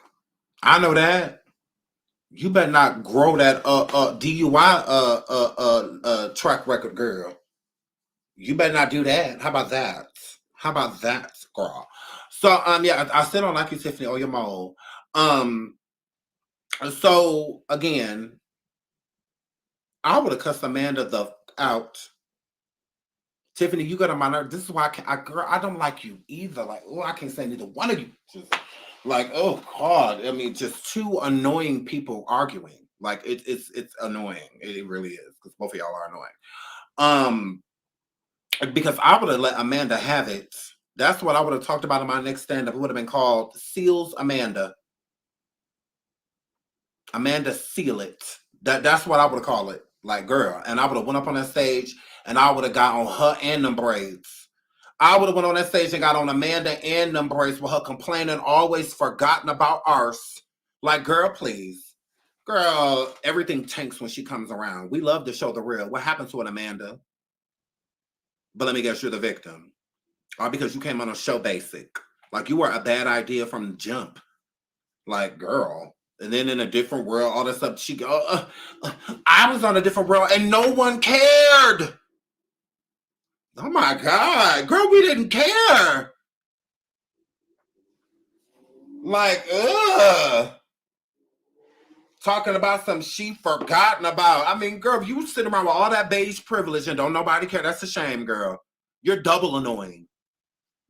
I know that. You better not grow that DUI track record, girl. You better not do that. How about that? How about that, girl? So yeah, I still don't like you, Tiffany, or your mole. So again, I would have cussed Amanda the out. Tiffany, you got on my nerve. This is why girl, I don't like you either. Like, oh, I can't say neither one of you. Just like, oh God. I mean, just two annoying people arguing. Like it's annoying. It really is, because both of y'all are annoying. Because I would have let Amanda have it. That's what I would have talked about in my next stand-up. It would have been called Seals Amanda. Amanda Seal It. That's what I would have called it. Like, girl. And I would have went up on that stage and I would have got on her and them braids. I would have went on that stage and got on Amanda and them braids with her complaining, always forgotten about ours. Like, girl, please. Girl, everything tanks when she comes around. We love to show the real. What happened to it, Amanda? But let me guess, you're the victim. All because you came on a show basic. Like, you were a bad idea from the jump. Like, girl. And then in a different world, all this stuff, she go, I was on a different world and no one cared. Oh my God, girl, we didn't care. Like, talking about some she forgotten about. I mean, girl, if you sit around with all that beige privilege and don't nobody care, that's a shame, girl. You're double annoying.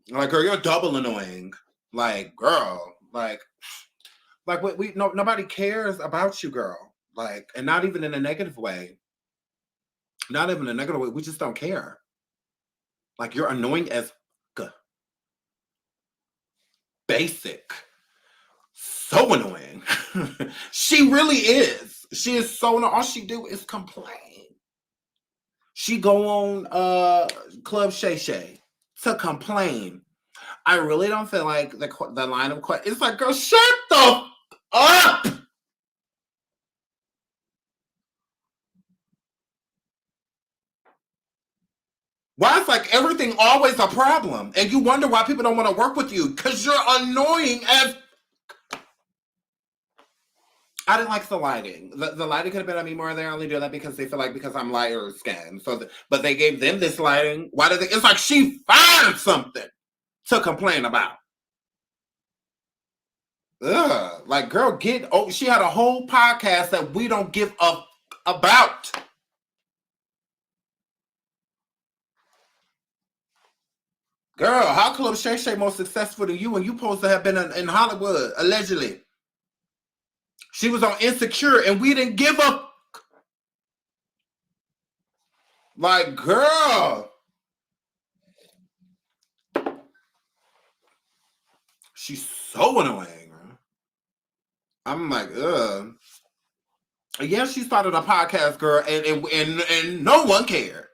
Like, girl, you're double annoying. Like, girl, like nobody cares about you, girl. Like, and not even in a negative way. Not even in a negative way. We just don't care. Like, you're annoying as basic. So annoying. She really is. She is so annoying. All she do is complain. She go on Club Shay Shay to complain. I really don't feel like the line of question. It's like, girl, shut the up. Why it's like everything always a problem, and you wonder why people don't want to work with you because you're annoying as. I didn't like the lighting. The lighting could have been on me more. They only do that because they feel like because I'm lighter skinned. So, but they gave them this lighting. Why did they? It's like she found something to complain about. Ugh, like, girl, she had a whole podcast that we don't give a about. Girl, how Club Shay Shay more successful than you, and you supposed to have been in Hollywood, allegedly. She was on Insecure, and we didn't give a. Like, girl. She's so annoying. I'm like, ugh. Yeah, she started a podcast, girl, and no one cared.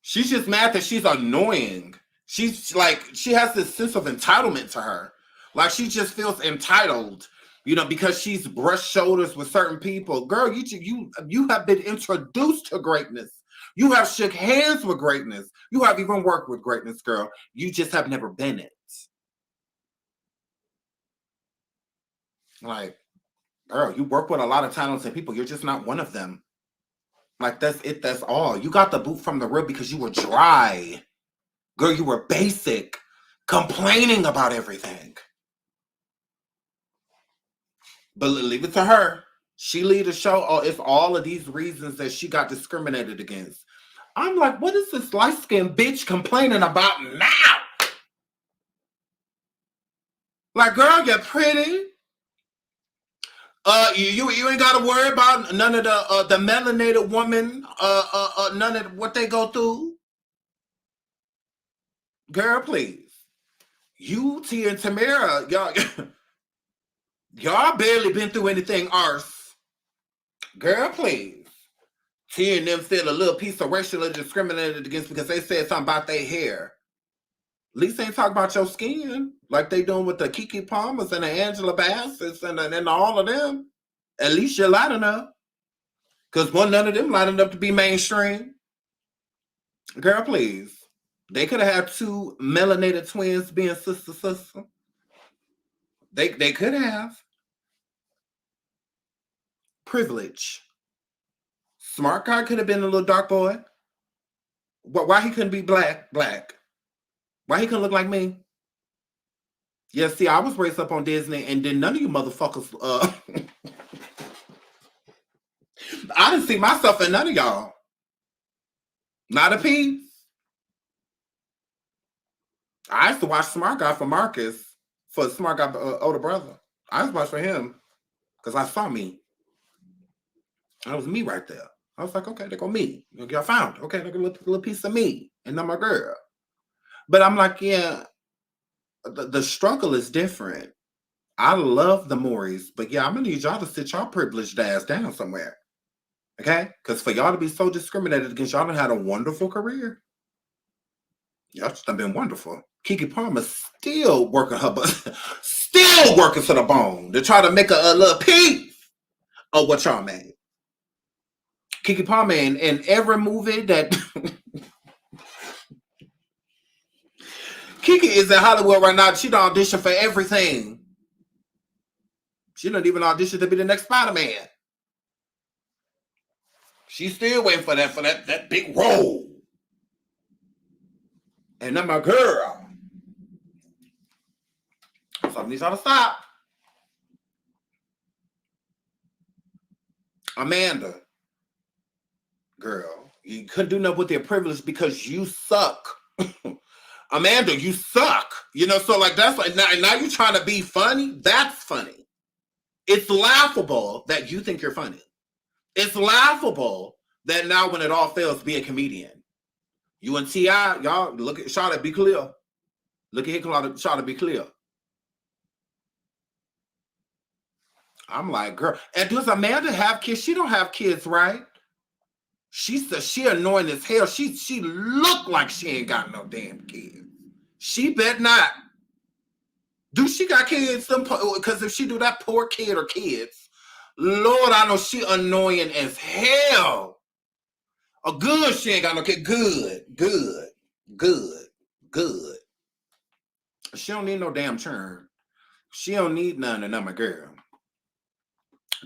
She's just mad that she's annoying. She's like, she has this sense of entitlement to her. Like she just feels entitled, you know, because she's brushed shoulders with certain people. Girl, you have been introduced to greatness. You have shook hands with greatness. You have even worked with greatness, girl. You just have never been it. Like, girl, you work with a lot of talented people. You're just not one of them. Like, that's it. That's all. You got the boot from the rib because you were dry. Girl, you were basic, complaining about everything. But leave it to her. She lead a show. Oh, it's all of these reasons that she got discriminated against. I'm like, what is this light-skinned bitch complaining about now? Like, girl, you're pretty. You ain't got to worry about none of the melanated woman. None of what they go through. Girl, please. You, Tia, and Tamara, y'all barely been through anything arse. Girl, please. Tia and them said a little piece of racially discriminated against because they said something about their hair. At least they ain't talk about your skin like they doing with the Kiki Palmers and the Angela Bassett's and all of them. At least you're light enough. Because none of them light enough to be mainstream. Girl, please. They could have had two melanated twins being sister. They could have. Privilege. Smart guy could have been a little dark boy. Why he couldn't be black? Why he couldn't look like me? Yeah, see, I was raised up on Disney, and then none of you motherfuckers, I didn't see myself in none of y'all. Not a piece. I used to watch Smart Guy for Marcus, for Smart Guy older brother. I used to watch for him because I saw me. That was me right there. I was like, okay, there go me. Y'all found. Okay, look a little piece of me, and I'm a girl. But I'm like, yeah, the struggle is different. I love the Mauries, but yeah, I'm gonna need y'all to sit y'all privileged ass down somewhere. Okay? Because for y'all to be so discriminated against, y'all done had a wonderful career. Y'all just done been wonderful. Keke Palmer still working her butt, still working to the bone to try to make a little piece of what y'all made. Keke Palmer in every movie that Keke is in Hollywood right now. She don't audition for everything. She don't even audition to be the next Spider-Man. She's still waiting for that big role. And then my girl. So I need y'all to stop. Amanda. Girl, you couldn't do nothing with their privilege because you suck. Amanda, you suck. You know, so like that's like now you're trying to be funny. That's funny. It's laughable that you think you're funny. It's laughable that now when it all fails, be a comedian. You and T.I., y'all look at Charlotte, be clear. Look at here, Charlotte, be clear. I'm like, girl, and does Amanda have kids? She don't have kids, right? She annoying as hell. She look like she ain't got no damn kids. She bet not. Do she got kids? Because if she do, that poor kid or kids, Lord, I know she annoying as hell. Oh, good, she ain't got no kid. Good. She don't need no damn churn. She don't need none of them, my girl.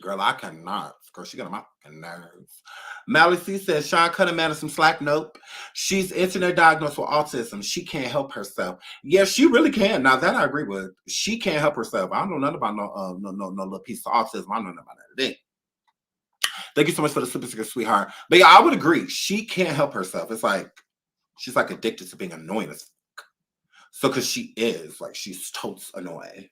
Girl, I cannot. Girl, she got on my fucking nerves. Mally C says, Sean cut him out of some slack. Nope. She's internet diagnosed with autism. She can't help herself. Yeah, she really can. Now that I agree with. She can't help herself. I don't know nothing about no little piece of autism. I don't know nothing about that. Thank you so much for the super secret, sweetheart. But yeah, I would agree. She can't help herself. It's like she's like addicted to being annoying as fuck. So because she is like she's totes annoying.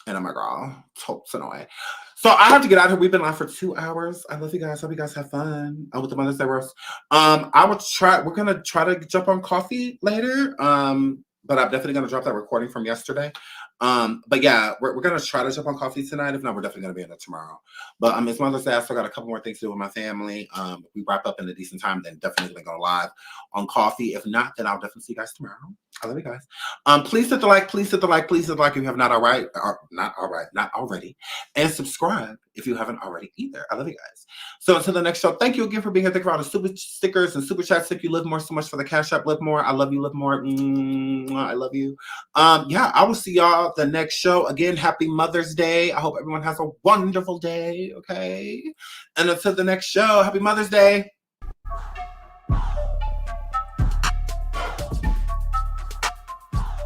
And I'm like, oh, totes annoying. So I have to get out here. We've been live for 2 hours. I love you guys. Hope you guys have fun with the Mother's Day roast. We're gonna try to jump on coffee later. But I'm definitely gonna drop that recording from yesterday. But yeah, we're gonna try to jump on coffee tonight. If not, we're definitely gonna be in it tomorrow. But it's Mother's Day. I still got a couple more things to do with my family. We wrap up in a decent time, then definitely gonna go live on coffee. If not, then I'll definitely see you guys tomorrow. I love you guys. Please hit the like, please hit the like, please hit the like if you have not already. And subscribe if you haven't already either. I love you guys. So until the next show, thank you again for being here. Thank you for all the super stickers and super chats. Thank you, Live More, so much for the Cash App. Live More. I love you, Live More. I love you. Yeah, I will see y'all the next show. Again, happy Mother's Day. I hope everyone has a wonderful day. Okay. And until the next show, happy Mother's Day.